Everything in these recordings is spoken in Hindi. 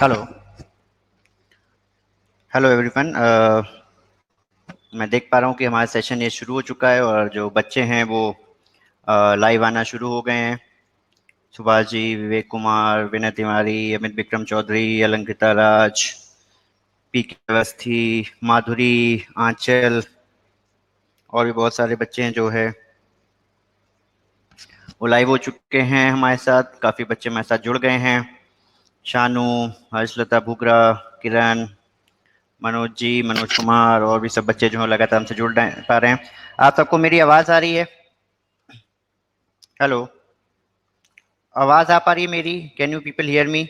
Hello hello everyone. मैं देख पा रहा हूँ कि हमारा सेशन ये शुरू हो चुका है और जो बच्चे हैं वो लाइव आना शुरू हो गए हैं। सुभाष जी, विवेक कुमार, विनय तिवारी, अमित विक्रम चौधरी, अलंकृता राज, पी के अवस्थी, माधुरी, आंचल और भी बहुत सारे बच्चे हैं जो है वो लाइव हो चुके हैं हमारे साथ। काफ़ी बच्चे हमारे साथ जुड़ गए हैं। शानू, हर्षलता भुगरा, किरण, मनोज जी, मनोज कुमार और भी सब बच्चे जो हैं लगातार हमसे पा रहे हैं। आप सबको मेरी आवाज़ आ रही है? हेलो, आवाज़ आ पा रही है मेरी? Can you people hear me?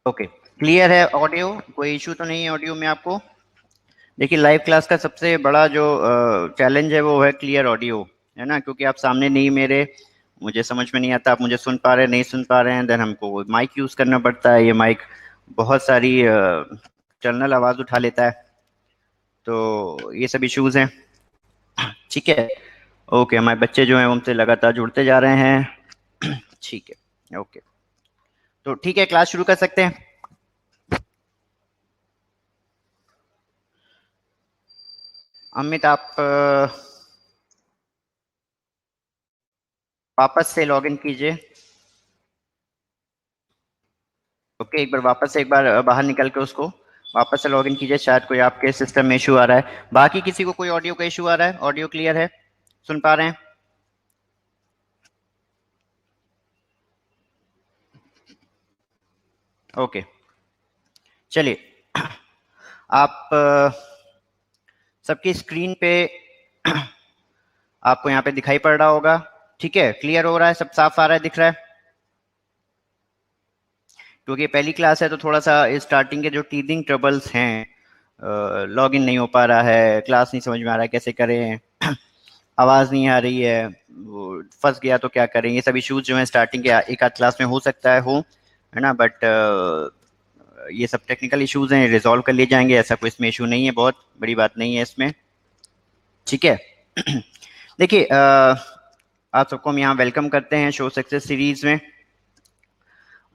Okay, clear है ऑडियो? कोई इशू तो नहीं है ऑडियो में आपको? देखिए, लाइव क्लास का सबसे बड़ा जो चैलेंज है वो है क्लियर ऑडियो, है ना? क्योंकि आप सामने नहीं मेरे, मुझे समझ में नहीं आता आप मुझे सुन पा रहे हैं नहीं सुन पा रहे हैं, देन हमको माइक यूज़ करना पड़ता है। ये माइक बहुत सारी एक्सटर्नल आवाज़ उठा लेता है, तो ये सब इश्यूज़ हैं। ठीक है, ओके, हमारे बच्चे जो हैं उनसे लगातार जुड़ते जा रहे हैं। ठीक है, ओके, तो ठीक है, क्लास शुरू कर सकते हैं। अमित, आप वापस से लॉगिन कीजिए। ओके, एक बार वापस से एक बार बाहर निकल के उसको वापस से लॉगिन कीजिए। शायद कोई आपके सिस्टम में इशू आ रहा है। बाकी किसी को कोई ऑडियो का इशू आ रहा है? ऑडियो क्लियर है? सुन पा रहे हैं? ओके, चलिए। आप सबकी स्क्रीन पे आपको यहाँ पे दिखाई पड़ रहा होगा। ठीक है, क्लियर हो रहा है, सब साफ आ रहा है, दिख रहा है? क्योंकि पहली क्लास है तो थोड़ा सा स्टार्टिंग के जो टीदिंग ट्रबल्स हैं, लॉगिन नहीं हो पा रहा है, क्लास नहीं समझ में आ रहा है कैसे करें, आवाज़ नहीं आ रही है, वो फंस गया तो क्या करें, ये सब इश्यूज जो हैं स्टार्टिंग के एक आध क्लास में हो सकता है ना? बट ये सब टेक्निकल इश्यूज हैं, रिजॉल्व कर लिए जाएंगे। ऐसा कोई इसमें इशू नहीं है, बहुत बड़ी बात नहीं है इसमें। ठीक है। देखिए, आप सबको हम यहाँ वेलकम करते हैं शो सक्सेस सीरीज में।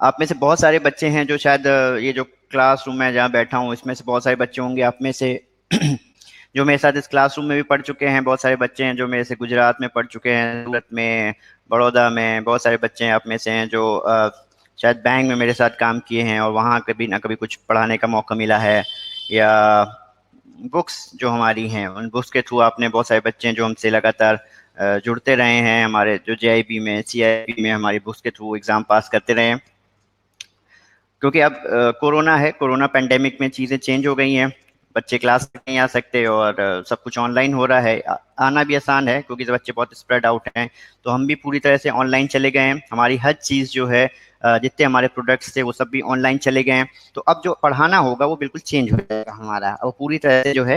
आप में से बहुत सारे बच्चे हैं जो शायद ये जो क्लासरूम में जहाँ बैठा हूँ इसमें से बहुत सारे बच्चे होंगे आप में से जो मेरे साथ इस क्लासरूम में भी पढ़ चुके हैं। बहुत सारे बच्चे हैं जो मेरे से गुजरात में पढ़ चुके हैं, सूरत में, बड़ौदा में। बहुत सारे बच्चे हैं आप में से हैं जो शायद बैंक में मेरे साथ काम किए हैं और वहाँ कभी ना कभी कुछ पढ़ाने का मौका मिला है, या बुक्स जो हमारी हैं उन बुक्स के थ्रू आपने, बहुत सारे बच्चे हैं जो हमसे लगातार जुड़ते रहे हैं, हमारे जो जेआईबी में, सीआईबी में हमारी बुक्स के थ्रू एग्ज़ाम पास करते रहे हैं। क्योंकि अब कोरोना है, कोरोना पेंडेमिक में चीज़ें चेंज हो गई हैं। बच्चे क्लास में नहीं आ सकते और सब कुछ ऑनलाइन हो रहा है। आना भी आसान है क्योंकि बच्चे बहुत स्प्रेड आउट हैं, तो हम भी पूरी तरह से ऑनलाइन चले गए हैं। हमारी हर चीज़ जो है, जितने हमारे प्रोडक्ट्स थे वो सब भी ऑनलाइन चले गए हैं। तो अब जो पढ़ाना होगा वो बिल्कुल चेंज हो जाएगा हमारा, और पूरी तरह से जो है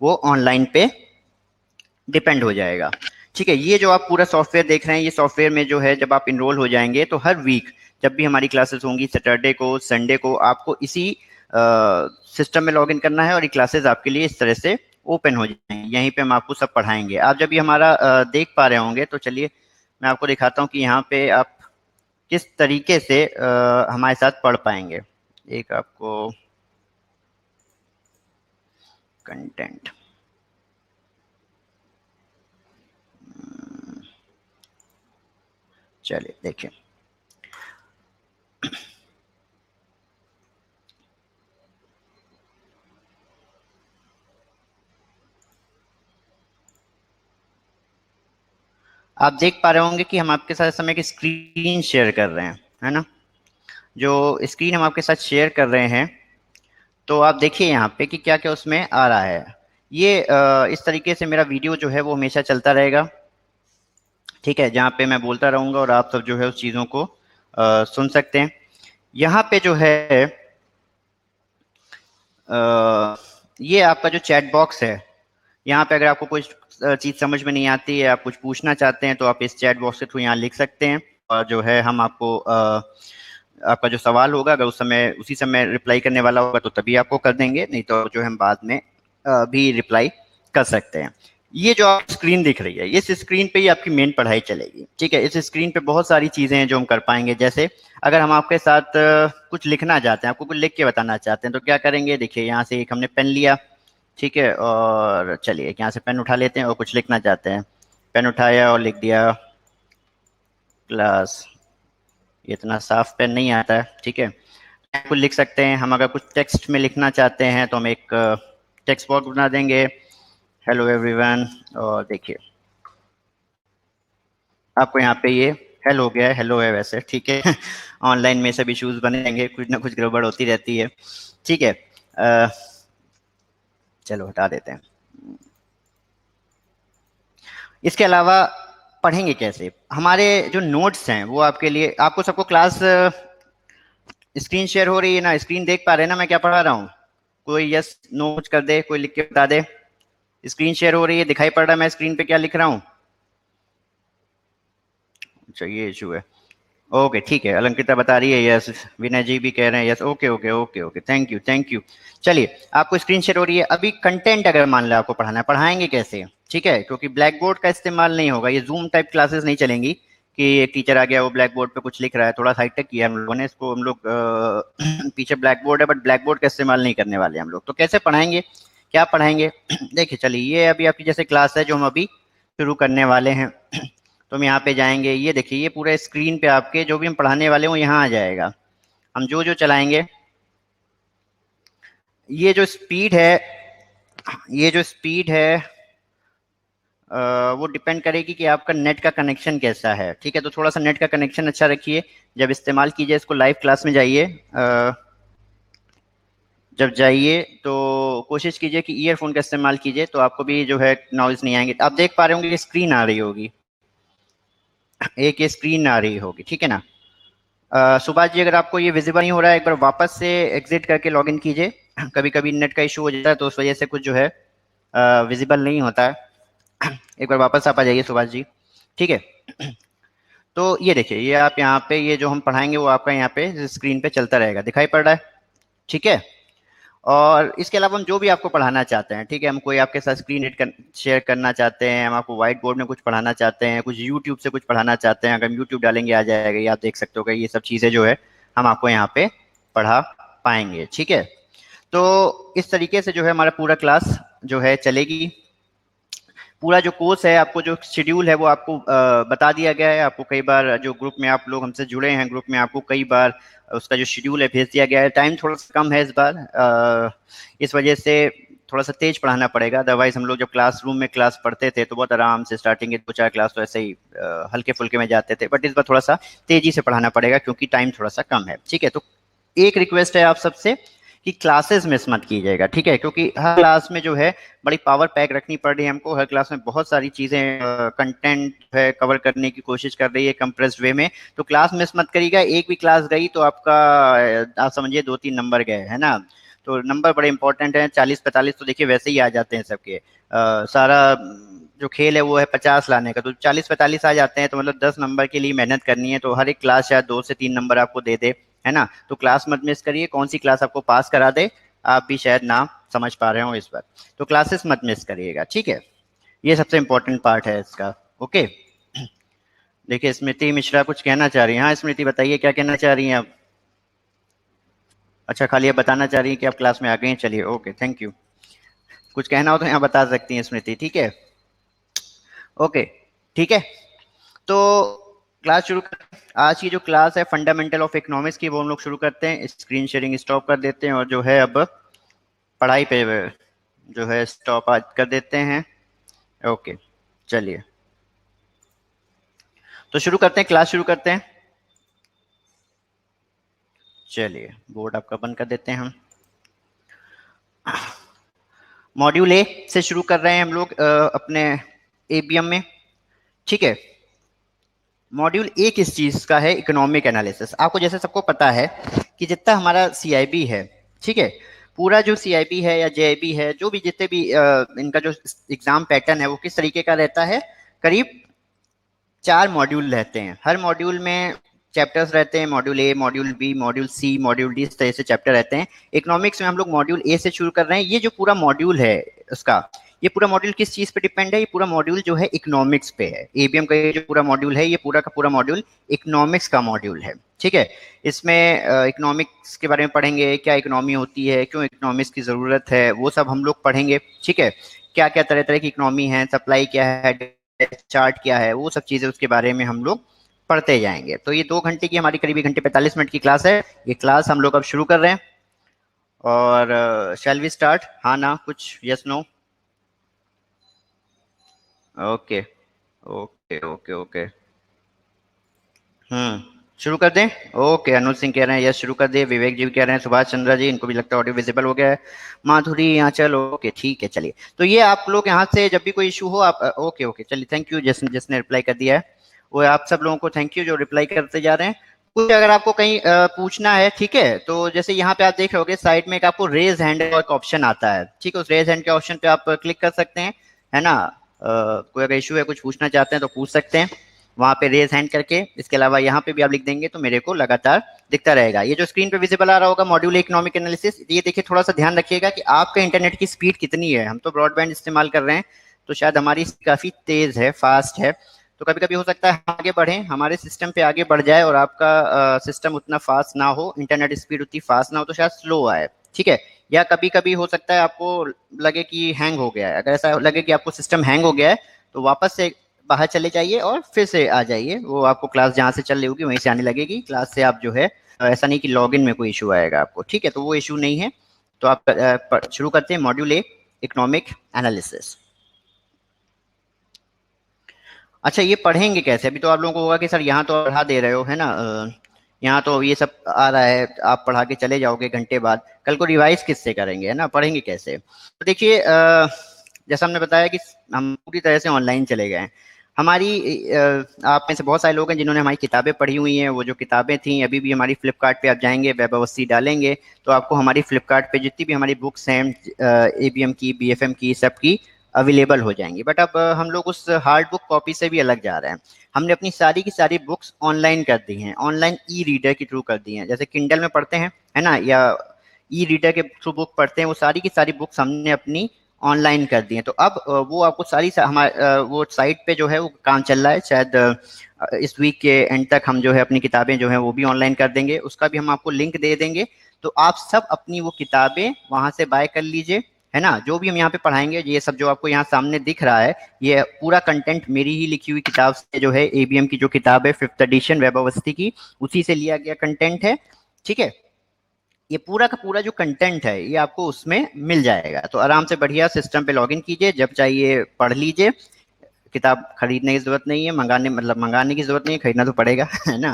वो ऑनलाइन पे डिपेंड हो जाएगा। ठीक है, ये जो आप पूरा सॉफ्टवेयर देख रहे हैं, ये सॉफ्टवेयर में जो है जब आप इनरोल हो जाएंगे तो हर वीक जब भी हमारी क्लासेस होंगी, सैटरडे को, संडे को, आपको इसी सिस्टम में लॉगिन करना है और ये क्लासेस आपके लिए इस तरह से ओपन हो जाएंगी। यहीं पे हम आपको सब पढ़ाएंगे। आप जब ये हमारा देख पा रहे होंगे तो चलिए मैं आपको दिखाता हूँ कि यहाँ पे आप किस तरीके से हमारे साथ पढ़ पाएंगे। एक आपको कंटेंट, चलिए देखिए। आप देख पा रहे होंगे कि हम आपके साथ इस समय की स्क्रीन शेयर कर रहे हैं, है ना? जो स्क्रीन हम आपके साथ शेयर कर रहे हैं, तो आप देखिए यहाँ पे कि क्या क्या उसमें आ रहा है। ये इस तरीके से मेरा वीडियो जो है वो हमेशा चलता रहेगा। ठीक है, जहाँ पे मैं बोलता रहूँगा और आप सब जो है उस चीज़ों को सुन सकते हैं। यहाँ पे जो है ये आपका जो चैट बॉक्स है, यहाँ पे अगर आपको कुछ चीज़ समझ में नहीं आती है, आप कुछ पूछना चाहते हैं, तो आप इस चैट बॉक्स के थ्रू यहाँ लिख सकते हैं और जो है हम आपको आपका जो सवाल होगा, अगर उस समय उसी समय रिप्लाई करने वाला होगा तो तभी आपको कर देंगे, नहीं तो जो है हम बाद में भी रिप्लाई कर सकते हैं। ये जो आप स्क्रीन दिख रही है, इस स्क्रीन पे ही आपकी मेन पढ़ाई चलेगी, ठीक है। इस स्क्रीन पे बहुत सारी चीज़ें हैं जो हम कर पाएंगे। जैसे अगर हम आपके साथ कुछ लिखना चाहते हैं, आपको कुछ लिख के बताना चाहते हैं, तो क्या करेंगे, देखिए यहाँ से एक हमने पेन लिया, ठीक है, और चलिए यहाँ से पेन उठा लेते हैं और कुछ लिखना चाहते हैं। पेन उठाया और लिख दिया क्लास। इतना साफ पेन नहीं आता है, ठीक है। कुछ लिख सकते हैं हम। अगर कुछ टेक्स्ट में लिखना चाहते हैं तो हम एक टेक्स्ट बॉक्स बना देंगे, हेलो एवरीवन, और देखिए आपको यहाँ पे ये हेलो हो गया है, हेलो है वैसे, ठीक है। ऑनलाइन में सब इश्यूज बने रहेंगे, कुछ ना कुछ गड़बड़ होती रहती है, ठीक है। चलो हटा देते हैं। इसके अलावा पढ़ेंगे कैसे, हमारे जो नोट्स हैं वो आपके लिए, आपको सबको क्लास स्क्रीन शेयर हो रही है ना, स्क्रीन देख पा रहे हैं ना मैं क्या पढ़ा रहा हूँ? कोई यस नो कर दे, कोई लिख के बता दे। स्क्रीन शेयर हो रही है, दिखाई पड़ रहा है मैं स्क्रीन पे क्या लिख रहा हूँ? अच्छा ये इशू है, ओके ठीक है। अलंकृता बता रही है यस, विनय जी भी कह रहे हैं yes, okay okay okay okay, thank you thank you. चलिए आपको स्क्रीन शेयर हो रही है। अभी कंटेंट अगर मान लो आपको पढ़ाना है, पढ़ाएंगे कैसे, ठीक है, क्योंकि ब्लैक बोर्ड का इस्तेमाल नहीं होगा, ये जूम टाइप क्लासेस नहीं चलेंगी कि एक टीचर आ गया वो ब्लैक बोर्ड पे कुछ लिख रहा है। थोड़ा हाईटेक किया हम लोगों ने इसको, हम लोग पीछे ब्लैक बोर्ड है बट ब्लैक बोर्ड का इस्तेमाल नहीं करने वाले हम लोग। तो कैसे पढ़ाएंगे, क्या पढ़ाएंगे? देखिए चलिए, ये अभी आपकी जैसे क्लास है जो हम अभी शुरू करने वाले हैं, तो हम यहाँ पे जाएंगे, ये देखिए ये पूरे स्क्रीन पे आपके जो भी हम पढ़ाने वाले हैं वो यहाँ आ जाएगा। हम जो जो चलाएंगे, ये जो स्पीड है, ये जो स्पीड है वो डिपेंड करेगी कि आपका नेट का कनेक्शन कैसा है, ठीक है। तो थोड़ा सा नेट का कनेक्शन अच्छा रखिए जब इस्तेमाल कीजिए इसको। लाइव क्लास में जाइए, जब जाइए तो कोशिश कीजिए कि ईयरफोन का इस्तेमाल कीजिए, तो आपको भी जो है नॉइज नहीं आएंगे। आप देख पा रहे होंगे कि स्क्रीन आ रही होगी, एक ये स्क्रीन आ रही होगी, ठीक है ना। सुभाष जी अगर आपको ये विजिबल नहीं हो रहा है, एक बार वापस से एग्जिट करके लॉगिन कीजिए। कभी कभी नेट का इशू हो जाता है तो उस वजह से कुछ जो है विजिबल नहीं होता है। एक बार वापस आप आ जाइए सुभाष जी, ठीक है। तो ये देखिए, ये आप यहाँ पे ये जो हम पढ़ाएंगे वो आपका यहाँ पे स्क्रीन पे चलता रहेगा, दिखाई पड़ रहा है, ठीक है। और इसके अलावा हम जो भी आपको पढ़ाना चाहते हैं, ठीक है, हम कोई आपके साथ स्क्रीन शेयर करना चाहते हैं, हम आपको व्हाइट बोर्ड में कुछ पढ़ाना चाहते हैं, कुछ यूट्यूब से कुछ पढ़ाना चाहते हैं, अगर हम यूट्यूब डालेंगे आ जाएगा, ये आप देख सकते हो। ये सब चीज़ें जो है हम आपको यहाँ पे पढ़ा पाएंगे, ठीक है। तो इस तरीके से जो है हमारा पूरा क्लास जो है चलेगी। पूरा जो कोर्स है, आपको जो शेड्यूल है वो आपको बता दिया गया है। आपको कई बार जो ग्रुप में आप लोग हमसे जुड़े हैं, ग्रुप में आपको कई बार उसका जो शेड्यूल है भेज दिया गया है। टाइम थोड़ा सा कम है इस बार, इस वजह से थोड़ा सा तेज पढ़ाना पड़ेगा। अदरवाइज हम लोग जब क्लासरूम में क्लास पढ़ते थे तो बहुत आराम से स्टार्टिंग के 2-4 क्लास तो ऐसे ही हल्के फुल्के में जाते थे, बट इस बार थोड़ा सा तेजी से पढ़ाना पड़ेगा क्योंकि टाइम थोड़ा सा कम है, ठीक है। तो एक रिक्वेस्ट है आप सबसे कि क्लासेस मिस मत कीजिएगा, ठीक है, क्योंकि हर क्लास में जो है बड़ी पावर पैक रखनी पड़ रही है हमको। हर क्लास में बहुत सारी चीज़ें कंटेंट है कवर करने की कोशिश कर रही है कंप्रेस्ड वे में। तो क्लास मिस मत करिएगा। एक भी क्लास गई तो आपका आप समझिए 2-3 नंबर गए, है ना। तो नंबर बड़े इंपॉर्टेंट हैं। 40-45 तो देखिए वैसे ही आ जाते हैं सबके। सारा जो खेल है वो है 50 लाने का, तो 40-45 आ जाते हैं, तो मतलब 10 नंबर के लिए मेहनत करनी है। तो हर एक क्लास शायद 2 से 3 नंबर आपको दे दे, है ना। तो क्लास मत मिस करिए, कौन सी क्लास आपको पास करा दे आप भी शायद ना समझ पा रहे हो इस बार। तो क्लासेस मत मिस करिएगा, ठीक है। ये सबसे इम्पोर्टेंट पार्ट है इसका, ओके। देखिए स्मृति मिश्रा कुछ कहना चाह रही हैं। हाँ स्मृति बताइए क्या कहना चाह रही हैं आप? अच्छा खाली आप बताना चाह रही हैं कि आप क्लास में आ गई हैं, चलिए ओके थैंक यू। कुछ कहना हो तो यहाँ बता सकती हैं स्मृति, ठीक है, ओके ठीक है। तो क्लास शुरू कर, आज की जो क्लास है फंडामेंटल ऑफ इकोनॉमिक्स की वो हम लोग शुरू करते हैं। स्क्रीन शेयरिंग स्टॉप कर देते हैं और जो है अब पढ़ाई पे जो है स्टॉप आज कर देते हैं, ओके। चलिए तो शुरू करते हैं, क्लास शुरू करते हैं। चलिए बोर्ड आपका बंद कर देते हैं हम। मॉड्यूल ए से शुरू कर रहे हैं हम लोग अपने एबीएम में, ठीक है। मॉड्यूल ए किस चीज का है? Economic analysis. आपको जैसे सबको पता है कि जितना हमारा सीआईबी है, ठीक है, पूरा जो सीआईबी है या जेआईबी है, जो भी जितने भी इनका जो एग्जाम पैटर्न है वो किस तरीके का रहता है? करीब 4 मॉड्यूल रहते हैं। हर मॉड्यूल में चैप्टर्स रहते हैं, module A, module B, module C, module D, इस तरह से चैप्टर रहते हैं। इकोनॉमिक्स में हम लोग मॉड्यूल ए से शुरू कर रहे हैं। ये जो पूरा मॉड्यूल है उसका, ये पूरा मॉड्यूल किस चीज पे डिपेंड है? ये पूरा मॉड्यूल जो है इकोनॉमिक्स पे है। एबीएम का ये जो पूरा मॉड्यूल है, ये पूरा का पूरा मॉड्यूल इकोनॉमिक्स का मॉड्यूल है। ठीक है, इसमें इकोनॉमिक्स के बारे में पढ़ेंगे, क्या इकोनॉमी होती है, क्यों इकोनॉमिक्स की जरूरत है, वो सब हम लोग पढ़ेंगे। ठीक है, क्या क्या तरह तरह की इकोनॉमी है, सप्लाई क्या है, चार्ट क्या है, वो सब चीजें उसके बारे में हम लोग पढ़ते जाएंगे। तो ये 2 घंटे की हमारी करीब 1 घंटे 45 मिनट की क्लास है। ये क्लास हम लोग अब शुरू कर रहे हैं। और शैल वी स्टार्ट? हाँ ना, कुछ yes no? Okay okay okay okay. शुरू कर दें? ओके, अनुज सिंह कह रहे हैं यस शुरू कर दे। विवेक जी भी कह रहे हैं, सुभाष चंद्रा जी, इनको भी लगता है ऑडियो विजिबल हो गया है। माधुरी यहाँ, चलो ओके ठीक है, चलिए। तो ये आप लोग यहाँ से जब भी कोई इशू हो आप ओके ओके चलिए, थैंक यू जिसने रिप्लाई कर दिया है। वो आप सब लोगों को थैंक यू जो रिप्लाई करते जा रहे हैं। कुछ अगर आपको कहीं पूछना है, ठीक है, तो जैसे यहाँ पे आप देख रहे होगे साइड में एक आपको रेज हैंड का एक ऑप्शन आता है। ठीक है, उस रेज हैंड के ऑप्शन पे आप क्लिक कर सकते हैं, है ना। कोई अगर इशू है, कुछ पूछना चाहते हैं तो पूछ सकते हैं वहां पे रेज हैंड करके। इसके अलावा यहाँ पे भी आप लिख देंगे तो मेरे को लगातार दिखता रहेगा। ये जो स्क्रीन पे विजिबल आ रहा होगा मॉड्यूल इकोनॉमिक एनालिसिस, ये देखिए थोड़ा सा ध्यान रखिएगा कि आपका इंटरनेट की स्पीड कितनी है। हम तो ब्रॉडबैंड इस्तेमाल कर रहे हैं, तो शायद हमारी काफी तेज है, फास्ट है। तो कभी कभी हो सकता है आगे बढ़े, हमारे सिस्टम पे आगे बढ़ जाए और आपका सिस्टम उतना फास्ट ना हो, इंटरनेट स्पीड उतनी फास्ट ना हो, तो शायद स्लो आए। ठीक है, या कभी कभी हो सकता है आपको लगे कि हैंग हो गया है। अगर ऐसा लगे कि आपको सिस्टम हैंग हो गया है तो वापस से बाहर चले जाइए और फिर से आ जाइए। वो आपको क्लास जहाँ से चल रही होगी वहीं से आने लगेगी। क्लास से आप जो है ऐसा नहीं कि लॉगिन में कोई इशू आएगा आपको। ठीक है, तो वो इशू नहीं है। तो आप शुरू करते हैं मॉड्यूल ए, इकोनॉमिक एनालिसिस। अच्छा, ये पढ़ेंगे कैसे? अभी तो आप लोगों को होगा कि सर यहाँ तो पढ़ा दे रहे हो, है ना, यहाँ तो ये सब आ रहा है, आप पढ़ा के चले जाओगे घंटे बाद, कल को रिवाइज किससे करेंगे, है ना, पढ़ेंगे कैसे? तो देखिए, जैसा हमने बताया कि हम पूरी तरह से ऑनलाइन चले गए हैं। हमारी आप में से बहुत सारे लोग हैं जिन्होंने हमारी किताबें पढ़ी हुई हैं। वो जो किताबें थी अभी भी हमारी फ्लिपकार्ट पे आप जाएंगे, वेब अवस्थी डालेंगे तो आपको हमारी फ्लिपकार्ट पे जितनी भी हमारी बुक्स हैं, एबीएम की, बीएफएम की, सब की अवेलेबल हो जाएंगी। बट अब हम लोग उस हार्ड बुक कॉपी से भी अलग जा रहे हैं। हमने अपनी सारी की सारी बुक्स ऑनलाइन कर दी हैं, ऑनलाइन ई रीडर के थ्रू कर दी हैं। जैसे किंडल में पढ़ते हैं, है ना, या ई रीडर के थ्रू बुक पढ़ते हैं, वो सारी की सारी बुक्स हमने अपनी ऑनलाइन कर दी हैं। तो अब वो आपको सारी हमारे वो साइट पे जो है वो काम चल रहा है। शायद इस वीक के एंड तक हम जो है अपनी किताबें जो है वो भी ऑनलाइन कर देंगे, उसका भी हम आपको लिंक दे देंगे। तो आप सब अपनी वो किताबें वहां से बाय कर लीजिए, है ना। जो भी हम यहाँ पे पढ़ाएंगे, ये सब जो आपको यहाँ सामने दिख रहा है, ये पूरा कंटेंट मेरी ही लिखी हुई किताब से जो है, एबीएम की जो किताब है 5th एडिशन वेब अवस्थी की, उसी से लिया गया कंटेंट है। ठीक है, ये पूरा का पूरा जो कंटेंट है ये आपको उसमें मिल जाएगा। तो आराम से बढ़िया सिस्टम पे लॉगिन कीजिए, जब चाहिए पढ़ लीजिए। किताब खरीदने की जरूरत नहीं है, मंगाने की जरूरत नहीं है, खरीदना तो पड़ेगा है ना।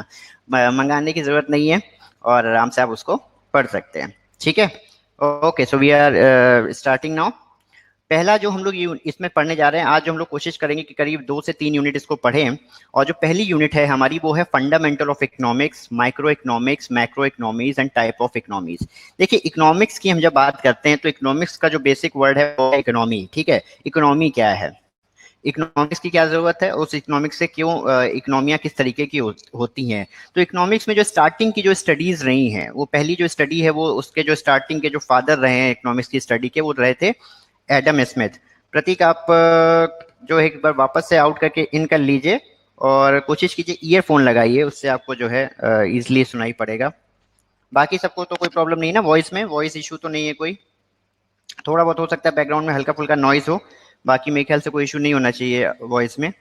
मंगाने की जरूरत नहीं है और आराम से आप उसको पढ़ सकते हैं। ठीक है, okay, so we are starting now. पहला जो हम लोग इसमें पढ़ने जा रहे हैं आज, जो हम लोग कोशिश करेंगे कि करीब 2 से 3 यूनिट इसको पढ़ें। और जो पहली यूनिट है हमारी वो है fundamental of economics, micro economics, macro economies and type of economies. देखिए, इकोनॉमिक्स की हम जब बात करते हैं तो इकोनॉमिक्स का जो बेसिक वर्ड है वो है इकोनॉमी। ठीक है, इकोनॉमी क्या है, इकोनॉमिक्स की क्या जरूरत है, उस इकोनॉमिक्स से क्यों इकोनॉमियाँ किस तरीके की होती हैं। तो इकोनॉमिक्स में जो स्टार्टिंग की जो स्टडीज रही हैं, वो पहली जो स्टडी है वो उसके जो स्टार्टिंग के जो फादर रहे हैं इकोनॉमिक्स की स्टडी के, वो रहे थे एडम स्मिथ। प्रतीक, आप जो है एक बार वापस से आउट करके इन कर लीजिए और कोशिश कीजिए ईयरफोन लगाइए, उससे आपको जो है इजीली सुनाई पड़ेगा। बाकी सबको तो कोई प्रॉब्लम नहीं ना, वॉइस में वॉइस इशू तो नहीं है कोई? थोड़ा बहुत हो सकता है बैकग्राउंड में हल्का फुल्का नॉइज हो, बाकी मेरे ख्याल से कोई इशू नहीं होना चाहिए वॉइस में।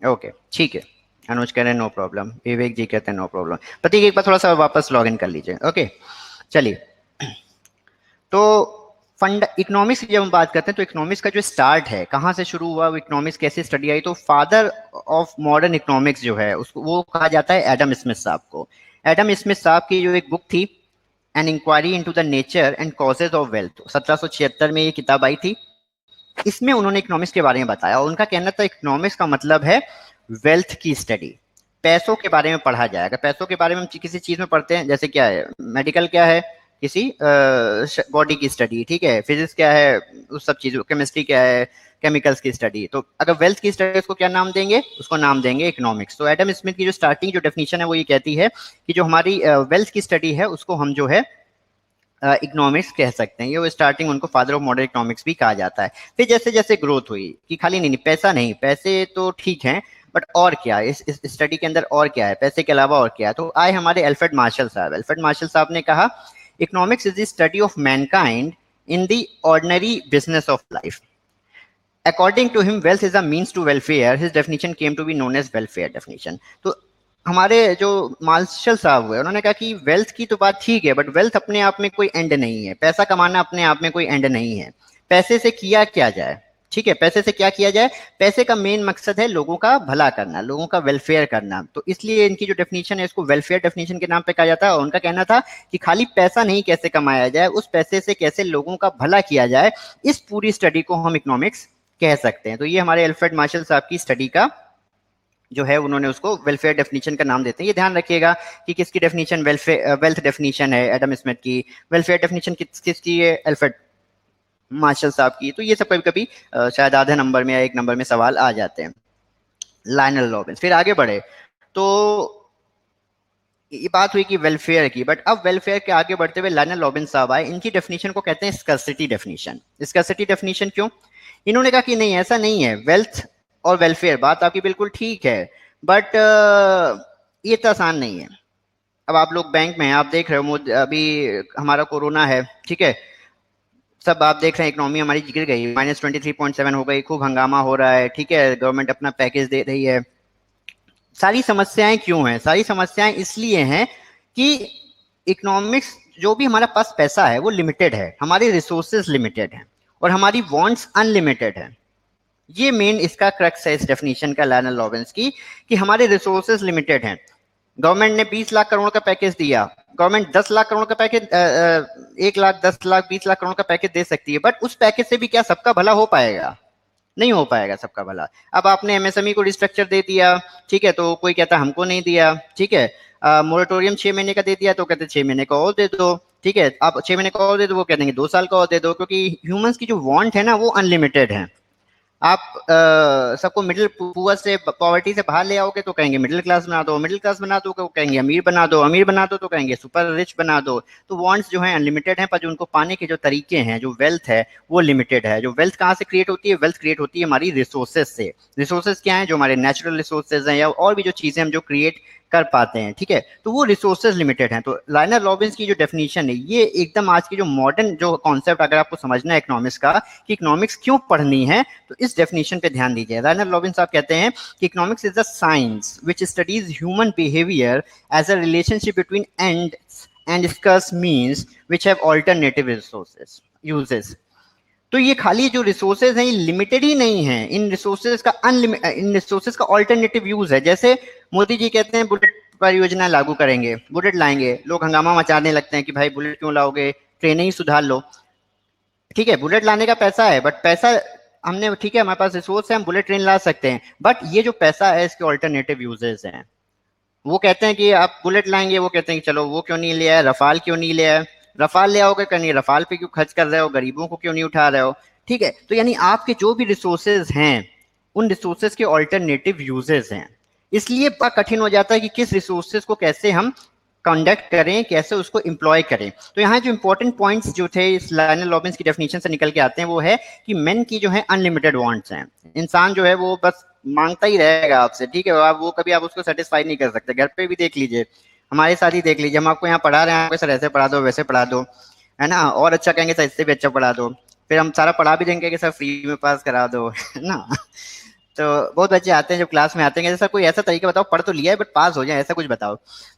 ओके ठीक है, अनुज कह रहे हैं नो प्रॉब्लम, विवेक जी कहते हैं नो प्रॉब्लम। प्रतीक एक बार थोड़ा सा वापस लॉग इन कर लीजिए। ओके चलिए, तो फंड इकोनॉमिक्स की जब हम बात करते हैं तो इकोनॉमिक्स का जो स्टार्ट है, कहाँ से शुरू हुआ, इकोनॉमिक्स कैसे स्टडी आई, तो फादर ऑफ मॉडर्न इकोनॉमिक्स जो है उसको वो कहा जाता है एडम स्मिथ साहब को। एडम स्मिथ साहब की जो एक बुक थी, an inquiry into the nature and causes of wealth, 1776 में ये किताब आई थी। इसमें उन्होंने इकोनॉमिक्स के बारे में बताया और उनका कहना था इकोनॉमिक्स का मतलब है वेल्थ की स्टडी, पैसों के बारे में पढ़ा जाएगा। पैसों के बारे में हम किसी चीज में पढ़ते हैं, जैसे क्या है मेडिकल, क्या है किसी बॉडी की स्टडी, ठीक है, फिजिक्स क्या है उस सब चीजों, केमिस्ट्री क्या है, केमिकल्स की स्टडी। तो अगर वेल्थ की स्टडी उसको क्या नाम देंगे, उसको नाम देंगे इकोनॉमिक्स। तो एडम स्मिथ की जो स्टार्टिंग जो डेफिनेशन है वो ये कहती है कि जो हमारी वेल्थ की स्टडी है उसको हम जो है इकोनॉमिक्स कह सकते हैं। ये वो स्टार्टिंग, उनको फादर ऑफ मॉडर्न इकोनॉमिक्स भी कहा जाता है। फिर जैसे जैसे ग्रोथ हुई कि खाली नहीं, पैसा नहीं, पैसे तो ठीक है बट और क्या, इस स्टडी के अंदर और क्या है, पैसे के अलावा और क्या है। तो आए हमारे अल्फ्रेड मार्शल साहब। अल्फ्रेड मार्शल साहब ने कहा economics is the study of Mankind in the ordinary business of life. According to him, wealth is a means to welfare. His definition came to be known as welfare definition. तो हमारे जो मार्शल साहब हुए उन्होंने कहा कि वेल्थ की तो बात ठीक है बट वेल्थ अपने आप में कोई एंड नहीं है, पैसा कमाना अपने आप में कोई एंड नहीं है। पैसे से किया क्या जाए, ठीक है, पैसे से क्या किया जाए, पैसे का मेन मकसद है लोगों का भला करना, लोगों का वेलफेयर करना। तो इसलिए इनकी जो डेफिनेशन है इसको वेलफेयर डेफिनेशन के नाम पे कहा जाता है। और उनका कहना था कि खाली पैसा नहीं, कैसे कमाया जाए, उस पैसे से कैसे लोगों का भला किया जाए, इस पूरी स्टडी को हम इकोनॉमिक्स कह सकते हैं। तो ये हमारे अल्फ्रेड मार्शल साहब की स्टडी का जो है उन्होंने उसको वेलफेयर डेफिनेशन का नाम देते हैं। ये ध्यान रखिएगा कि किसकी डेफिनेशन वेल्थ डेफिनेशन है एडम स्मिथ की, वेलफेयर डेफिनेशन किसकी है, अल्फ्रेड मार्शल साहब की। तो ये सब कभी कभी शायद आधे नंबर में या एक नंबर में सवाल आ जाते हैं। Lionel Robins. फिर आगे बढ़े तो ये बात हुई कि वेलफेयर की, बट अब वेलफेयर के आगे बढ़ते हुए लायनल रॉबिन्स साहब आए। इनकी डेफिनेशन को कहते हैं स्कर्सिटी डेफिनेशन। स्कर्सिटी डेफिनेशन क्यों? इन्होंने कहा कि नहीं, ऐसा नहीं है, वेल्थ और वेलफेयर बात आपकी बिल्कुल ठीक है बट ये तो आसान नहीं है। अब आप लोग बैंक में हैं, आप देख रहे हो अभी हमारा कोरोना है, ठीक है, सब आप देख रहे हैं इकोनॉमी हमारी गिर गई, -23.7 हो गई, खूब हंगामा हो रहा है, ठीक है, गवर्नमेंट अपना पैकेज दे रही है। सारी समस्याएं क्यों हैं? सारी समस्याएं इसलिए हैं कि इकोनॉमिक्स, जो भी हमारे पास पैसा है वो लिमिटेड है, हमारे रिसोर्सेज लिमिटेड हैं और हमारी वांट्स अनलिमिटेड है। ये मेन इसका क्रक्स है इस डेफिनेशन का लायनल रॉबिन्स की, कि हमारे रिसोर्सेज लिमिटेड हैं। गवर्नमेंट ने 20 लाख करोड़ का पैकेज दिया, गवर्नमेंट 10 लाख करोड़ का पैकेज, 1 लाख 10 लाख 20 लाख करोड़ का पैकेज दे सकती है, बट उस पैकेज से भी क्या सबका भला हो पाएगा? नहीं हो पाएगा सबका भला। अब आपने एमएसएमई को रिस्ट्रक्चर दे दिया, ठीक है, तो कोई कहता हमको नहीं दिया, ठीक है, मोरेटोरियम 6 महीने का दे दिया तो कहते 6 महीने का और दे दो, ठीक है, आप 6 महीने का और दे दो, वो कह देंगे 2 साल का और दे दो, क्योंकि ह्यूमंस की जो वांट है ना वो अनलिमिटेड है। आप सबको मिडिल पुअर से, पॉवर्टी से बाहर ले आओगे तो कहेंगे मिडिल क्लास बना दो, मिडिल क्लास बना दो तो कहेंगे अमीर बना दो, अमीर बना दो तो कहेंगे सुपर रिच बना दो। तो वांट्स जो हैं अनलिमिटेड हैं, पर जो उनको पाने के जो तरीके हैं, जो वेल्थ है वो लिमिटेड है। जो वेल्थ कहाँ से क्रिएट होती है? वेल्थ क्रिएट होती है हमारी रिसोर्सेज से। रिसोर्सेज क्या है? जो हमारे नेचुरल रिसोर्सेज हैं या और भी जो चीजें हम जो क्रिएट कर पाते हैं, ठीक है, तो वो रिसोर्सेज लिमिटेड हैं। तो लायनल रॉबिन्स की जो डेफिनेशन है ये एकदम आज की जो मॉडर्न जो कॉन्सेप्ट अगर आपको समझना है इकोनॉमिक्स का कि इकोनॉमिक्स क्यों पढ़नी है, तो इस डेफिनेशन पे ध्यान दीजिए। लायनल रॉबिन्स साहब कहते हैं कि economics is the science which studies human behaviour as a relationship between ends and scarce means which have alternative resources uses. तो ये खाली जो रिसोर्सेज हैं ये लिमिटेड ही नहीं है, इन रिसोर्सेज का ऑल्टरनेटिव यूज है। जैसे मोदी जी कहते हैं बुलेट परियोजना लागू करेंगे, बुलेट लाएंगे, लोग हंगामा मचाने लगते हैं कि भाई बुलेट क्यों लाओगे, ट्रेनें ही सुधार लो। ठीक है, बुलेट लाने का पैसा है बट पैसा हमने, ठीक है, हमारे पास रिसोर्स है, हम बुलेट ट्रेन ला सकते हैं, बट ये जो पैसा है इसके ऑल्टरनेटिव यूजेस हैं। वो कहते हैं कि आप बुलेट लाएंगे, वो कहते हैं कि चलो वो क्यों नहीं लिया है, रफाल क्यों नहीं लिया है, रफाल ले आओगे करनी, रफाल पे क्यों खर्च कर रहे हो, गरीबों को क्यों नहीं उठा रहे हो, ठीक है। तो यानी आपके जो भी रिसोर्सेज हैं उन रिसोर्सेज के ऑल्टरनेटिव यूजेस हैं, इसलिए बड़ा कठिन हो जाता है कि किस रिसोर्सेज को कैसे हम कंडक्ट करें, कैसे उसको एम्प्लॉय करें। तो यहाँ जो इंपॉर्टेंट पॉइंट्स जो थे इस लायनल रॉबिन्स की डेफिनेशन से निकल के आते हैं वो है कि मेन की जो है अनलिमिटेड वांट्स हैं। इंसान जो है वो बस मांगता ही रहेगा आपसे, ठीक है, आप वो कभी आप उसको सेटिस्फाई नहीं कर सकते। घर पे भी देख लीजिए, हमारे साथ ही देख लीजिए, हम आपको यहाँ पढ़ा रहे हैं, आपको सर ऐसे पढ़ा दो वैसे पढ़ा दो, है ना, और अच्छा कहेंगे सर इससे भी अच्छा पढ़ा दो, फिर हम सारा पढ़ा भी देंगे कि सर फ्री में पास करा दो, है ना। तो बहुत बच्चे आते हैं जब क्लास में आते हैं, जैसा कोई ऐसा तरीका बताओ, पढ़ तो लिया है बट पास हो जाए, ऐसा कुछ बताओ।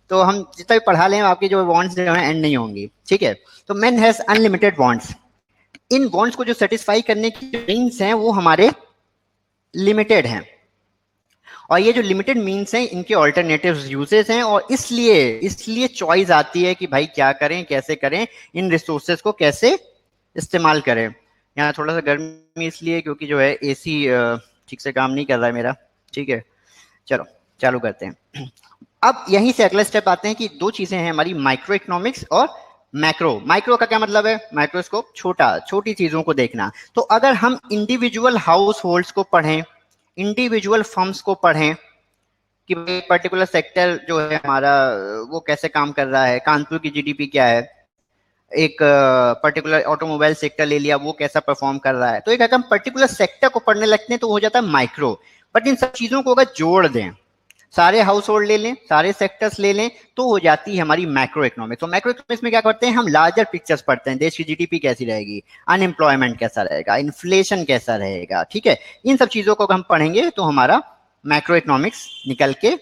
तो हम जितना भी पढ़ा लें आपकी जो वांट्स जो है एंड नहीं होंगी, ठीक है। तो man has unlimited wants, in wants को जो सेटिस्फाई करने की मीन्स हैं वो हमारे लिमिटेड हैं, और ये जो लिमिटेड मीन्स हैं इनके ऑल्टरनेटिव यूजेस हैं, और इसलिए चॉइस आती है कि भाई क्या करें, कैसे करें, इन रिसोर्सेज को कैसे इस्तेमाल करें। यहाँ थोड़ा सा गर्मी इसलिए क्योंकि जो है एसी ठीक से काम नहीं कर रहा है मेरा, ठीक है। चलो चालू करते हैं। अब यहीं से अगला स्टेप आते हैं कि दो चीजें हैं हमारी, माइक्रो इकोनॉमिक्स और मैक्रो, माइक्रो का क्या मतलब है? माइक्रोस्कोप, छोटा, छोटी चीजों को देखना। तो अगर हम इंडिविजुअल हाउस होल्ड्स को पढ़ें, इंडिविजुअल फर्म्स को पढ़ें कि भाई पर्टिकुलर सेक्टर जो है हमारा वो कैसे काम कर रहा है, कानपुर की जीडीपी क्या है, एक पर्टिकुलर ऑटोमोबाइल सेक्टर ले लिया वो कैसा परफॉर्म कर रहा है, तो एक अगर हम पर्टिकुलर सेक्टर को पढ़ने लगते हैं तो हो जाता है माइक्रो। बट इन सब चीजों को अगर जोड़ दें, सारे हाउस होल्ड ले लें, सारे सेक्टर्स ले लें, तो हो जाती है हमारी मैक्रो इकोनॉमिक्स। तो मैक्रो इकोनॉमिक्स में क्या करते हैं, हम लार्जर पिक्चर्स पढ़ते हैं, देश की जीडीपी कैसी रहेगी, अनएम्प्लॉयमेंट कैसा रहेगा, इन्फ्लेशन कैसा रहेगा, ठीक है। इन सब चीजों को हम पढ़ेंगे तो हमारा मैक्रो इकोनॉमिक्स निकल के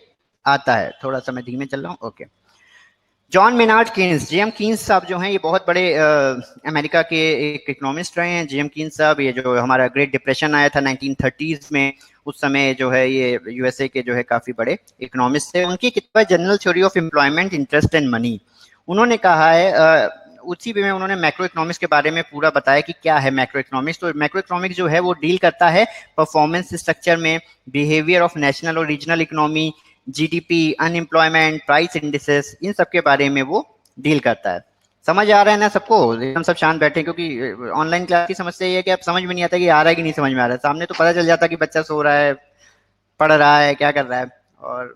आता है। थोड़ा सा मैं धीमे चल रहा हूँ, okay. John Maynard Keynes, JM Keynes साहब जो हैं ये बहुत बड़े अमेरिका के एक इकोनॉमिस्ट रहे हैं। जेएम कीन्स साहब, ये जो हमारा ग्रेट डिप्रेशन आया था 1930s में, उस समय जो है ये यूएसए के जो है काफी बड़े इकोनॉमिस्ट थे। उनकी किताब general theory of employment, interest and money, उन्होंने कहा है उसी में उन्होंने मैक्रो इकोनॉमिक्स के बारे में पूरा बताया कि क्या है मैक्रो इकोनॉमिक्स। तो मैक्रो इकोनॉमिक्स जो है वो डील करता है परफॉर्मेंस स्ट्रक्चर में, बिहेवियर ऑफ नेशनल और regional economy, GDP, unemployment, price indices, इन सब के बारे में वो डील करता है। समझ आ रहा है ना सबको? हम सब शांत बैठे, क्योंकि ऑनलाइन क्लास की समस्या ये है कि आप समझ में नहीं आता कि आ रहा है कि नहीं समझ में आ रहा है। सामने तो पता चल जाता कि बच्चा सो रहा है, पढ़ रहा है, क्या कर रहा है, और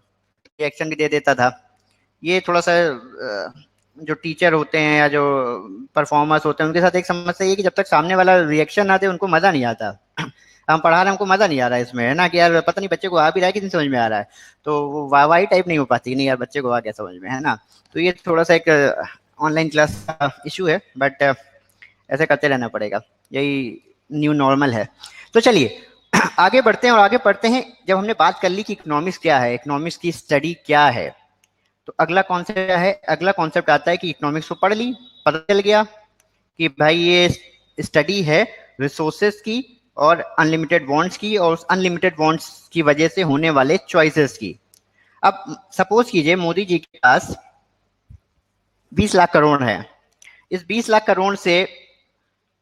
रिएक्शन भी दे देता था। ये थोड़ा सा जो टीचर होते हैं या जो परफॉर्मर्स होते हैं उनके साथ एक समस्या ये कि जब तक सामने वाला रिएक्शन ना दे उनको मजा नहीं आता। हम पढ़ा रहे हैं, हमको मजा नहीं आ रहा है इसमें, है ना, कि यार पता नहीं बच्चे को आ भी रहा है कि नहीं समझ में आ रहा है, तो वो वाई टाइप नहीं हो पाती, नहीं यार बच्चे को आ क्या समझ में, है ना। तो ये थोड़ा सा एक ऑनलाइन क्लास का इशू है, बट ऐसे करते रहना पड़ेगा, यही न्यू नॉर्मल है। तो चलिए आगे बढ़ते हैं और आगे पढ़ते हैं। जब हमने बात कर ली कि इकोनॉमिक्स क्या है, इकोनॉमिक्स की स्टडी क्या है, तो अगला कॉन्सेप्ट क्या है? अगला कॉन्सेप्ट आता है कि इकोनॉमिक्स को पढ़ ली, पता चल गया कि भाई ये स्टडी है रिसोर्सेस की और अनलिमिटेड वांट्स की, और उस अनलिमिटेड वांट्स की वजह से होने वाले चॉइसेस की। अब सपोज कीजिए मोदी जी के पास 20 लाख करोड़ है। इस 20 लाख करोड़ से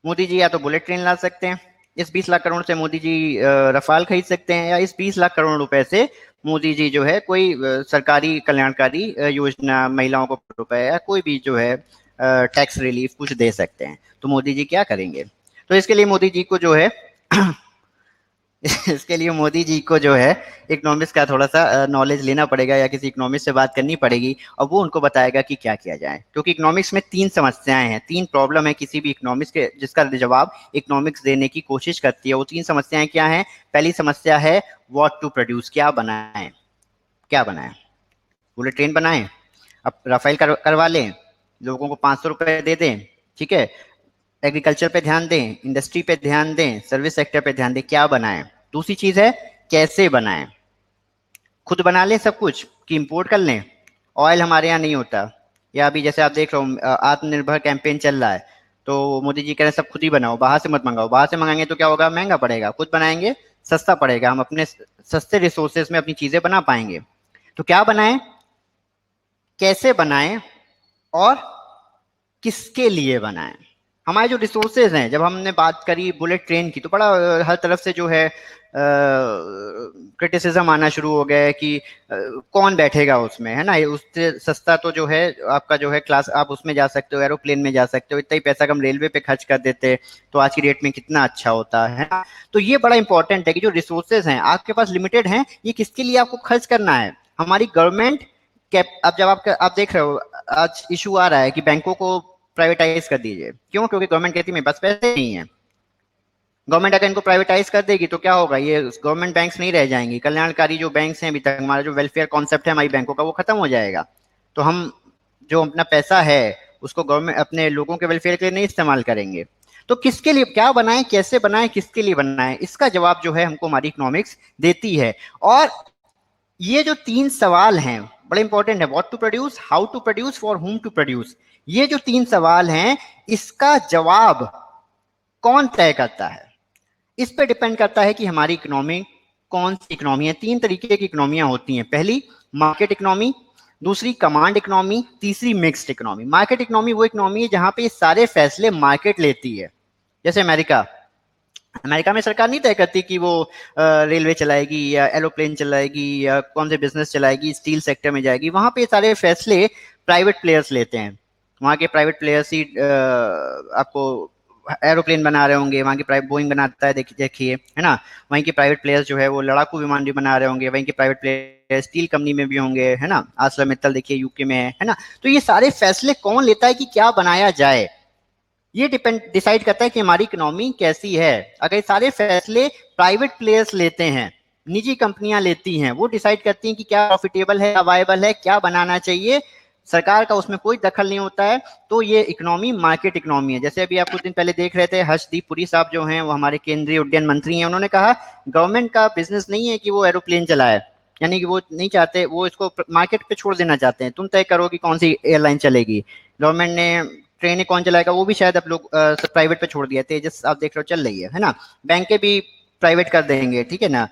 मोदी जी या तो बुलेट ट्रेन ला सकते हैं, इस 20 लाख करोड़ से मोदी जी रफाल खरीद सकते हैं, या इस 20 लाख करोड़ रुपए से मोदी जी जो है कोई सरकारी कल्याणकारी योजना, महिलाओं को रुपए या कोई भी जो है टैक्स रिलीफ कुछ दे सकते हैं। तो मोदी जी क्या करेंगे? तो इसके लिए मोदी जी को जो है इसके लिए मोदी जी को जो है इकोनॉमिक्स का थोड़ा सा नॉलेज लेना पड़ेगा या किसी इकोनॉमिक्स से बात करनी पड़ेगी, और वो उनको बताएगा कि क्या किया जाए। क्योंकि इकोनॉमिक्स में 3 समस्याएं हैं, 3 प्रॉब्लम है किसी भी इकोनॉमिक्स के, जिसका जवाब इकोनॉमिक्स देने की कोशिश करती है। वो 3 समस्याएं क्या हैं? पहली समस्या है व्हाट टू प्रोड्यूस, क्या बनाएं, क्या बनाएं, बुलेट ट्रेन बनाएं, अब राफेल करवा लें, लोगों को 500 रुपए दे दें, ठीक है, एग्रीकल्चर पे ध्यान दें, इंडस्ट्री पे ध्यान दें, सर्विस सेक्टर पे ध्यान दें, क्या बनाएं। दूसरी चीज है कैसे बनाएं, खुद बना लें सब कुछ कि इंपोर्ट कर लें, ऑयल हमारे यहाँ नहीं होता, या अभी जैसे आप देख रहे हो आत्मनिर्भर कैंपेन चल रहा है, तो मोदी जी कह रहे हैं सब खुद ही बनाओ, बाहर से मत मंगाओ, बाहर से मंगाएंगे तो क्या होगा, महंगा पड़ेगा, खुद बनाएंगे सस्ता पड़ेगा, हम अपने सस्ते रिसोर्सेज में अपनी चीजें बना पाएंगे। तो क्या बनाएं, कैसे बनाएं, और किसके लिए बनाएं। हमारे जो रिसोर्सेज हैं, जब हमने बात करी बुलेट ट्रेन की, तो बड़ा हर तरफ से जो है क्रिटिसिज्म आना शुरू हो गया है कि कौन बैठेगा उसमें, है ना, उससे सस्ता तो जो है आपका जो है क्लास, आप उसमें जा सकते हो, एरोप्लेन में जा सकते हो, इतना ही पैसा हम रेलवे पे खर्च कर देते तो आज की डेट में कितना अच्छा होता है ना। तो ये बड़ा इंपॉर्टेंट है कि जो रिसोर्सेज हैं आपके पास लिमिटेड हैं, ये किसके लिए आपको खर्च करना है। हमारी गवर्नमेंट अब जब आप देख रहे हो आज इशू आ रहा है कि बैंकों को प्राइवेटाइज कर दीजिए, क्यों? क्योंकि गवर्नमेंट कहती है मेरे पास पैसे नहीं है। गवर्नमेंट अगर इनको प्राइवेटाइज कर देगी तो क्या होगा, ये गवर्नमेंट बैंक्स नहीं रह जाएंगी, कल्याणकारी जो बैंक्स हैं, अभी तक हमारा जो वेलफेयर कॉन्सेप्ट है हमारी बैंकों का वो खत्म हो जाएगा। तो हम जो अपना पैसा है उसको गवर्नमेंट अपने लोगों के वेलफेयर के लिए नहीं इस्तेमाल करेंगे। तो किसके लिए क्या बनाएं, कैसे बनाएं, किसके लिए बनाएं, इसका जवाब जो है हमको हमारी इकोनॉमिक्स देती है। और ये जो 3 सवाल हैं बड़े इंपॉर्टेंट है, what to produce, how to produce, for whom to produce. ये जो 3 सवाल हैं इसका जवाब कौन तय करता है? इस पे डिपेंड करता है कि हमारी इकोनॉमी कौन सी इकोनॉमी है। 3 तरीके की इकोनॉमियां होती हैं, पहली मार्केट इकोनॉमी, दूसरी कमांड इकोनॉमी, तीसरी मिक्स्ड इकोनॉमी। मार्केट इकोनॉमी वो इकोनॉमी है जहां पे ये सारे फैसले मार्केट लेती है। जैसे अमेरिका, अमेरिका में सरकार नहीं तय करती कि वो रेलवे चलाएगी या एरोप्लेन चलाएगी या कौन से बिजनेस चलाएगी, स्टील सेक्टर में जाएगी, वहां पे सारे फैसले प्राइवेट प्लेयर्स लेते हैं। वहाँ के प्राइवेट प्लेयर्स ही आपको एरोप्लेन बना रहे होंगे, वहाँ की प्राइवेट बोइंग बनाता है, देखिए देखिए, है ना। वहीं के प्राइवेट प्लेयर्स जो है वो लड़ाकू विमान भी बना रहे होंगे, वहीं के प्राइवेट प्लेयर्स स्टील कंपनी में भी होंगे, है ना। आर्सलर मित्तल देखिए यूके में है ना। तो ये सारे फैसले कौन लेता है कि क्या बनाया जाए, ये डिसाइड करता है कि हमारी इकोनॉमी कैसी है। अगर ये सारे फैसले प्राइवेट प्लेयर्स लेते हैं, निजी कंपनियां लेती हैं, वो डिसाइड करती हैं कि क्या प्रॉफिटेबल है, क्या वायबल है, क्या बनाना चाहिए, सरकार का उसमें कोई दखल नहीं होता है। तो ये इकोनॉमी मार्केट इकोनॉमी है। जैसे अभी आप कुछ दिन पहले देख रहे थे, हर्षदीप पुरी साहब जो हैं वो हमारे केंद्रीय उड्डयन मंत्री हैं, उन्होंने कहा गवर्नमेंट का बिजनेस नहीं है कि वो एरोप्लेन चलाए, यानी कि वो नहीं चाहते, वो इसको मार्केट पे छोड़ देना चाहते हैं, तुम तय करो कि कौन सी एयरलाइन चलेगी। गवर्नमेंट ने ट्रेनें कौन चलाएगा वो भी शायद अब लोग प्राइवेट पे छोड़ दिया, तेजस आप देख रहे हो चल रही है ना। बैंकें भी प्राइवेट कर देंगे, ठीक है ना।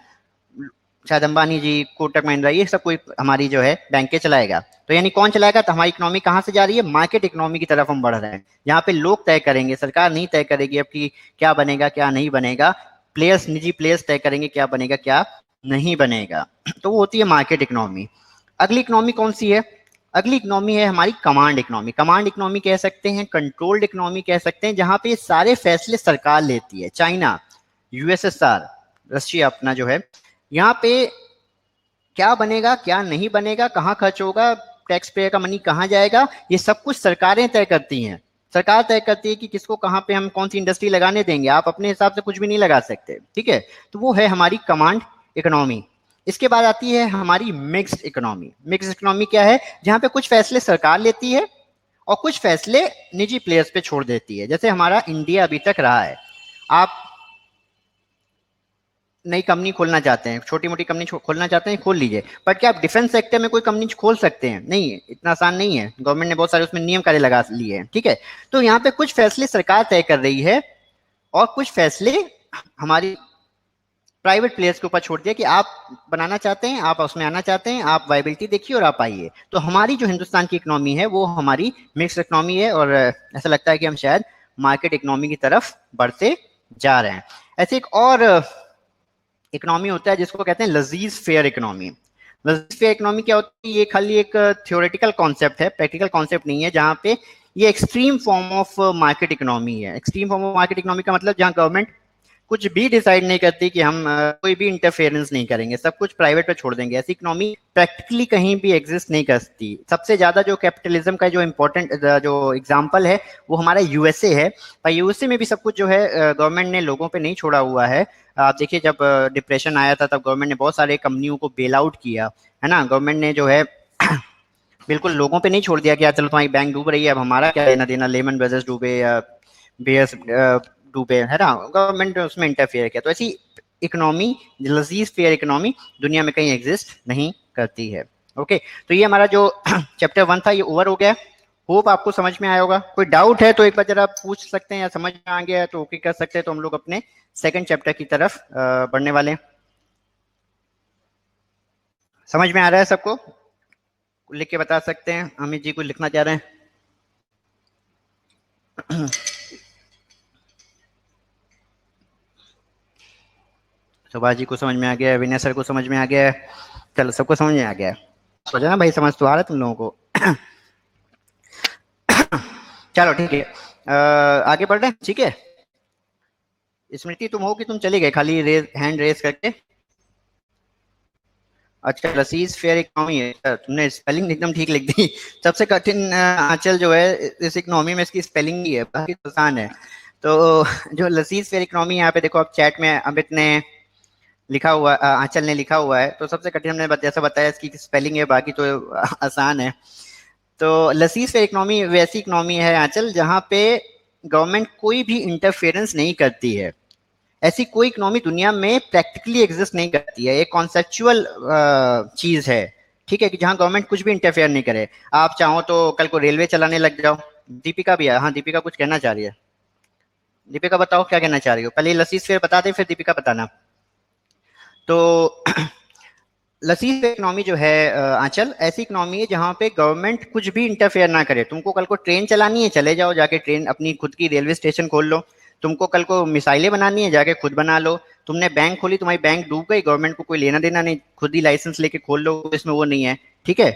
शायद अंबानी जी, कोटक महिंद्रा, ये सब कोई हमारी जो है बैंकें चलाएगा। तो यानी कौन चलाएगा, तो हमारी इकोनॉमी कहाँ से जा रही है, मार्केट इकोनॉमी की तरफ हम बढ़ रहे हैं। यहाँ पे लोग तय करेंगे, सरकार नहीं तय करेगी अब कि क्या बनेगा क्या नहीं बनेगा, प्लेयर्स, निजी प्लेयर्स तय करेंगे क्या बनेगा क्या नहीं बनेगा। तो वो होती है मार्केट इकोनॉमी। अगली इकोनॉमी कौन सी है, अगली इकोनॉमी है हमारी कमांड इकोनॉमी। कमांड इकोनॉमी कह सकते हैं, कंट्रोल्ड इकोनॉमी कह सकते हैं, जहां पे सारे फैसले सरकार लेती है। चाइना, यूएसएसआर, रशिया अपना जो है, यहाँ पे क्या बनेगा क्या नहीं बनेगा, कहाँ खर्च होगा, टैक्स पेयर का मनी कहाँ जाएगा, ये सब कुछ सरकारें तय करती हैं। सरकार तय करती है कि किसको कहाँ पे हम कौन सी इंडस्ट्री लगाने देंगे, आप अपने हिसाब से कुछ भी नहीं लगा सकते, ठीक है। तो वो है हमारी कमांड इकोनॉमी। इसके बाद आती है हमारी मिक्स्ड इकोनॉमी। मिक्स्ड इकोनॉमी क्या है, जहाँ पे कुछ फैसले सरकार लेती है और कुछ फैसले निजी प्लेयर्स पे छोड़ देती है। जैसे हमारा इंडिया अभी तक रहा है, आप नई कंपनी खोलना चाहते हैं, छोटी मोटी कंपनी खोलना चाहते हैं, खोल लीजिए, बट क्या आप डिफेंस सेक्टर में कोई कंपनी खोल सकते हैं, नहीं, इतना आसान नहीं है। गवर्नमेंट ने बहुत सारे उसमें नियम कार्य लगा लिए हैं, ठीक है। तो यहाँ पे कुछ फैसले सरकार तय कर रही है और कुछ फैसले हमारी प्राइवेट प्लेयर्स के ऊपर छोड़ दिया कि आप बनाना चाहते हैं, आप उसमें आना चाहते हैं, आप वायबिलिटी देखिए और आप आइए। तो हमारी जो हिंदुस्तान की इकोनॉमी है वो हमारी मिक्स इकोनॉमी है, और ऐसा लगता है कि हम शायद मार्केट इकोनॉमी की तरफ बढ़ते जा रहे हैं। ऐसे एक और इकोनॉमी होता है जिसको कहते हैं laissez faire economy. Laissez faire economy क्या होती है, ये खाली एक थ्योरेटिकल कॉन्सेप्ट है, प्रैक्टिकल कॉन्सेप्ट नहीं है, जहाँ पे ये extreme form of market economy है। Extreme form of market economy का मतलब जहाँ गवर्नमेंट कुछ भी डिसाइड नहीं करती कि हम कोई भी इंटरफेरेंस नहीं करेंगे, सब कुछ प्राइवेट पे छोड़ देंगे, ऐसी इकोनॉमी प्रैक्टिकली कहीं भी एग्जिस्ट नहीं करती। सबसे ज्यादा जो कैपिटलिज्म का जो इम्पोर्टेंट जो एग्जांपल है वो हमारा यूएसए है। पर यूएसए में भी सब कुछ जो है गवर्नमेंट ने लोगों पे नहीं छोड़ा हुआ है। आप देखिए जब डिप्रेशन आया था तब गवर्नमेंट ने बहुत सारे कंपनियों को बेल आउट किया, है ना। गवर्नमेंट ने जो है बिल्कुल लोगों पे नहीं छोड़ दिया कि यार चलो तुम्हारी बैंक डूब रही है अब हमारा क्या लेना देना, लेमन ब्रदर्स डूबे या बेयर्स डूबे, है ना, गवर्नमेंट ने उसमें इंटरफेयर किया। तो ऐसी इकोनॉमी, लजीज फेयर इकोनॉमी दुनिया में कहीं एग्जिस्ट नहीं करती है। ओके, तो ये हमारा जो चैप्टर 1 था ये ओवर हो गया। होप आपको समझ में आया होगा। कोई डाउट है तो एक बार जरा पूछ सकते हैं, या समझ में आ गया है तो ओके कर सकते हैं। तो हम लोग अपने सेकंड चैप्टर की तरफ बढ़ने वाले हैं। समझ में आ रहा है सबको, लिख के बता सकते हैं। अमित जी कुछ लिखना चाह रहे हैं? सुभाष जी को समझ में आ गया है, विनय सर को समझ में आ गया है, चलो सबको समझ में आ गया है। सोचा ना भाई, समझ तो आ रहा है तुम लोगों को। चलो ठीक है, आगे बढ़ रहे हैं, ठीक है। स्मृति तुम हो कि तुम चले गए खाली हैंड रेस करके? अच्छा, लसीज फेयर इकोनॉमी है, तुमने स्पेलिंग एकदम ठीक लिख दी। सबसे कठिन आंचल जो है इस इकोनॉमी में इसकी स्पेलिंग ही है, बाकी तो आसान है। तो जो लसीज फेयर इकोनॉमी, यहाँ पे देखो आप चैट में अमित ने लिखा हुआ, आंचल ने लिखा हुआ है। तो सबसे कठिन हमने जैसा बताया इसकी स्पेलिंग है, बाकी तो आसान है। तो लसीज फेयर इकोनॉमी वैसी इकोनॉमी है आंचल जहाँ पे गवर्नमेंट कोई भी इंटरफेरेंस नहीं करती है। ऐसी कोई इकोनॉमी दुनिया में प्रैक्टिकली एग्जिस्ट नहीं करती है, एक कॉन्सेप्चुअल चीज है, ठीक है, कि जहां गवर्नमेंट कुछ भी इंटरफेयर नहीं करे। आप चाहो तो कल को रेलवे चलाने लग जाओ। दीपिका भी है, हाँ दीपिका कुछ कहना चाह रही है। दीपिका बताओ क्या कहना चाह रही हो, पहले लसीज फेयर बता दे फिर दीपिका बताना। तो लसीज इकोनॉमी जो है आंचल, ऐसी इकोनॉमी है जहां पे गवर्नमेंट कुछ भी इंटरफेयर ना करे। तुमको कल को ट्रेन चलानी है, चले जाओ जाके ट्रेन अपनी खुद की रेलवे स्टेशन खोल लो। तुमको कल को मिसाइलें बनानी है, जाके खुद बना लो। तुमने बैंक खोली, तुम्हारी बैंक डूब गई, गवर्नमेंट को कोई लेना देना नहीं, खुद ही लाइसेंस लेके खोल लो, इसमें वो नहीं है, ठीक है।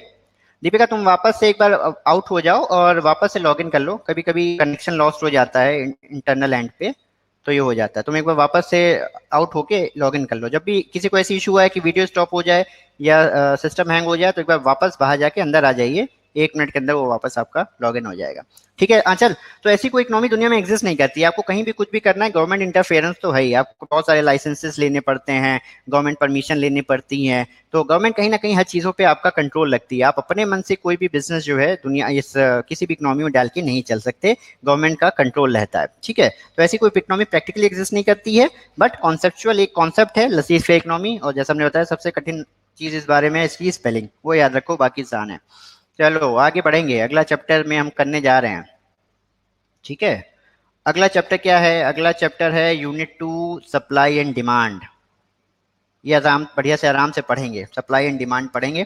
दीपिका तुम वापस से एक बार आउट हो जाओ और वापस से लॉगिन कर लो, कभी कभी कनेक्शन लॉस्ट हो जाता है इंटरनल एंड पे, तो ये हो जाता है। तुम एक बार वापस से आउट होके लॉगिन कर लो। जब भी किसी को ऐसी इशू है कि वीडियो स्टॉप हो जाए या सिस्टम हैंग हो जाए तो एक बार वापस बाहर जाके अंदर आ जाइए, 1 मिनट के अंदर वो वापस आपका लॉगिन हो जाएगा। ठीक है आंचल, तो ऐसी कोई इकोनॉमी दुनिया में एग्जिस्ट नहीं करती। आपको कहीं भी कुछ भी करना है, गवर्नमेंट इंटरफेरेंस तो है ही, आपको बहुत सारे लाइसेंसेस लेने पड़ते हैं, गवर्नमेंट परमिशन लेनी पड़ती है, तो गवर्नमेंट कहीं ना कहीं हर चीज़ों पे आपका कंट्रोल रखती है। आप अपने मन से कोई भी बिजनेस जो है दुनिया किसी भी इकोनॉमी में डाल के नहीं चल सकते, गवर्नमेंट का कंट्रोल रहता है। ठीक है, तो ऐसी कोई इकोनॉमी प्रैक्टिकली एग्जिस्ट नहीं करती है, बट कॉन्सेप्चुअल एक कॉन्सेप्ट है लसीफ फेयर इकोनॉमी, और जैसा हमने बताया सबसे कठिन चीज इस बारे में इसकी स्पेलिंग, वो याद रखो, बाकी आसान है। चलो आगे बढ़ेंगे, अगला चैप्टर में हम करने जा रहे हैं। ठीक है, अगला चैप्टर क्या है? अगला चैप्टर है यूनिट 2 सप्लाई एंड डिमांड। ये आराम बढ़िया से आराम से पढ़ेंगे, सप्लाई एंड डिमांड पढ़ेंगे,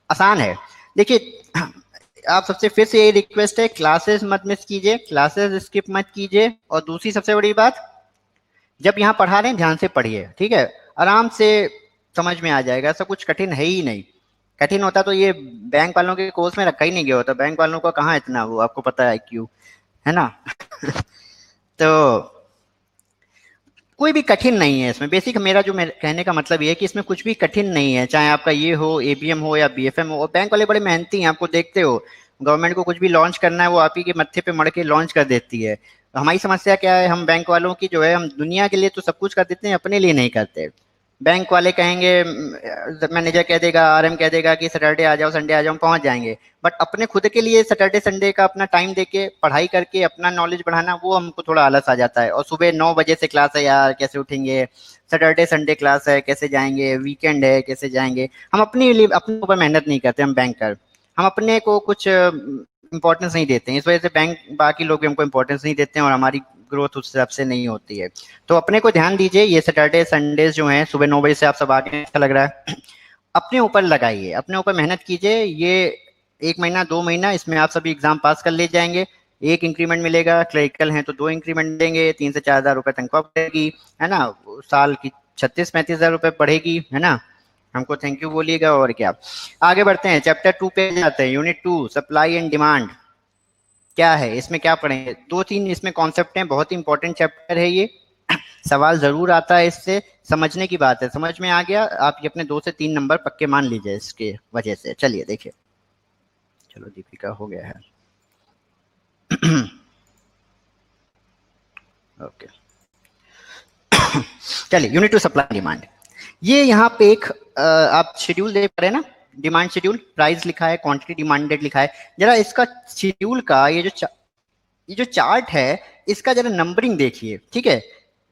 आसान है। देखिए आप सबसे फिर से ये रिक्वेस्ट है, क्लासेस मत मिस कीजिए, क्लासेस स्किप मत कीजिए, और दूसरी सबसे बड़ी बात, जब यहाँ पढ़ा रहे हैं ध्यान से पढ़िए, ठीक है, आराम से समझ में आ जाएगा, ऐसा कुछ कठिन है ही नहीं। कठिन होता तो ये बैंक वालों के कोर्स में रखा ही नहीं गया होता, बैंक वालों का कहाँ इतना, वो आपको पता है क्यों, है ना। तो कोई भी कठिन नहीं है इसमें, बेसिक मेरा जो कहने का मतलब ये है कि इसमें कुछ भी कठिन नहीं है, चाहे आपका ये हो एबीएम हो या बीएफएम हो। बैंक वाले बड़े मेहनती हैं, आपको देखते हो, गवर्नमेंट को कुछ भी लॉन्च करना है वो आप ही के मत्थे पे मड़ के लॉन्च कर देती है। तो हमारी समस्या क्या है, हम बैंक वालों की जो है, हम दुनिया के लिए तो सब कुछ कर देते हैं, अपने लिए नहीं करते। बैंक वाले कहेंगे, मैनेजर कह देगा, आरएम कह देगा कि सैटरडे आ जाओ, संडे आ जाओ, हम पहुंच जाएंगे, बट अपने खुद के लिए सैटरडे संडे का अपना टाइम देके पढ़ाई करके अपना नॉलेज बढ़ाना, वो हमको थोड़ा आलस आ जाता है। और सुबह 9 बजे से क्लास है यार, कैसे उठेंगे, सैटरडे संडे क्लास है कैसे जाएंगे, वीकेंड है कैसे जाएंगे। हम अपने लिए अपने ऊपर मेहनत नहीं करते, हम बैंकर, हम अपने को कुछ इंपॉर्टेंस नहीं देते हैं, इस वजह से बैंक बाकी लोग भी हमको इंपॉर्टेंस नहीं देते हैं और हमारी ग्रोथ उस हिसाब से नहीं होती है। तो अपने को ध्यान दीजिए, ये सैटरडे संडेज जो हैं सुबह 9 बजे से आप सब आगे, अच्छा लग रहा है, अपने ऊपर लगाइए, अपने ऊपर मेहनत कीजिए। ये 1 महीना 2 महीना इसमें आप सभी एग्जाम पास कर ले जाएंगे, एक इंक्रीमेंट मिलेगा, क्लरिकल हैं तो 2 इंक्रीमेंट देंगे, 3 से 4 हज़ार रुपए तनख्वाह बढ़ेगी, है ना, साल की 36-35 हज़ार रुपए बढ़ेगी, है ना। हमको थैंक यू बोलिएगा, और क्या। आगे बढ़ते हैं, चैप्टर 2 पे जाते हैं, यूनिट 2 सप्लाई एंड डिमांड। क्या है इसमें, क्या पढ़ेंगे, 2-3 इसमें कॉन्सेप्ट हैं, बहुत ही इंपॉर्टेंट चैप्टर है ये, सवाल जरूर आता है इससे, समझने की बात है, समझ में आ गया आप ये अपने 2 से 3 नंबर पक्के मान लीजिए इसके वजह से। चलिए देखिए, चलो दीपिका हो गया है। ओके, चलिए यूनिट 2 सप्लाई डिमांड। ये यहाँ पे एक आप शेड्यूल देख पा रहे हैं ना, डिमांड शेड्यूल, प्राइस लिखा है, क्वांटिटी डिमांडेड लिखा है। जरा इसका शेड्यूल का ये जो चार्ट है, इसका जरा नंबरिंग देखिए, ठीक है।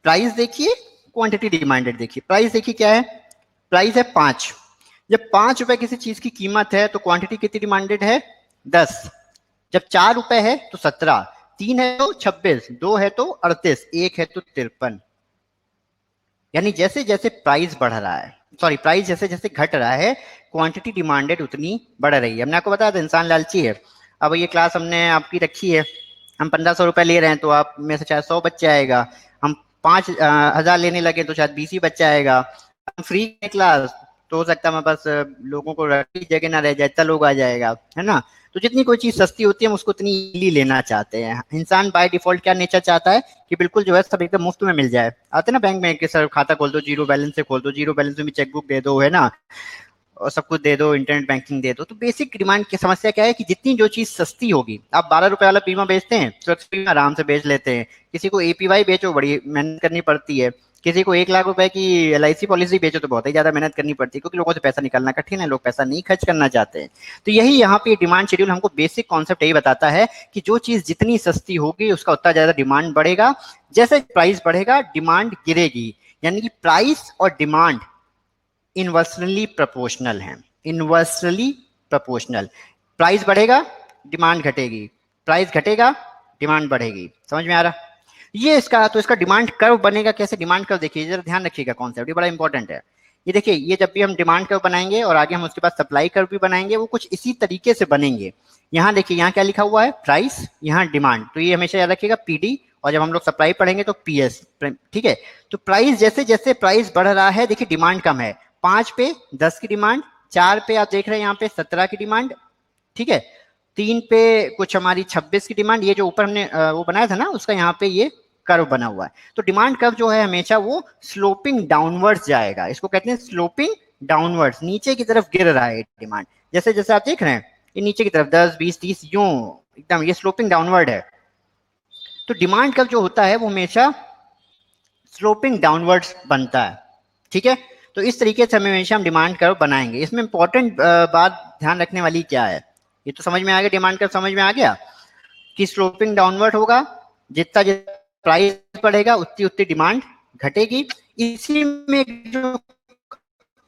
प्राइस देखिए, क्वांटिटी डिमांडेड देखिए। प्राइस देखिए क्या है, प्राइस है 5। जब 5 रुपए किसी चीज की कीमत है तो क्वांटिटी कितनी डिमांडेड है, 10। जब 4 रुपए है तो 17, 3 है तो 26, 2 है तो 38, 1 है तो 53। यानी जैसे जैसे प्राइस बढ़ रहा है, सॉरी प्राइस जैसे जैसे घट रहा है, क्वांटिटी डिमांडेड उतनी बढ़ रही है। हमने आपको बताया था इंसान लालची है। अब ये क्लास हमने आपकी रखी है, हम 1500 रुपए ले रहे हैं तो आप में से शायद 100 बच्चा आएगा, हम 5,000 लेने लगे तो शायद 20 ही बच्चा आएगा। हम फ्री क्लास तो हो सकता है हमारे पास लोगों को रखने जगह ना रह जाए, इतना लोग आ जाएगा, है ना। तो जितनी कोई चीज सस्ती होती है हम उसको उतनी इजीली लेना चाहते हैं। इंसान बाय डिफॉल्ट क्या नेचर चाहता है कि बिल्कुल जो है सब एकदम मुफ्त में मिल जाए। आते ना बैंक में कि सर खाता खोल दो, जीरो बैलेंस से खोल दो, जीरो बैलेंस में चेकबुक दे दो, है ना, और सब कुछ दे दो, इंटरनेट बैंकिंग दे दो। तो बेसिक डिमांड की समस्या क्या है कि जितनी जो चीज सस्ती होगी, आप 12 रुपए वाला बीमा बेचते हैं, सुरक्षा बीमा आराम से बेच लेते हैं। किसी को एपीवाई बेचो, बड़ी मेहनत करनी पड़ती है। किसी को 1 लाख रुपए की एलआईसी पॉलिसी बेचो तो बहुत ही ज्यादा मेहनत करनी पड़ती है, क्योंकि लोगों से पैसा निकालना कठिन है, लोग पैसा नहीं खर्च करना चाहते हैं। तो यही यहाँ पे डिमांड शेड्यूल हमको बेसिक कॉन्सेप्ट यही बताता है कि जो चीज जितनी सस्ती होगी उसका उतना ज्यादा डिमांड बढ़ेगा, जैसे प्राइस बढ़ेगा डिमांड गिरेगी। यानी कि प्राइस और डिमांड इनवर्सली प्रोपोर्शनल है, इनवर्सली प्रोपोर्शनल। प्राइस बढ़ेगा डिमांड घटेगी, प्राइस घटेगा डिमांड बढ़ेगी। समझ में आ रहा, ये इसका, तो इसका डिमांड कर्व बनेगा कैसे, डिमांड कर्व देखिए जरा, ध्यान रखिएगा कॉन्सेप्ट, ये बड़ा इंपॉर्टेंट है। ये देखिए, ये जब भी हम डिमांड कर्व बनाएंगे और आगे हम उसके बाद सप्लाई कर्व भी बनाएंगे, वो कुछ इसी तरीके से बनेंगे। यहाँ देखिए, यहाँ क्या लिखा हुआ है, प्राइस, यहाँ डिमांड, तो ये हमेशा याद रखिएगा पीडी, और जब हम लोग सप्लाई पढ़ेंगे तो पीएस, ठीक है। तो प्राइस जैसे जैसे प्राइस बढ़ रहा है, देखिए डिमांड कम है, 5 पे 10 की डिमांड, 4 पे आप देख रहे हैं यहाँ पे 17 की डिमांड, ठीक है। 3 पे कुछ हमारी 26 की डिमांड, ये जो ऊपर हमने वो बनाया था ना उसका यहाँ पे ये कर्व बना हुआ है। तो डिमांड कर्व जो है हमेशा वो स्लोपिंग डाउनवर्ड्स जाएगा, इसको कहते हैं स्लोपिंग डाउनवर्ड्स, नीचे की तरफ गिर रहा है डिमांड। जैसे जैसे आप देख रहे हैं ये नीचे की तरफ 10 20 30 यूं एकदम ये स्लोपिंग डाउनवर्ड है। तो डिमांड कर्व जो होता है वो हमेशा स्लोपिंग डाउनवर्ड्स बनता है। ठीक है। तो इस तरीके से हमेशा हम डिमांड कर्व बनाएंगे। इसमें इंपॉर्टेंट बात ध्यान रखने वाली क्या है, ये तो समझ में आ गया, डिमांड कर्व समझ में आ गया कि स्लोपिंग डाउनवर्ड होगा, जितना जितना प्राइस बढ़ेगा उतनी उतनी डिमांड घटेगी। इसी में जो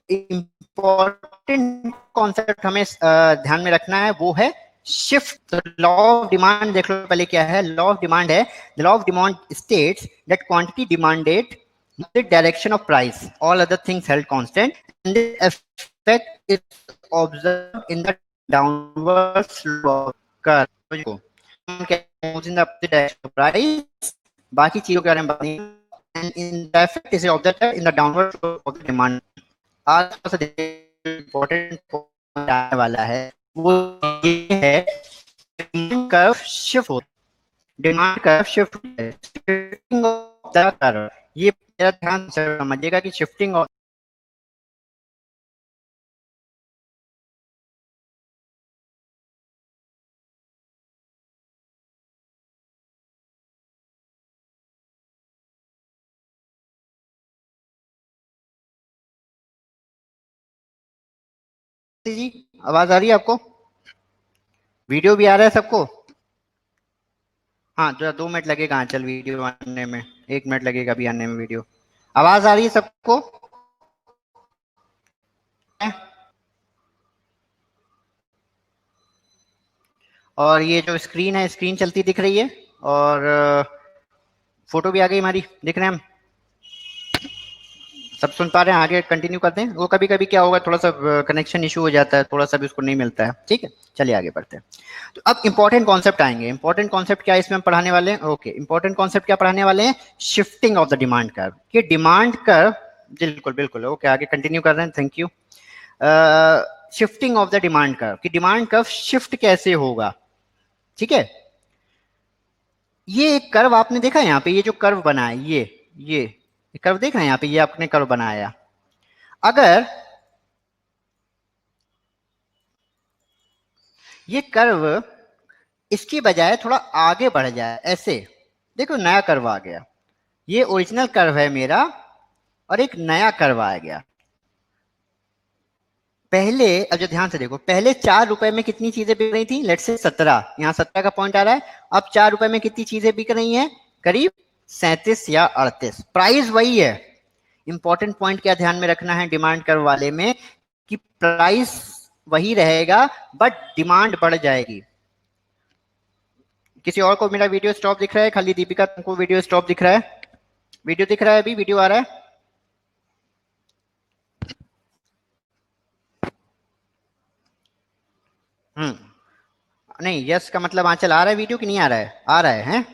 इंपॉर्टेंट कॉन्सेप्ट हमें ध्यान में रखना है वो है शिफ्ट। तो लॉ ऑफ डिमांड देख लो पहले क्या है। लॉ ऑफ डिमांड है, the law of demand states that quantity demanded the direction of price, all other things held constant, and the effect is observed in the downward slope of curve. Moves in the opposite direction of price, बाकी चीजों के बारे में बात नहीं, and in the effect is observed in the downward slope of the demand. आज का इम्पोर्टेंट आने वाला है वो ये है डिमांड कर्व शिफ्ट होता है। डिमांड कर्व शिफ्ट होता है, शिफ्टिंग ऑफ द कर्व। ये मेरा ध्यान से समझिएगा कि शिफ्टिंग ऑफ जी, आवाज आ रही है आपको? वीडियो भी आ रहा है सबको? हाँ, जो 2 मिनट लगेगा चल वीडियो आने में, 1 मिनट लगेगा अभी आने में वीडियो। आवाज आ रही है सबको? और ये जो स्क्रीन है स्क्रीन चलती दिख रही है, और फोटो भी आ गई हमारी, दिख रहे हैं हम सब, सुन पा रहे हैं? आगे कंटिन्यू करते हैं। वो कभी कभी क्या होगा थोड़ा सा कनेक्शन इशू हो जाता है, थोड़ा सा भी उसको नहीं मिलता है। ठीक है, चलिए आगे बढ़ते हैं। तो अब इंपॉर्टेंट कॉन्सेप्ट आएंगे। इंपॉर्टेंट कॉन्सेप्ट क्या इसमें हम पढ़ाने वाले हैं? ओके, इंपॉर्टेंट कॉन्सेप्ट क्या पढ़ाने वाले हैं? Shifting of the demand curve. कि डिमांड कर्व, बिल्कुल बिल्कुल ओके, आगे कंटिन्यू कर रहे हैं, thank you. Shifting of the demand curve, कि डिमांड कर्व शिफ्ट कैसे होगा। ठीक है, ये एक कर्व आपने देखा है यहाँ पे, ये जो कर्व बना है ये कर्व देख रहे हैं यहाँ पे, ये आपने कर्व बनाया। अगर ये कर्व इसकी बजाय थोड़ा आगे बढ़ जाए ऐसे, देखो नया कर्व आ गया, ये ओरिजिनल कर्व है मेरा और एक नया कर्व आ गया। पहले अब जो ध्यान से देखो, पहले 4 रुपए में कितनी चीजें बिक रही थी? लेट्स से 17, यहाँ 17 का पॉइंट आ रहा है। अब 4 रुपए में कितनी चीजें बिक रही हैं? करीब 37 या 38। प्राइस वही है। इंपॉर्टेंट पॉइंट क्या ध्यान में रखना है डिमांड कर्व वाले में, कि प्राइस वही रहेगा बट डिमांड बढ़ जाएगी। किसी और को मेरा वीडियो स्टॉप दिख रहा है? खाली दीपिका तुमको वीडियो स्टॉप दिख रहा है? वीडियो दिख रहा है? अभी वीडियो आ रहा है? नहीं, यस का मतलब आंचल आ रहा है वीडियो कि नहीं आ रहा है? आ रहा है, हैं?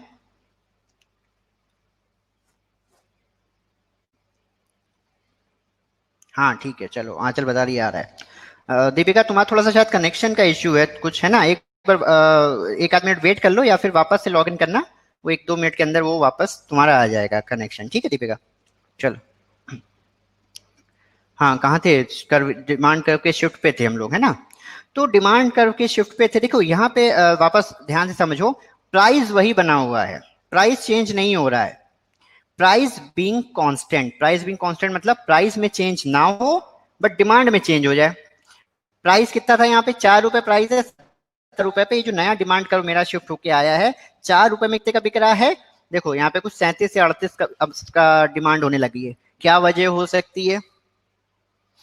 हाँ ठीक है, चलो आंचल बता रही है आ रहा है। दीपिका तुम्हारा थोड़ा सा शायद कनेक्शन का इश्यू है कुछ, है ना? एक बार 1 आध मिनट वेट कर लो या फिर वापस से लॉग इन करना, वो 1-2 मिनट के अंदर वो वापस तुम्हारा आ जाएगा कनेक्शन। ठीक है दीपिका, चलो। हाँ कहाँ थे? कर्व, डिमांड कर्व के शिफ्ट पे थे हम लोग, है ना? तो डिमांड कर्व के शिफ्ट पे थे। देखो यहाँ पे वापस ध्यान से समझो, प्राइस वही बना हुआ है, प्राइस चेंज नहीं हो रहा है। Price being constant, price being constant मतलब प्राइस में चेंज ना हो बट डिमांड में चेंज हो जाए। प्राइस कितना था यहाँ पे? 4 रुपए प्राइस है, 70 रुपए पे ये जो नया डिमांड कर्व मेरा शिफ्ट होके आया है, 4 रुपए में कितने का बिक रहा है? देखो यहाँ पे कुछ 37 या 38 का अब का डिमांड होने लगी है। क्या वजह हो सकती है?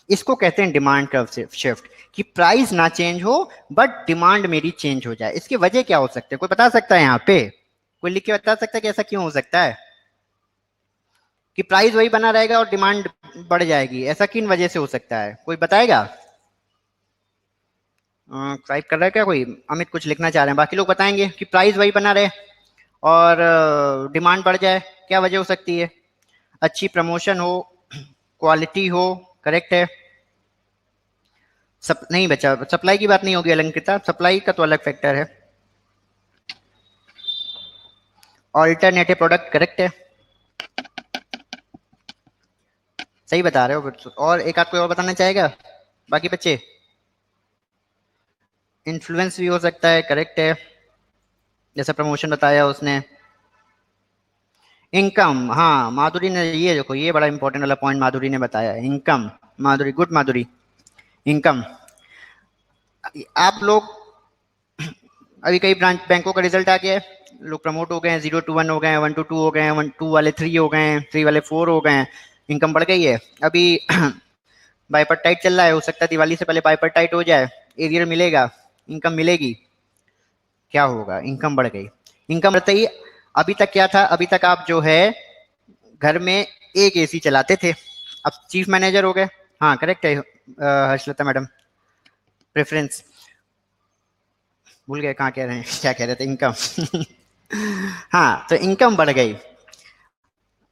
इसको कहते हैं डिमांड कर्व शिफ्ट, कि प्राइस ना चेंज हो बट डिमांड मेरी चेंज हो जाए। इसकी वजह क्या हो सकती है? कोई बता सकता है यहाँ पे? कोई लिख के बता सकता है कि ऐसा क्यों हो सकता है कि प्राइस वही बना रहेगा और डिमांड बढ़ जाएगी? ऐसा किन वजह से हो सकता है, कोई बताएगा? टाइप कर रहा है क्या कोई? अमित कुछ लिखना चाह रहे हैं, बाकी लोग बताएंगे कि प्राइस वही बना रहे और डिमांड बढ़ जाए, क्या वजह हो सकती है? अच्छी प्रमोशन हो, क्वालिटी हो, करेक्ट है। नहीं बचा, सप्लाई की बात नहीं होगी अलंकृता, सप्लाई का तो अलग फैक्टर है। ऑल्टरनेटिव प्रोडक्ट करेक्ट है, सही बता रहे हो फिर। और एक आध कोई और बताना चाहेगा बाकी बच्चे? इन्फ्लुएंस भी हो सकता है, करेक्ट है, जैसे प्रमोशन बताया उसने। इनकम, हाँ माधुरी ने, ये देखो ये बड़ा इंपॉर्टेंट वाला पॉइंट माधुरी ने बताया, इनकम। माधुरी, गुड माधुरी। इनकम, आप लोग अभी कई ब्रांच बैंकों का रिजल्ट आ गया है, लोग प्रमोट हो गए हैं, 0 to 1 हो गए हैं, 1 to 2 हो गए हैं, 1 2 वाले 3 हो गए हैं, 3 वाले 4 हो गए हैं, इनकम बढ़ गई है। अभी बाइपर्टाइट चल रहा है, हो सकता है दिवाली से पहले बाइपर्टाइट हो जाए, एरियर मिलेगा, इनकम मिलेगी, क्या होगा, इनकम बढ़ गई। इनकम बढ़ते ही, अभी तक क्या था, अभी तक आप जो है घर में एक एसी चलाते थे, अब चीफ मैनेजर हो गए। हाँ करेक्ट है हर्षलता मैडम, प्रेफरेंस भूल गए कहाँ कह रहे हैं, क्या कह रहे थे, इनकम हाँ तो इनकम बढ़ गई,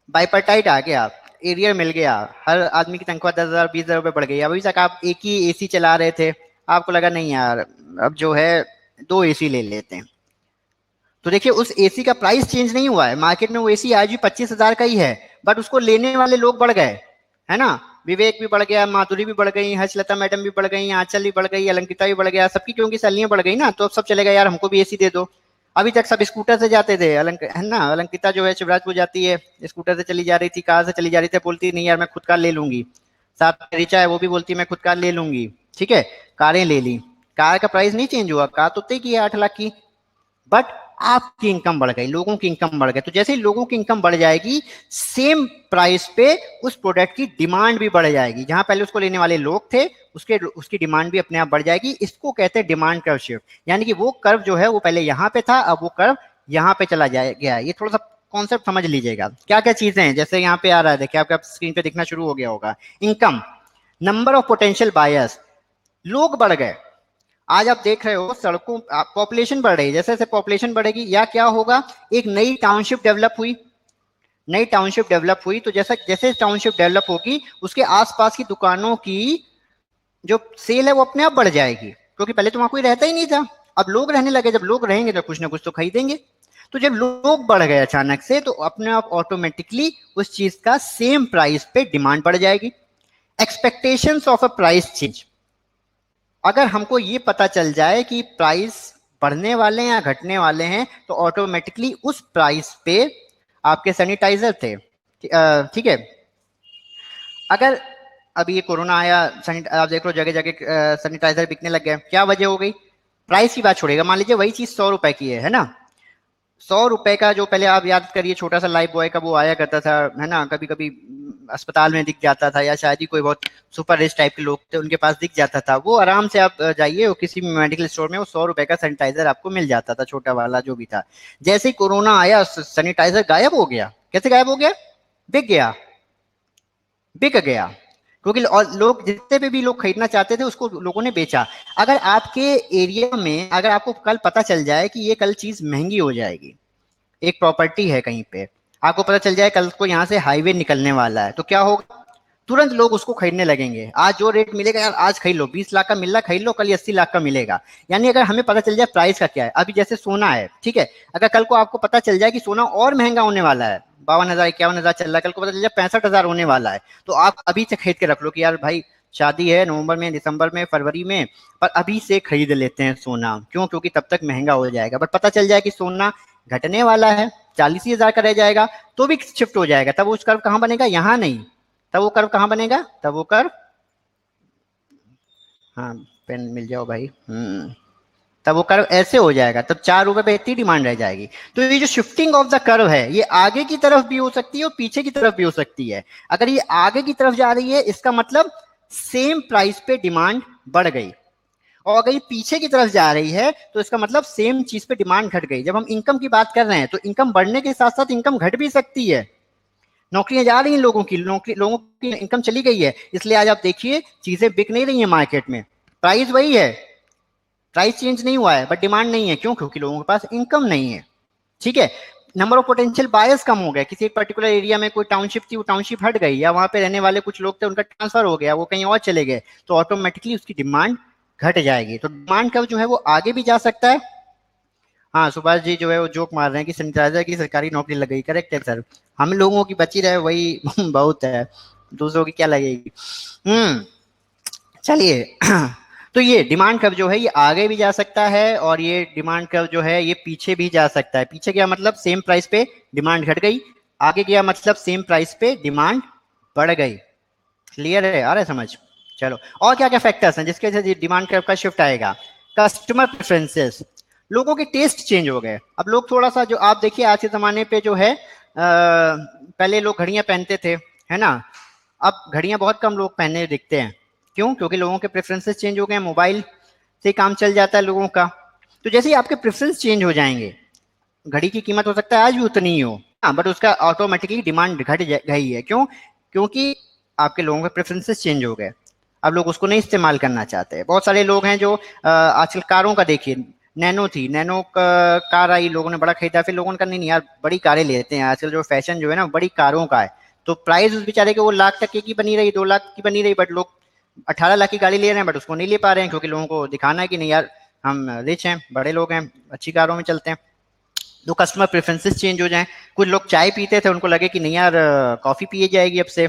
बाइपर्टाइट आ गया, एरियर मिल गया, हर आदमी की तनख्वाह 10,000 20,000 रुपये बढ़ गई। अभी तक आप एक ही एसी चला रहे थे, आपको लगा नहीं यार अब जो है 2 एसी ले लेते हैं, तो देखिए उस एसी का प्राइस चेंज नहीं हुआ है, मार्केट में वो एसी आज भी 25,000 का ही है, बट उसको लेने वाले लोग बढ़ गए, है ना। विवेक भी बढ़ गया, माधुरी भी बढ़ गई, हर्षलता मैडम भी बढ़ गई, आंचल भी बढ़ गई, अलंकिता भी बढ़ गया, सबकी क्योंकि सैलरियां बढ़ गई ना, तो अब सब चलेगा यार हमको भी एसी दे दो। अभी तक सब स्कूटर से जाते थे, है ना, अलंकिता जो है शिवराजपुर जाती है, स्कूटर से चली जा रही थी, कार से चली जा रही थी, बोलती नहीं यार मैं खुद कार ले लूंगी। साथ में रिचा है, वो भी बोलती मैं खुद कार ले लूंगी, ठीक है, कारें ले ली, कार का प्राइस नहीं चेंज हुआ, कार तो तय की है 8 लाख की, बट आपकी इनकम बढ़ गई, लोगों की इनकम बढ़ गई, तो जैसे ही लोगों की इनकम बढ़ जाएगी, सेम प्राइस पे उस प्रोडक्ट की डिमांड भी बढ़ जाएगी, जहां पहले उसको लेने वाले लोग थे उसकी डिमांड भी अपने आप बढ़ जाएगी। इसको कहते हैं डिमांड कर्व शिफ्ट, यानी कि वो कर्व जो है वो पहले यहाँ पे था, अब वो कर्व यहाँ पे चला गया। ये थोड़ा सा कॉन्सेप्ट समझ लीजिएगा, क्या क्या चीजें हैं, जैसे यहाँ पे आ रहा है, देखिए आपका स्क्रीन पे दिखना शुरू हो गया होगा, income, number of potential buyers, लोग बढ़ गए। आज आप देख रहे हो सड़कों, पॉपुलेशन बढ़ रही है, जैसे जैसे पॉपुलेशन बढ़ेगी या क्या होगा, एक नई टाउनशिप डेवलप हुई, नई टाउनशिप डेवलप हुई, तो जैसे जैसे टाउनशिप डेवलप होगी उसके आसपास की दुकानों की जो सेल है वो अपने आप बढ़ जाएगी, क्योंकि पहले तो वहां कोई रहता ही नहीं था, अब लोग रहने लगे, जब लोग रहेंगे तो कुछ ना कुछ तो खरीदेंगे, तो जब लोग बढ़ गए अचानक से, तो अपने आप ऑटोमेटिकली उस चीज का सेम प्राइस पे डिमांड बढ़ जाएगी। Expectations of a price change, अगर हमको ये पता चल जाए कि प्राइस बढ़ने वाले हैं या घटने वाले हैं, तो ऑटोमेटिकली उस प्राइस पे आपके सैनिटाइजर थे, ठीक है, अगर अभी ये कोरोना आया, आप देख लो जगह जगह सैनिटाइजर बिकने लग गए, क्या वजह हो गई, प्राइस की बात छोड़ेगा, मान लीजिए वही चीज 100 रुपए की है ना, 100 रुपए का जो पहले आप याद करिए छोटा सा लाइफ बॉय का वो आया करता था, है ना, कभी कभी अस्पताल में दिख जाता था, या शायद ही कोई बहुत सुपर रिच टाइप के लोग थे उनके पास दिख जाता था, वो आराम से आप जाइए किसी भी मेडिकल स्टोर में, वो 100 रुपए का सैनिटाइजर आपको मिल जाता था, छोटा वाला जो भी था। जैसे ही कोरोना आया सैनिटाइजर गायब हो गया, कैसे गायब हो गया, बिक गया, बिक गया, क्योंकि और लोग जितने पे भी लोग खरीदना चाहते थे उसको लोगों ने बेचा। अगर आपके एरिया में, अगर आपको कल पता चल जाए कि ये कल चीज महंगी हो जाएगी, एक प्रॉपर्टी है कहीं पे, आपको पता चल जाए कल को यहाँ से हाईवे निकलने वाला है, तो क्या होगा, तुरंत लोग उसको खरीदने लगेंगे, आज जो रेट मिलेगा यार आज खरीद लो, 20 लाख का मिल रहा खरीद लो, कल 80 लाख का मिलेगा। यानी अगर हमें पता चल जाए प्राइस का क्या है, अभी जैसे सोना है, ठीक है, अगर कल को आपको पता चल जाए कि सोना और महंगा होने वाला है, 52,000 51,000 चल रहा है, कल को पता चल जाए 65,000 होने वाला है, तो आप अभी से खरीद के रख लो कि यार भाई शादी है नवंबर में, दिसंबर में, फरवरी में, पर अभी से खरीद लेते हैं सोना, क्यों, क्योंकि तब तक महंगा हो जाएगा, बट पता चल जाए कि सोना घटने वाला है, 40,000 का रह जाएगा, तो भी शिफ्ट हो जाएगा, तब उस कर्व कहाँ बनेगा, यहाँ नहीं, तब वो कर्व कहाँ बनेगा, तब वो कर्व, हाँ पेन मिल जाओ भाई, तब वो कर्व ऐसे हो जाएगा, तब 4 रुपए पे इतनी डिमांड रह जाएगी। तो ये जो शिफ्टिंग ऑफ द कर्व है, ये आगे की तरफ भी हो सकती है और पीछे की तरफ भी हो सकती है। अगर ये आगे की तरफ जा रही है इसका मतलब सेम प्राइस पे डिमांड बढ़ गई, और अगर ये पीछे की तरफ जा रही है तो इसका मतलब सेम चीज पे डिमांड घट गई। जब हम इनकम की बात कर रहे हैं तो इनकम बढ़ने के साथ साथ इनकम घट भी सकती है, नौकरियां जा रही हैं लोगों की, लोगों की इनकम चली गई है, इसलिए आज आप देखिए चीजें बिक नहीं रही है मार्केट में, प्राइस वही है, प्राइस चेंज नहीं हुआ है, बट डिमांड नहीं है, क्यों, क्योंकि लोगों के पास इनकम नहीं है, ठीक है। नंबर ऑफ पोटेंशियल बायर्स कम हो गए, किसी एक पर्टिकुलर एरिया में कोई टाउनशिप थी, वो टाउनशिप हट गई, या वहां पे रहने वाले कुछ लोग थे उनका ट्रांसफर हो गया, वो कहीं और चले गए, तो ऑटोमेटिकली उसकी डिमांड घट जाएगी। तो डिमांड कर्व जो है वो आगे भी जा सकता है। हाँ, सुभाष जी जो है वो जोक मार रहे हैं कि सैनिटाइजर की सरकारी नौकरी लग गई। करेक्ट है सर, हम लोगों की बची रहे वही बहुत है, दूसरों की क्या लगेगी। चलिए तो ये डिमांड कर्व जो है ये आगे भी जा सकता है, और ये डिमांड कर्व जो है ये पीछे भी जा सकता है। पीछे गया मतलब सेम प्राइस पे डिमांड घट गई, आगे गया मतलब सेम प्राइस पे डिमांड बढ़ गई। क्लियर है, आ रहा है समझ। चलो, और क्या क्या फैक्टर्स हैं जिसके वजह से डिमांड कर्व का शिफ्ट आएगा। कस्टमर प्रेफरेंसेस, लोगों के टेस्ट चेंज हो गए। अब लोग थोड़ा सा, जो आप देखिए आज के जमाने पे जो है पहले लोग घड़ियां पहनते थे, है ना, अब घड़ियां बहुत कम लोग पहने दिखते हैं। क्यों? क्योंकि लोगों के प्रेफरेंसेस चेंज हो गए, मोबाइल से काम चल जाता है लोगों का। तो जैसे ही आपके प्रेफरेंस चेंज हो जाएंगे, घड़ी की कीमत हो सकता है आज भी उतनी ही हो, हाँ, बट उसका ऑटोमेटिकली डिमांड घट गई है। क्यों? क्योंकि आपके लोगों के प्रेफरेंसेस चेंज हो गए, अब लोग उसको नहीं इस्तेमाल करना चाहते। बहुत सारे लोग हैं जो आजकल कारों का देखिए, नैनो थी, नैनो कार आई, लोगों ने बड़ा खरीदा, फिर लोगों ने कहा नहीं नहीं यार बड़ी कारें लेते हैं, आजकल जो फैशन जो है ना बड़ी कारों का है। तो प्राइस उस बेचारे के वो लाख तक की बनी रही, 2 लाख की बनी रही, बट लोग 18 लाख की गाड़ी ले रहे हैं, बट उसको नहीं ले पा रहे हैं, क्योंकि लोगों को दिखाना है कि नहीं यार हम रिच हैं, बड़े लोग हैं, अच्छी कारों में चलते हैं। तो कस्टमर प्रेफरेंसेस चेंज हो जाएं। कुछ लोग चाय पीते थे, उनको लगे कि नहीं यार कॉफी पिए जाएगी अब से,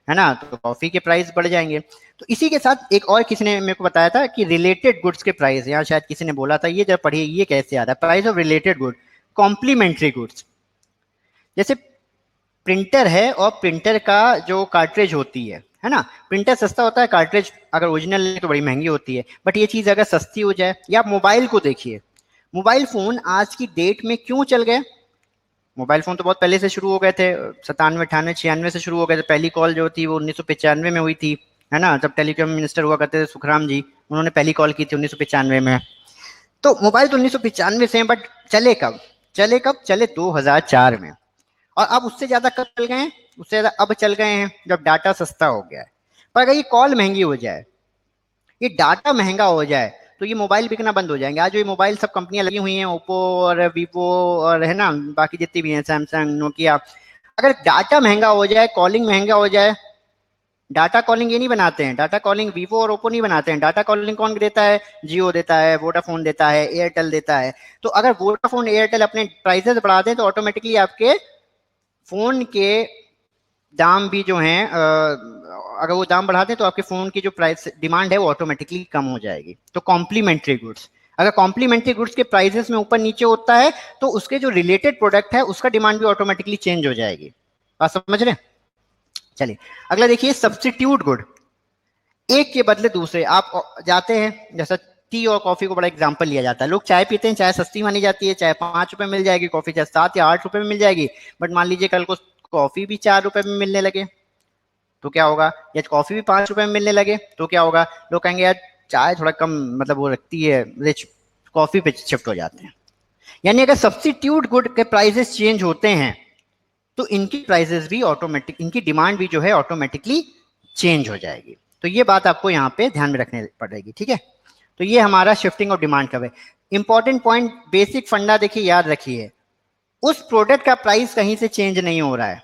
है ना, तो कॉफी के प्राइस बढ़ जाएंगे। तो इसी के साथ एक और किसी ने मेरे को बताया था कि रिलेटेड गुड्स के प्राइस, यहाँ शायद किसी ने बोला था, ये जब पढ़िए ये कैसे आता है, price of related good, complementary goods. जैसे प्रिंटर है, और प्रिंटर का जो कार्ट्रिज होती है ना, प्रिंटर सस्ता होता है, कार्ट्रिज अगर ओरिजिनल है तो बड़ी महंगी होती है। बट ये चीज अगर सस्ती हो जाए, या आप मोबाइल को देखिए, मोबाइल फोन आज की डेट में क्यों चल गए। मोबाइल फोन तो बहुत पहले से शुरू हो गए थे, 97 98 96 से शुरू हो गए थे। पहली कॉल जो थी वो 1995 में हुई थी, है ना, जब टेलीकॉम मिनिस्टर हुआ करते थे सुखराम जी, उन्होंने पहली कॉल की थी 1995 में। तो मोबाइल तो 1995 से है, बट चले कब? चले 2004 में। और अब उससे ज्यादा कब चल गए हैं? उससे ज्यादा अब चल गए हैं जब डाटा सस्ता हो गया है। पर अगर ये कॉल महंगी हो जाए, ये डाटा महंगा हो जाए, तो ये मोबाइल बिकना बंद हो जाएंगे। आज जो ये मोबाइल सब कंपनियां लगी हुई हैं, ओप्पो और वीवो और है ना बाकी जितनी भी हैं, सैमसंग, नोकिया, अगर डाटा महंगा हो जाए, कॉलिंग महंगा हो जाए, डाटा कॉलिंग ये नहीं बनाते हैं, डाटा कॉलिंग वीवो और ओप्पो नहीं बनाते हैं, डाटा कॉलिंग कौन देता है? जियो देता है, वोडाफोन देता है, एयरटेल देता है। तो अगर वोडाफोन एयरटेल अपने प्राइसेस बढ़ा दें, तो ऑटोमेटिकली आपके फोन के दाम भी जो हैं अगर वो दाम बढ़ा दें, तो आपके फोन की जो प्राइस डिमांड है वो ऑटोमेटिकली कम हो जाएगी। तो कॉम्प्लीमेंट्री गुड्स, अगर कॉम्प्लीमेंट्री गुड्स के प्राइसेस में ऊपर नीचे होता है, तो उसके जो रिलेटेड प्रोडक्ट है उसका डिमांड भी ऑटोमेटिकली चेंज हो जाएगी। बात समझ रहे हैं? चलिए अगला देखिए, सब्सटीट्यूट गुड। एक के बदले दूसरे आप जाते हैं, जैसा टी और कॉफी को बड़ा एग्जांपल लिया जाता है। लोग चाय पीते हैं, चाय सस्ती मानी जाती है, चाय 5 रुपए मिल जाएगी, कॉफी चाहे 7 या 8 रुपए में मिल जाएगी। बट मान लीजिए कल को कॉफी भी 4 रुपए में मिलने लगे, तो क्या होगा? या कॉफी भी 5 रुपए में मिलने लगे तो क्या होगा? लोग कहेंगे यार चाय थोड़ा कम मतलब वो रखती है रिच, कॉफी पे शिफ्ट हो जाते हैं। यानी अगर सब्सिट्यूट गुड के प्राइसेस चेंज होते हैं, तो इनकी प्राइसेस भी ऑटोमेटिक, इनकी डिमांड भी जो है ऑटोमेटिकली चेंज हो जाएगी। तो ये बात आपको यहाँ पे ध्यान में रखने पड़ेगी, ठीक है। तो ये हमारा शिफ्टिंग ऑफ डिमांड का है। इंपॉर्टेंट पॉइंट, बेसिक फंडा देखिए, याद रखिए, उस प्रोडक्ट का प्राइस कहीं से चेंज नहीं हो रहा है।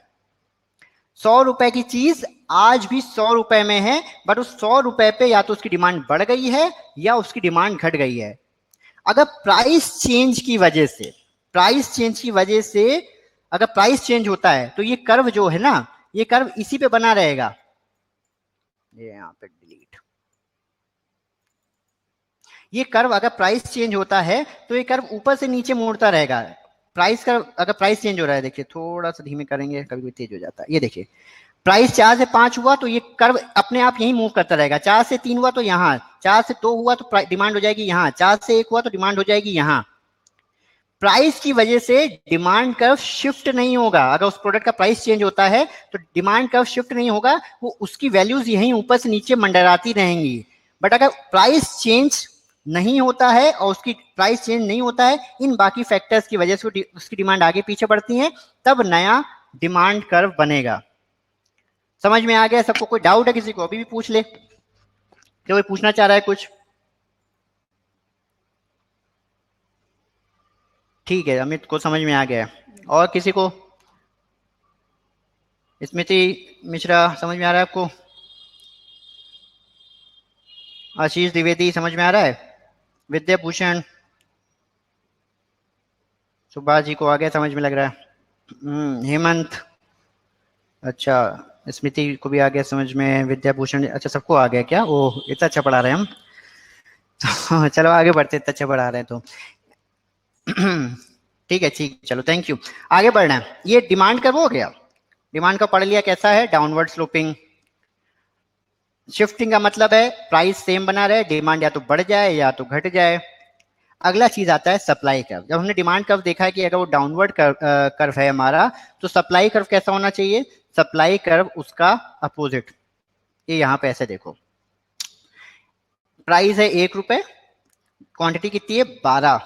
100 रुपए की चीज आज भी 100 रुपए में है, बट उस 100 रुपए पे या तो उसकी डिमांड बढ़ गई है या उसकी डिमांड घट गई है। अगर प्राइस चेंज की वजह से, प्राइस चेंज की वजह से अगर प्राइस चेंज होता है, तो ये कर्व जो है ना, ये कर्व इसी पे बना रहेगा। ये यहाँ पे डिलीट, ये कर्व अगर प्राइस चेंज होता है तो ये कर्व ऊपर से नीचे मुड़ता रहेगा। प्राइस कर्व अगर प्राइस चेंज हो रहा है, देखिए थोड़ा सा धीमे करेंगे, कभी कभी तेज हो जाता है। ये देखिए, प्राइस 4 से 5 हुआ तो ये कर्व अपने आप यही मूव करता रहेगा। 4 से 3 हुआ तो यहाँ, 4 से 2 हुआ तो डिमांड हो जाएगी यहाँ, 4 से 1 हुआ तो डिमांड हो जाएगी यहाँ। प्राइस की वजह से डिमांड कर्व शिफ्ट नहीं होगा। अगर उस प्रोडक्ट का प्राइस चेंज होता है तो डिमांड कर्व शिफ्ट नहीं होगा, वो उसकी वैल्यूज यहीं ऊपर से नीचे मंडराती रहेंगी। बट अगर प्राइस चेंज नहीं होता है और उसकी प्राइस चेंज नहीं होता है, इन बाकी फैक्टर्स की वजह से उसकी डिमांड आगे पीछे बढ़ती है, तब नया डिमांड कर्व बनेगा। समझ में आ गया सबको? कोई डाउट है किसी को? अभी भी पूछ ले, कोई पूछना चाह रहा है कुछ? ठीक है, अमित को समझ में आ गया। और किसी को? स्मृति मिश्रा समझ में आ रहा है आपको? आशीष द्विवेदी समझ में आ रहा है? विद्या भूषण, सुभाष जी को आ गया समझ में लग रहा है। हेमंत, अच्छा, स्मृति को भी आ गया समझ में, विद्या भूषण, अच्छा सबको आ गया क्या? ओह इतना अच्छा पढ़ा रहे हैं हम तो चलो आगे बढ़ते, इतना अच्छा पढ़ा रहे हैं तो ठीक है, ठीक, चलो थैंक यू। आगे बढ़ना है, ये डिमांड का वो हो गया। डिमांड का पढ़ लिया कैसा है, डाउनवर्ड स्लोपिंग। शिफ्टिंग का मतलब है प्राइस सेम बना रहे, डिमांड या तो बढ़ जाए या तो घट जाए। अगला चीज आता है सप्लाई कर्व। जब हमने डिमांड कर्व देखा है कि अगर वो डाउनवर्ड कर्व है हमारा, तो सप्लाई कर्व कैसा होना चाहिए? सप्लाई कर्व उसका अपोजिट। ये यहाँ पे ऐसे देखो, प्राइस है 1 रुपए, क्वांटिटी कितनी है 12।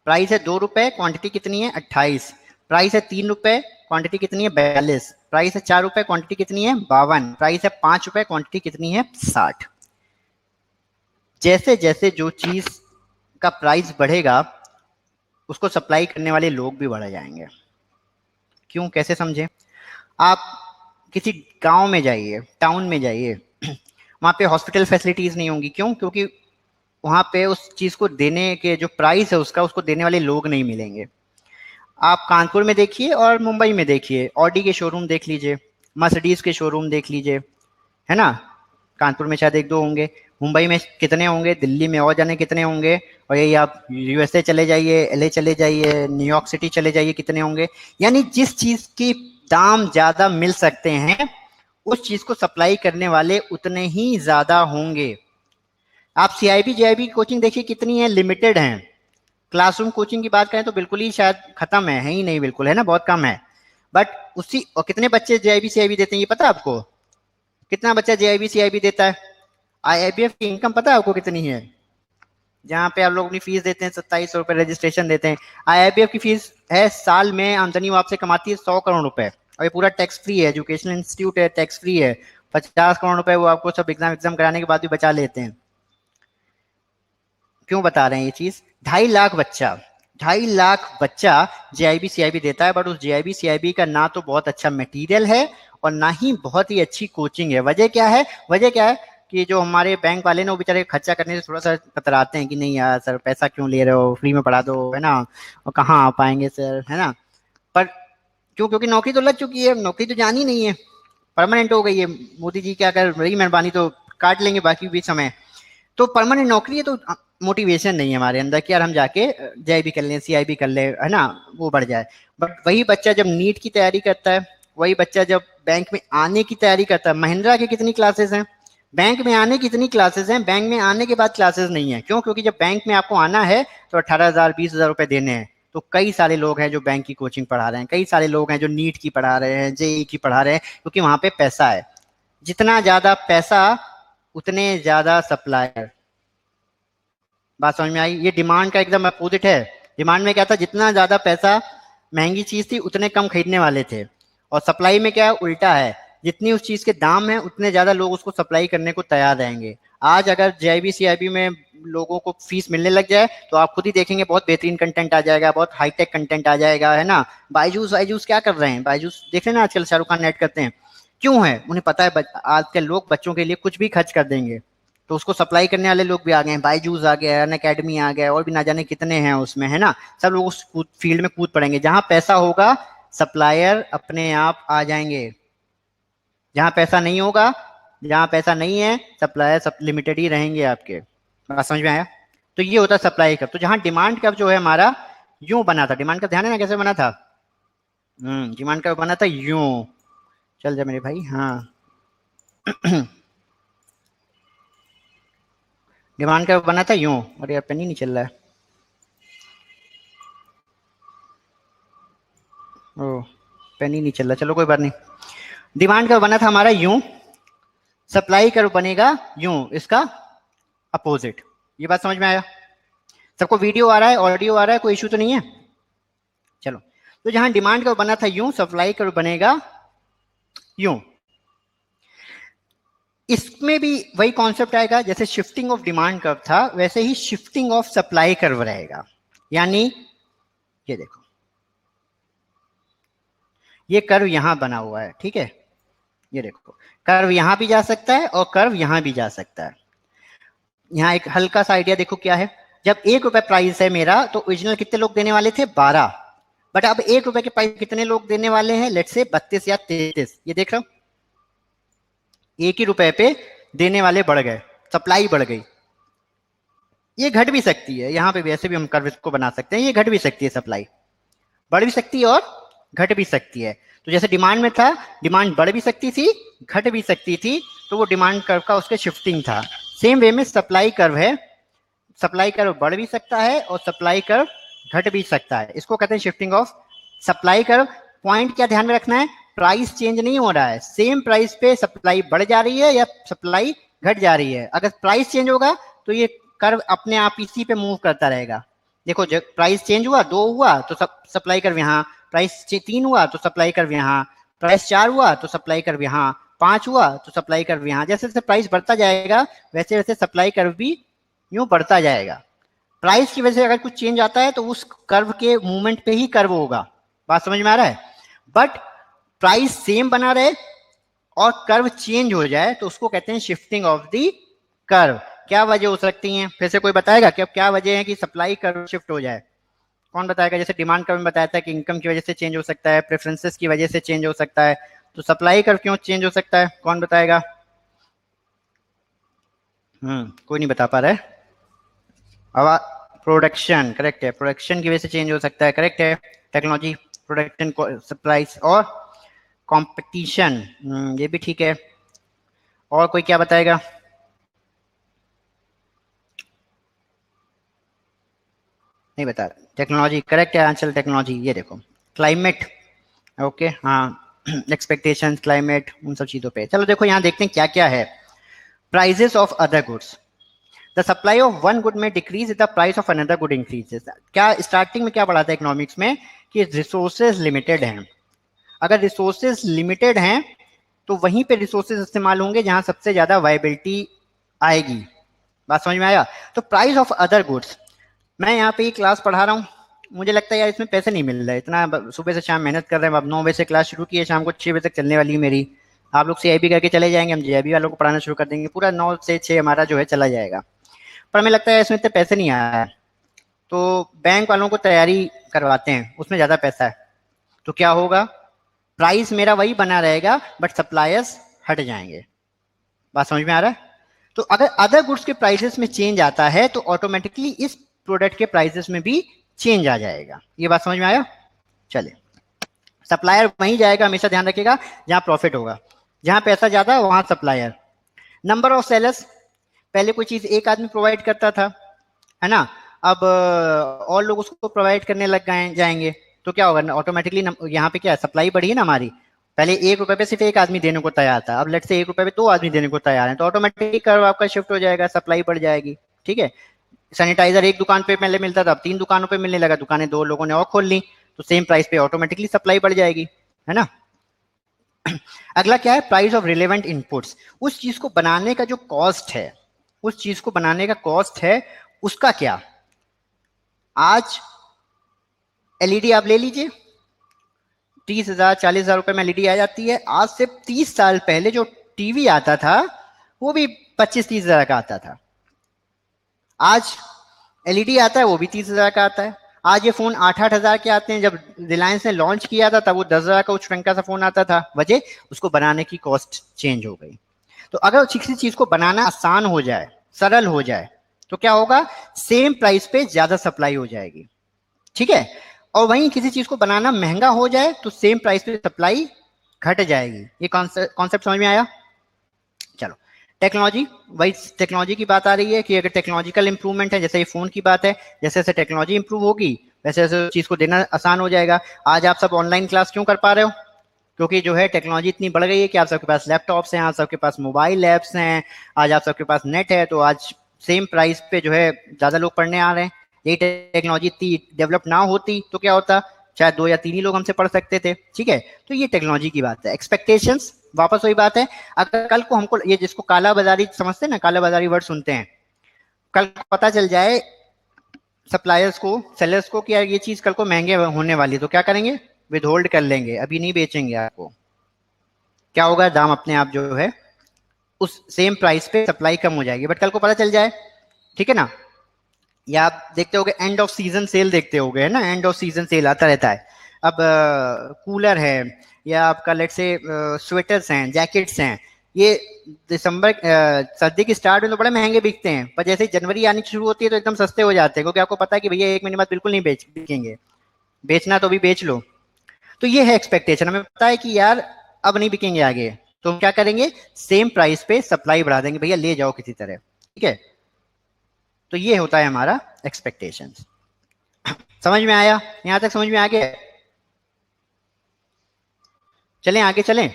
प्राइस है 2 रुपए, क्वांटिटी कितनी है 28। प्राइस है 3 रुपए, क्वांटिटी कितनी है 42। प्राइस है 4 रुपए, क्वांटिटी कितनी है 52। प्राइस है 5 रुपए, क्वांटिटी कितनी है 60। जैसे जैसे जो चीज का प्राइस बढ़ेगा, उसको सप्लाई करने वाले लोग भी बढ़ जाएंगे। क्यों, कैसे समझे? आप किसी गांव में जाइए, टाउन में जाइए, वहां पे हॉस्पिटल फैसिलिटीज नहीं होंगी। क्यों? क्योंकि वहां पे उस चीज को देने के जो प्राइस है उसका, उसको देने वाले लोग नहीं मिलेंगे। आप कानपुर में देखिए और मुंबई में देखिए, ऑडी के शोरूम देख लीजिए, मर्सिडीज के शोरूम देख लीजिए, है ना? कानपुर में शायद 1-2 होंगे, मुंबई में कितने होंगे, दिल्ली में और जाने कितने होंगे, और यही आप यूएसए चले जाइए, एलए चले जाइए, न्यूयॉर्क सिटी चले जाइए, कितने होंगे। यानी जिस चीज की दाम ज्यादा मिल सकते हैं, उस चीज को सप्लाई करने वाले उतने ही ज्यादा होंगे। आप सीआईबी जेआईबी की कोचिंग देखिए कितनी है, लिमिटेड है। क्लासरूम कोचिंग की बात करें तो बिल्कुल ही शायद खत्म है ही नहीं, बिल्कुल, है ना, बहुत कम है। बट उसी, और कितने बच्चे जेआईबी सीआईबी देते हैं ये पता है आपको? कितना बच्चा जेआईबी सीआईबी देता है? आईआईबीएफ की इनकम पता है आपको कितनी है? जहाँ पे आप लोग अपनी फीस देते हैं 2700 रुपए, रजिस्ट्रेशन देते हैं, आईआईबीएफ की फीस है साल में आमदनी वो आपसे कमाती है 100 करोड़ रुपए। और ये पूरा टैक्स फ्री है, एजुकेशनल इंस्टीट्यूट है, टैक्स फ्री है। 50 करोड़ रुपए वो आपको सब एग्जाम एग्जाम कराने के बाद भी बचा लेते हैं। क्यों बता रहे हैं ये चीज? 2.5 लाख बच्चा जेआईबी सीआईबी देता है, बट उस जेआईबी सीआईबी का ना तो बहुत अच्छा मटेरियल है और ना ही बहुत ही अच्छी कोचिंग है। वजह क्या है? वजह क्या है कि जो हमारे बैंक वाले ने, वो बेचारे खर्चा करने से थोड़ा सा कतराते हैं कि नहीं यार सर, पैसा क्यों ले रहे हो, फ्री में पढ़ा दो, है ना, और कहाँ आ पाएंगे सर, है ना। पर क्यों? क्योंकि नौकरी तो लग चुकी है, नौकरी तो जानी नहीं है, परमानेंट हो गई है। मोदी जी क्या कर रही मेहरबानी तो काट लेंगे बाकी भी समय। तो परमानेंट नौकरी है, तो मोटिवेशन नहीं है हमारे अंदर कि यार हम जाके जेआईबी कर लें, सीआईबी कर ले, है ना, वो बढ़ जाए। बट वही बच्चा जब नीट की तैयारी करता है, वही बच्चा जब बैंक में आने की तैयारी करता है, महिंद्रा की कितनी क्लासेस हैं, बैंक में आने की इतनी क्लासेस हैं, बैंक में आने के बाद क्लासेस नहीं है। क्यों? क्योंकि जब बैंक में आपको आना है तो 18,000 20,000 रुपए देने हैं। तो कई सारे लोग हैं जो बैंक की कोचिंग पढ़ा रहे हैं, कई सारे लोग हैं जो नीट की पढ़ा रहे हैं, जेई की पढ़ा रहे हैं, क्योंकि वहां पे पैसा है। जितना ज्यादा पैसा, उतने ज्यादा सप्लायर। बात समझ में आई? ये डिमांड का एकदम अपोजिट है। डिमांड में क्या था, जितना ज्यादा पैसा, महंगी चीज थी, उतने कम खरीदने वाले थे। और सप्लाई में क्या है, उल्टा है, जितनी उस चीज के दाम है उतने ज्यादा लोग उसको सप्लाई करने को तैयार रहेंगे। आज अगर जेआईबी सीआईबी में लोगों को फीस मिलने लग जाए तो आप खुद ही देखेंगे बहुत बेहतरीन कंटेंट आ जाएगा, बहुत हाईटेक कंटेंट आ जाएगा, है ना। बायजूस बायजूस क्या कर रहे हैं, बायजूस देख रहे हैं ना आजकल, शाहरुख खान नेट करते हैं। क्यों है? उन्हें पता है आज के लोग बच्चों के लिए कुछ भी खर्च कर देंगे। तो उसको सप्लाई करने वाले लोग भी आ गए हैं, बायजूस आ गया, अन अकेडमी आ गया, और भी ना जाने कितने हैं उसमें, है ना। सब लोग उस फील्ड में कूद पड़ेंगे। जहां पैसा होगा, सप्लायर अपने आप आ जाएंगे। जहां पैसा नहीं होगा, जहां पैसा नहीं है, सप्लायर सब लिमिटेड ही रहेंगे आपके। बात समझ में आया? तो ये होता है सप्लाई कर्व। तो जहां डिमांड कर्व जो है हमारा यूं बना था, डिमांड का ध्यान है ना कैसे बना था? डिमांड कर्व बना था यूं। चल जा मेरे भाई, हाँ डिमांड कर्व बना था यूं। अरे यार पेन ही नहीं चल रहा है। ओ, पेन ही नहीं चल रहा, चलो कोई बात नहीं। डिमांड कर्व बना था हमारा यूं, सप्लाई कर्व बनेगा यूं, इसका अपोजिट। ये बात समझ में आया? सबको वीडियो आ रहा है, ऑडियो आ रहा है, कोई इशू तो नहीं है? चलो, तो जहां डिमांड कर्व बना था यूं, सप्लाई कर्व बनेगा यूं। इसमें भी वही कॉन्सेप्ट आएगा, जैसे शिफ्टिंग ऑफ डिमांड कर्व था, वैसे ही शिफ्टिंग ऑफ सप्लाई कर्व रहेगा। यानी ये देखो, ये कर्व यहाँ बना हुआ है, ठीक है, ये देखो कर्व यहाँ भी जा सकता है और कर्व यहाँ भी जा सकता है। यहाँ एक हल्का सा आइडिया देखो क्या है, जब 1 रुपए प्राइस है मेरा तो ओरिजिनल कितने लोग देने वाले थे, 12, बट अब 1 रुपए के प्राइस कितने लोग देने वाले हैं, लेट्स से 32 या 33, ये देख रहे हो, 1 ही रुपए पे देने वाले बढ़ गए, सप्लाई बढ़ गई। ये घट भी सकती है, यहाँ पे वैसे भी हम कर्व को बना सकते हैं, ये घट भी सकती है, सप्लाई बढ़ भी सकती है और घट भी सकती है। तो जैसे डिमांड में था, डिमांड बढ़ भी सकती थी, घट भी सकती थी, तो वो डिमांड कर्व का उसके शिफ्टिंग था। सेम वे में सप्लाई कर्व है, सप्लाई कर्व बढ़ भी सकता है और सप्लाई कर्व घट भी सकता है, इसको कहते हैं shifting of supply curve. Point क्या ध्यान में रखना है, प्राइस चेंज नहीं हो रहा है, सेम प्राइस पे सप्लाई बढ़ जा रही है या सप्लाई घट जा रही है। अगर प्राइस चेंज होगा तो ये कर्व अपने आप इसी पे मूव करता रहेगा। देखो जब प्राइस चेंज हुआ, 2 हुआ तो सप्लाई कर्व यहाँ, प्राइस 3 हुआ तो सप्लाई कर्व यहाँ, प्राइस 4 हुआ तो सप्लाई कर्व यहाँ, 5 हुआ तो सप्लाई कर्व यहाँ। जैसे जैसे प्राइस बढ़ता जाएगा वैसे वैसे सप्लाई कर्व भी यूं बढ़ता जाएगा। प्राइस की वजह से अगर कुछ चेंज आता है तो उस कर्व के मूवमेंट पे ही कर्व होगा, बात समझ में आ रहा है। बट प्राइस सेम बना रहे और कर्व चेंज हो जाए तो उसको कहते हैं शिफ्टिंग ऑफ द कर्व। क्या वजह हो सकती है, फिर से कोई बताएगा कि अब क्या वजह है कि सप्लाई कर्व शिफ्ट हो जाए, कौन बताएगा। जैसे डिमांड कर्व में बताया था कि इनकम की वजह से चेंज हो सकता है, प्रेफरेंसेस की वजह से चेंज हो सकता है, तो सप्लाई कर्व क्यों चेंज हो सकता है, कौन बताएगा। कोई नहीं बता पा रहा है। अब प्रोडक्शन, करेक्ट है, प्रोडक्शन की वजह से चेंज हो सकता है, करेक्ट है। टेक्नोलॉजी, प्रोडक्शन, सप्लाईज और कंपटीशन, ये भी ठीक है। और कोई क्या बताएगा। नहीं बता रहा, टेक्नोलॉजी करेक्ट है आंसर, टेक्नोलॉजी। ये देखो क्लाइमेट, ओके, हाँ, एक्सपेक्टेशंस, क्लाइमेट, उन सब चीजों पे। चलो देखो यहाँ देखते हैं क्या क्या है। Prices of other goods, the supply of one good में decrease, the price of another good increases. क्या स्टार्टिंग में क्या पढ़ा था इकोनॉमिक्स में कि रिसोर्सेज लिमिटेड हैं, अगर रिसोर्सेज लिमिटेड हैं तो वहीं पे रिसोर्सेज इस्तेमाल होंगे जहां सबसे ज्यादा वायबिलिटी आएगी, बात समझ में आया। तो प्राइस ऑफ अदर गुड्स, मैं यहाँ पे ये क्लास पढ़ा रहा हूँ, मुझे लगता है यार इसमें पैसे नहीं मिल रहे, इतना सुबह से शाम मेहनत कर रहे हैं, अब 9 बजे से क्लास शुरू की है, शाम को 6 बजे तक चलने वाली है मेरी। आप लोग CIB करके चले जाएंगे, हम JIB वालों को पढ़ाना शुरू कर देंगे, पूरा 9 से 6 हमारा जो है चला जाएगा। पर हमें लगता है इसमें इतने पैसे नहीं आया है, तो बैंक वालों को तैयारी करवाते हैं, उसमें ज़्यादा पैसा है। तो क्या होगा, प्राइस मेरा वही बना रहेगा बट सप्लायर्स हट जाएंगे, बात समझ में आ रहा है। तो अगर अदर गुड्स के प्राइसेस में चेंज आता है तो ऑटोमेटिकली इस प्रोडक्ट के प्राइसेस में भी चेंज आ जाएगा, ये बात समझ में आया। चलिए, सप्लायर वहीं जाएगा, हमेशा ध्यान रखिएगा जहां प्रॉफिट होगा, जहां पैसा ज्यादा है वहां सप्लायर। नंबर ऑफ सेलर्स, पहले कोई चीज एक आदमी प्रोवाइड करता था, है ना, अब और लोग उसको प्रोवाइड करने लग गए जाएंगे, तो क्या होगा, ऑटोमेटिकली यहाँ पे क्या है, सप्लाई बढ़ी है ना हमारी। पहले 1 रुपए पे सिर्फ एक आदमी देने को तैयार था, अब लेट से 1 रुपए पे 2 आदमी देने को तैयार है, तो ऑटोमेटिकली कर्व आपका शिफ्ट हो जाएगा, सप्लाई बढ़ जाएगी, ठीक है। सैनिटाइजर एक दुकान पे पहले मिलता था, अब 3 दुकानों पे मिलने लगा, दुकानें 2 लोगों ने और खोल ली, तो सेम प्राइस पे ऑटोमेटिकली सप्लाई बढ़ जाएगी, है ना। अगला क्या है, प्राइस ऑफ रिलेवेंट इनपुट्स, उस चीज को बनाने का जो कॉस्ट है, उस चीज को बनाने का कॉस्ट है उसका क्या। आज एलईडी आप ले लीजिए, 30,000 40,000 रुपए में एलईडी आ जाती है। आज से 30 साल पहले जो टीवी आता था वो भी 25-30 हजार का आता था, आज एलईडी आता है वो भी 30,000 का आता है। आज ये फोन 8-8 हजार के आते हैं, जब रिलायंस ने लॉन्च किया था तब वो 10,000 का उस रंग का सा फोन आता था, वजह उसको बनाने की कॉस्ट चेंज हो गई। तो अगर किसी चीज को बनाना आसान हो जाए, सरल हो जाए, तो क्या होगा, सेम प्राइस पे ज्यादा सप्लाई हो जाएगी, ठीक है। और वहीं किसी चीज को बनाना महंगा हो जाए तो सेम प्राइस पे सप्लाई घट जाएगी। ये कॉन्सेप्ट समझ में आया। चलो, टेक्नोलॉजी, वही टेक्नोलॉजी की बात आ रही है कि अगर टेक्नोलॉजिकल इंप्रूवमेंट है, जैसे ये फोन की बात है, जैसे जैसे टेक्नोलॉजी इंप्रूव होगी वैसे वैसे चीज को देना आसान हो जाएगा। आज आप सब ऑनलाइन क्लास क्यों कर पा रहे हो, क्योंकि जो है टेक्नोलॉजी इतनी बढ़ गई है कि आप सबके पास लैपटॉप्स हैं, आप सबके पास मोबाइल ऐप्स हैं, आज आप सबके पास नेट है, तो आज सेम प्राइस पे जो है ज्यादा लोग पढ़ने आ रहे हैं। ये टेक्नोलॉजी इतनी डेवलप ना होती तो क्या होता, शायद 2 या 3 ही लोग हमसे पढ़ सकते थे, ठीक है। तो ये टेक्नोलॉजी की बात है। एक्सपेक्टेशंस, वापस वही बात है, अगर कल को हमको ये जिसको काला बाजारी समझते हैं ना, काला बाजारी वर्ड सुनते हैं, कल पता चल जाए सप्लायर्स को, सेलर्स को कि यार ये चीज कल को महंगे होने वाली, तो क्या करेंगे, विद होल्ड कर लेंगे, अभी नहीं बेचेंगे आपको, क्या होगा, दाम अपने आप जो है उस सेम प्राइस पे सप्लाई कम हो जाएगी, बट कल को पता चल जाए, ठीक है ना। या आप देखते होगे एंड ऑफ सीजन सेल, देखते होगे है ना, एंड ऑफ सीजन सेल आता रहता है। अब कूलर है या आपका लेट से स्वेटर्स हैं, जैकेट्स हैं, ये दिसंबर सर्दी की स्टार्ट में तो बड़े महंगे बिकते हैं, पर जैसे ही जनवरी आनी शुरू होती है तो एकदम सस्ते हो जाते हैं, क्योंकि आपको पता है कि भैया एक महीने बाद बिल्कुल नहीं बिकेंगे, बेचना तो भी बेच लो। तो ये है एक्सपेक्टेशन, हमें पता है कि यार अब नहीं बिकेंगे आगे, तो हम क्या करेंगे, सेम प्राइस पे सप्लाई बढ़ा देंगे, भैया ले जाओ किसी तरह, ठीक है। तो ये होता है हमारा एक्सपेक्टेशन। समझ में आया, यहां तक समझ में आ गया, चलें आगे चलें।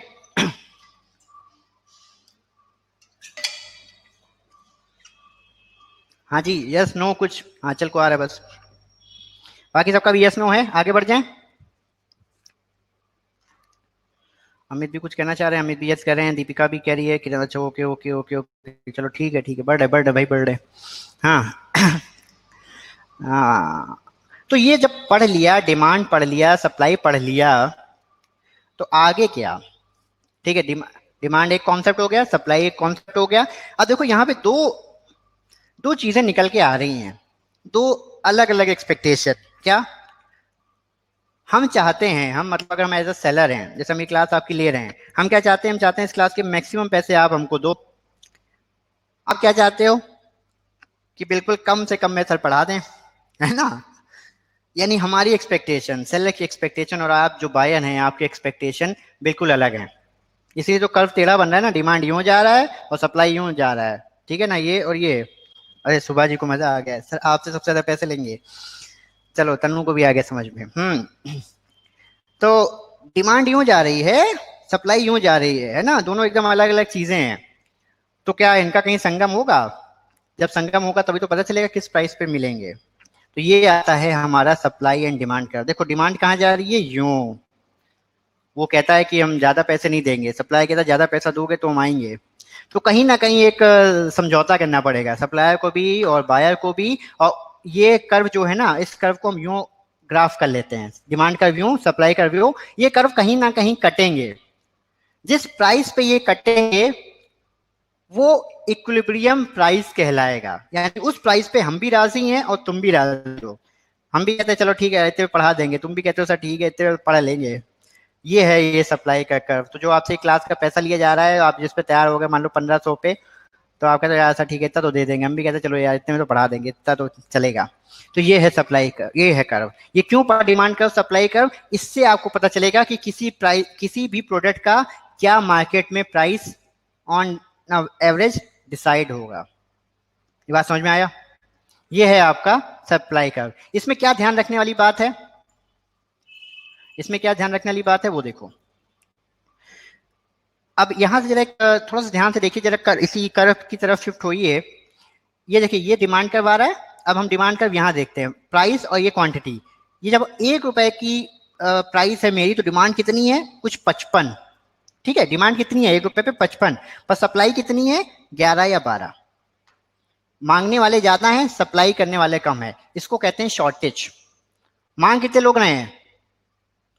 हाँ जी, यस नो कुछ आंचल को आ रहा है बस, बाकी सबका भी यस नो है, आगे बढ़ जाएं। अमित भी कुछ कहना चाह रहे हैं, अमित भी यस कह रहे हैं, दीपिका भी कह रही है कि अच्छा ओके ओके ओके ओके, चलो ठीक है ठीक है, बर्थडे भाई बर्थडे। हाँ हाँ, तो ये जब पढ़ लिया, डिमांड पढ़ लिया, सप्लाई पढ़ लिया, तो आगे क्या, ठीक है। डिमांड एक कॉन्सेप्ट हो गया, सप्लाई एक कॉन्सेप्ट हो गया। अब देखो यहाँ पे दो दो चीजें निकल के आ रही हैं, दो अलग अलग एक्सपेक्टेशन। क्या हम चाहते हैं, हम मतलब अगर हम एज अ सेलर हैं, जैसे हम ये क्लास आपकी ले रहे हैं, हम क्या चाहते हैं, हम चाहते हैं इस क्लास के मैक्सिमम पैसे आप हमको दो। आप क्या चाहते हो कि बिल्कुल कम से कम मेथड पढ़ा दें, है ना। यानी हमारी एक्सपेक्टेशन, सेलर की एक्सपेक्टेशन और आप जो बायर हैं आपके एक्सपेक्टेशन बिल्कुल अलग हैं। इसीलिए तो कर्व टेढ़ा बन रहा है ना, डिमांड यूं जा रहा है और सप्लाई यूं जा रहा है, ठीक है ना, ये और ये। अरे सुभाष जी को मजा आ गया सर, आपसे सबसे ज्यादा पैसे लेंगे, चलो तन्नू को भी आ गया समझ में। तो डिमांड यूं जा रही है, सप्लाई यूं जा रही है ना, दोनों एकदम अलग अलग चीजें हैं। तो क्या इनका कहीं संगम होगा, जब संगम होगा तभी तो पता चलेगा किस प्राइस पे मिलेंगे। तो ये आता है हमारा सप्लाई एंड डिमांड का। देखो डिमांड कहाँ जा रही है, यूं, वो कहता है कि हम ज्यादा पैसे नहीं देंगे, सप्लाई कहता है ज्यादा पैसा दोगे तो हम आएंगे। तो कहीं ना कहीं एक समझौता करना पड़ेगा सप्लायर को भी और बायर को भी। और ये कर्व जो है ना, इस कर्व को हम यूं ग्राफ कर लेते हैं, डिमांड कर्व यूं, सप्लाई कर्व यूं, ये कर्व कहीं ना कहीं कटेंगे। जिस प्राइस पे ये कटेंगे वो इक्विलिब्रियम प्राइस कहलाएगा, यानी उस प्राइस पे हम भी राजी हैं और तुम भी राजी हो। हम भी कहते हैं चलो ठीक है इतने पढ़ा देंगे, तुम भी कहते हो सर ठीक है इतने पढ़ा लेंगे। ये है ये सप्लाई का कर्व। तो जो आपसे क्लास का पैसा लिया जा रहा है, आप जिस पे तैयार हो गए मान लो 1500 पे, तो आप कहते हो यार सर ठीक है इतना तो दे देंगे, हम भी कहते चलो यार इतने में तो पढ़ा देंगे, इतना तो चलेगा। तो ये है सप्लाई कर्व, ये है कर्व। ये क्यों पढ़ा, डिमांड कर्व, सप्लाई कर्व, इससे आपको पता चलेगा कि किसी भी प्रोडक्ट का क्या मार्केट में प्राइस ऑन एवरेज डिसाइड होगा। ये बात समझ में आया, ये है आपका सप्लाई कर्व। इसमें क्या ध्यान रखने वाली बात है, इसमें क्या ध्यान रखने वाली बात है वो देखो। अब यहां से जरा थोड़ा सा ध्यान से देखिए, जरा इसी कर्व की तरफ शिफ्ट होइए। ये देखिए ये डिमांड कर्व आ रहा है, अब हम डिमांड कर्व यहाँ देखते हैं, प्राइस और ये क्वांटिटी। ये जब 1 रुपए की प्राइस है मेरी, तो डिमांड कितनी है, कुछ 55, ठीक है, डिमांड कितनी है 1 रुपए पे 55, पर सप्लाई कितनी है 11 या 12। मांगने वाले ज्यादा हैं, सप्लाई करने वाले कम है, इसको कहते हैं शॉर्टेज। मांग कितने लोग रहे हैं,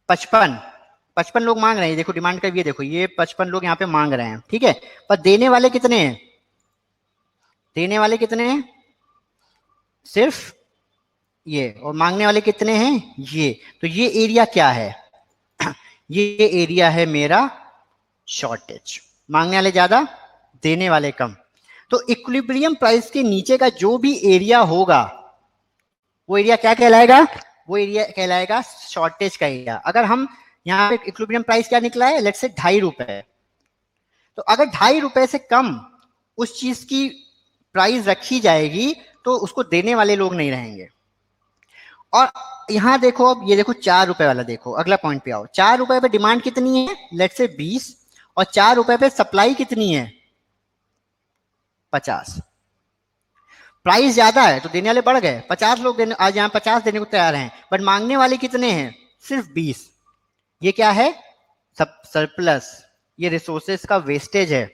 55 लोग मांग रहे हैं। देखो डिमांड का ये देखो, ये 55 लोग यहाँ पे मांग रहे हैं, ठीक है, पर देने वाले कितने हैं, देने वाले कितने हैं, सिर्फ ये, और मांगने वाले कितने हैं ये। तो ये एरिया क्या है, ये एरिया है मेरा शॉर्टेज। मांगने वाले ज्यादा, देने वाले कम। तो इक्विलिब्रियम प्राइस के नीचे का जो भी एरिया होगा वो एरिया क्या कहलाएगा, वो एरिया कहलाएगा शॉर्टेज का एरिया। अगर हम यहाँ पे इक्विलिब्रियम प्राइस क्या निकला है, लेट्स से 2.5 रुपए, तो अगर 2.5 रुपए से कम उस चीज की प्राइस रखी जाएगी तो उसको देने वाले लोग नहीं रहेंगे। और यहां देखो, अब ये देखो 4 रुपए वाला देखो, अगला पॉइंट पे आओ। 4 रुपए पे डिमांड कितनी है, लेट्स से 20, और 4 रुपए पे सप्लाई कितनी है 50। प्राइस ज्यादा है तो देने वाले बढ़ गए, 50 लोग देने, आज यहाँ 50 देने को तैयार हैं, बट मांगने वाले कितने हैं, सिर्फ 20। ये क्या है, सब सरप्लस, ये रिसोर्सेज का वेस्टेज है,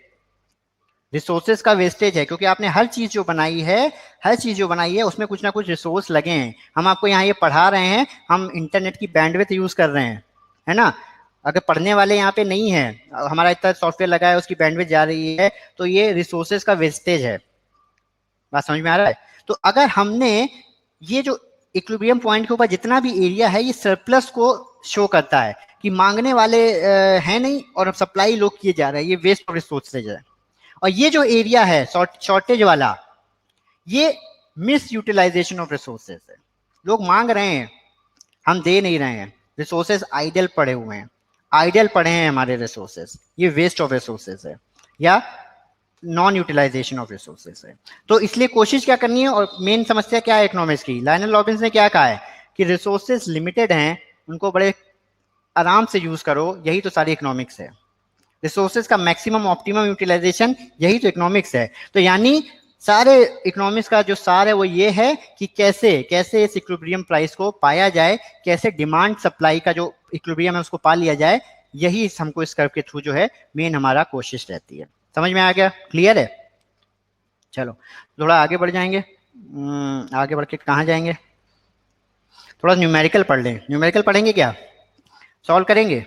रिसोर्सेज का वेस्टेज है, क्योंकि आपने हर चीज जो बनाई है, हर चीज जो बनाई है उसमें कुछ ना कुछ रिसोर्स लगे हैं। हम आपको यहाँ ये पढ़ा रहे हैं, हम इंटरनेट की बैंडविड्थ यूज कर रहे हैं, है ना। अगर पढ़ने वाले यहाँ पे नहीं है, हमारा इतना सॉफ्टवेयर लगा है, उसकी बैंडविड्थ जा रही है, तो ये रिसोर्सेज का वेस्टेज है। बात समझ में आ रहा है। तो अगर हमने ये जो इक्विलिब्रियम पॉइंट के ऊपर जितना भी एरिया है, ये सरप्लस को शो करता है कि मांगने वाले हैं नहीं और सप्लाई लोग किए जा रहे हैं, ये वेस्ट ऑफ रिसोर्सेज है। और ये जो एरिया है शॉर्टेज वाला, ये मिस यूटिलाइजेशन ऑफ रिसोर्सेज है। लोग मांग रहे हैं, हम दे नहीं रहे हैं, रिसोर्सेज आइडल पड़े हुए हैं, आइडल पड़े हैं हमारे रिसोर्सेज, ये वेस्ट ऑफ रिसोर्सेज है या नॉन यूटिलाइजेशन ऑफ रिसोर्सेज है। तो इसलिए कोशिश क्या करनी है, और मेन समस्या क्या है इकोनॉमिक्स की, लायनल रॉबिन्स ने क्या कहा है कि रिसोर्सेज लिमिटेड हैं, उनको बड़े आराम से यूज करो, यही तो सारी इकोनॉमिक्स है। रिसोर्सेज का मैक्सिमम ऑप्टिमम यूटिलाइजेशन, यही तो इकोनॉमिक्स है। तो यानी सारे इकोनॉमिक्स का जो सार है वो ये है कि कैसे कैसे इस इक्विलिब्रियम प्राइस को पाया जाए, कैसे डिमांड सप्लाई का जो इक्विलिब्रियम है उसको पा लिया जाए, यही हमको इस कर्व के थ्रू जो है मेन हमारा कोशिश रहती है। समझ में आ गया, क्लियर है। चलो थोड़ा आगे बढ़ जाएंगे। आगे बढ़ के कहाँ जाएंगे, थोड़ा न्यूमेरिकल पढ़ लें। न्यूमेरिकल पढ़ेंगे क्या, सॉल्व करेंगे?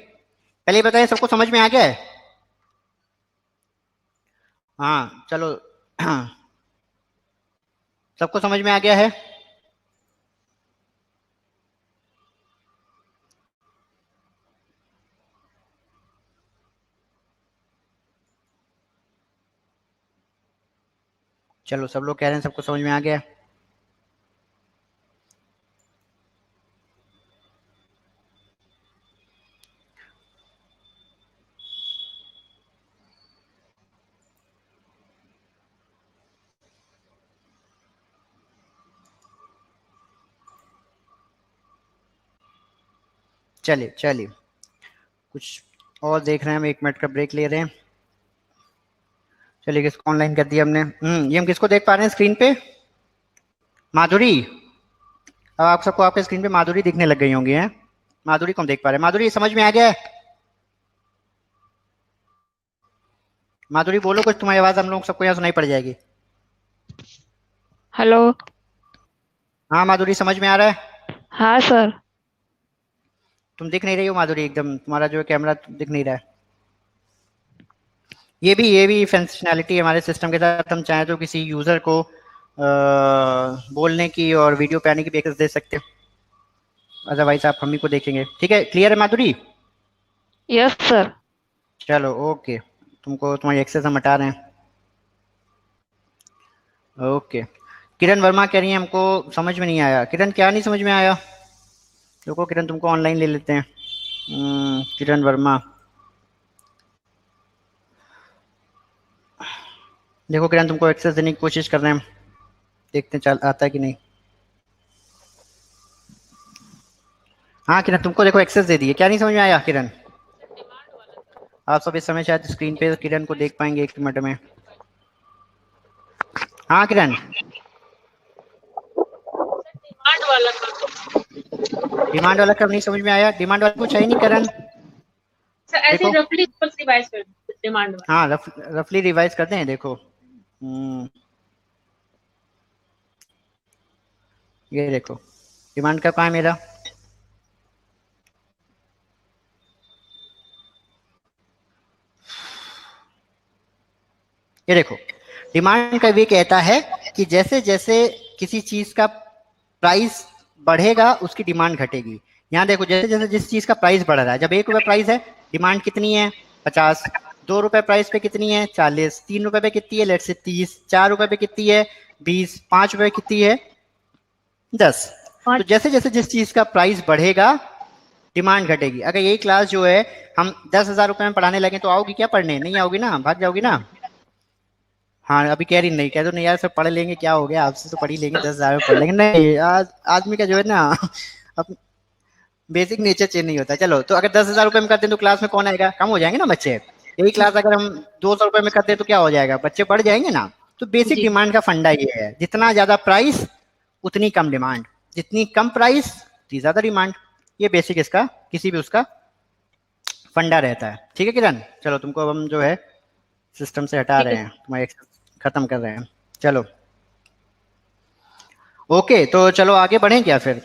पहले बताइए सबको समझ में आ गया है? हाँ चलो सबको समझ में आ गया है? चलो सब लोग कह रहे हैं सबको समझ में आ गया। चलिए चलिए कुछ और देख रहे हैं हम, 1 मिनट का ब्रेक ले रहे हैं। चलिए किसको ऑनलाइन कर दिया हमने। ये हम किसको देख पा रहे हैं स्क्रीन पे, माधुरी। अब आप सबको आपके स्क्रीन पे माधुरी दिखने लग गई होंगी, हैं? माधुरी को हम देख पा रहे हैं। माधुरी समझ में आ गया है? माधुरी बोलो कुछ, तुम्हारी आवाज हम लोग सबको यहाँ सुनाई पड़ जाएगी। हेलो। हाँ माधुरी समझ में आ रहा है? हाँ सर। तुम दिख नहीं रही हो माधुरी, एकदम तुम्हारा जो कैमरा दिख नहीं रहा है। ये भी फंक्शनैलिटी हमारे सिस्टम के साथ, हम चाहें तो किसी यूजर को बोलने की और वीडियो पे आने की भी एक्सेस दे सकते हो, अदरवाइज आप हम ही को देखेंगे। ठीक है, क्लियर है माधुरी? Yes sir. चलो ओके, तुमको तुम्हारी एक्सेस हम हटा रहे हैं। ओके, किरण वर्मा कह रही है हमको समझ में नहीं आया। किरण क्या नहीं समझ में आया? देखो किरण तुमको ऑनलाइन ले लेते हैं। किरण वर्मा, देखो किरण तुमको एक्सेस देने की कोशिश कर रहे हैं, देखते हैं चल आता है कि नहीं। हाँ किरण तुमको देखो एक्सेस दे दिए, क्या नहीं समझ में आया किरण? आप सब इस समय शायद स्क्रीन पे किरण को देख पाएंगे 1 मिनट में। हाँ किरण। डिमांड वाला डिमांड वाला कब नहीं समझ में आया? डिमांड वाला कुछ है ही नहीं किरण। सर, ऐसे देखो रफली रिवाइज कर डिमांड वाला। हाँ रफली रिवाइज करते हैं। देखो ये देखो डिमांड का कहाँ है मेरा, ये देखो डिमांड का ये कहता है कि जैसे जैसे किसी चीज का प्राइस बढ़ेगा उसकी डिमांड घटेगी। यहाँ देखो जैसे जैसे जिस चीज का प्राइस बढ़ रहा है, जब 1 रुपये प्राइस है डिमांड कितनी है 50, 2 रुपये प्राइस पे कितनी है 40, 3 रुपये पे कितनी है लेट से 30, 4 रुपये पे कितनी है 20, 5 रुपये कितनी है 10। तो जैसे जैसे जिस चीज का प्राइस बढ़ेगा डिमांड घटेगी। अगर यही क्लास जो है हम 10,000 रुपये में पढ़ाने लगे तो आओगी क्या पढ़ने? नहीं आओगी ना, भाग जाओगी ना। हाँ अभी कह रही नहीं, कह दो नहीं यार सब पढ़ लेंगे, क्या हो गया आपसे तो पढ़ ही लेंगे, 10,000 में पढ़ लेंगे। नहीं आज आदमी का जो है ना अब बेसिक नेचर चेंज नहीं होता। चलो तो अगर 10,000 रुपये में करते हैं तो क्लास में कौन आएगा, कम हो जाएंगे ना बच्चे। यही क्लास अगर हम 200 रुपये में करते हैं तो क्या हो जाएगा, बच्चे बढ़ जाएंगे ना। तो बेसिक जी डिमांड का फंडा ये है, जितना ज्यादा प्राइस उतनी कम डिमांड, जितनी कम प्राइस उतनी ज्यादा डिमांड। ये बेसिक इसका किसी भी उसका फंडा रहता है। ठीक है किरण, चलो तुमको अब हम जो है सिस्टम से हटा ठीक रहे है हैं, सर। तुम्हारे खत्म कर रहे हैं। चलो ओके, तो चलो आगे बढ़ें क्या फिर?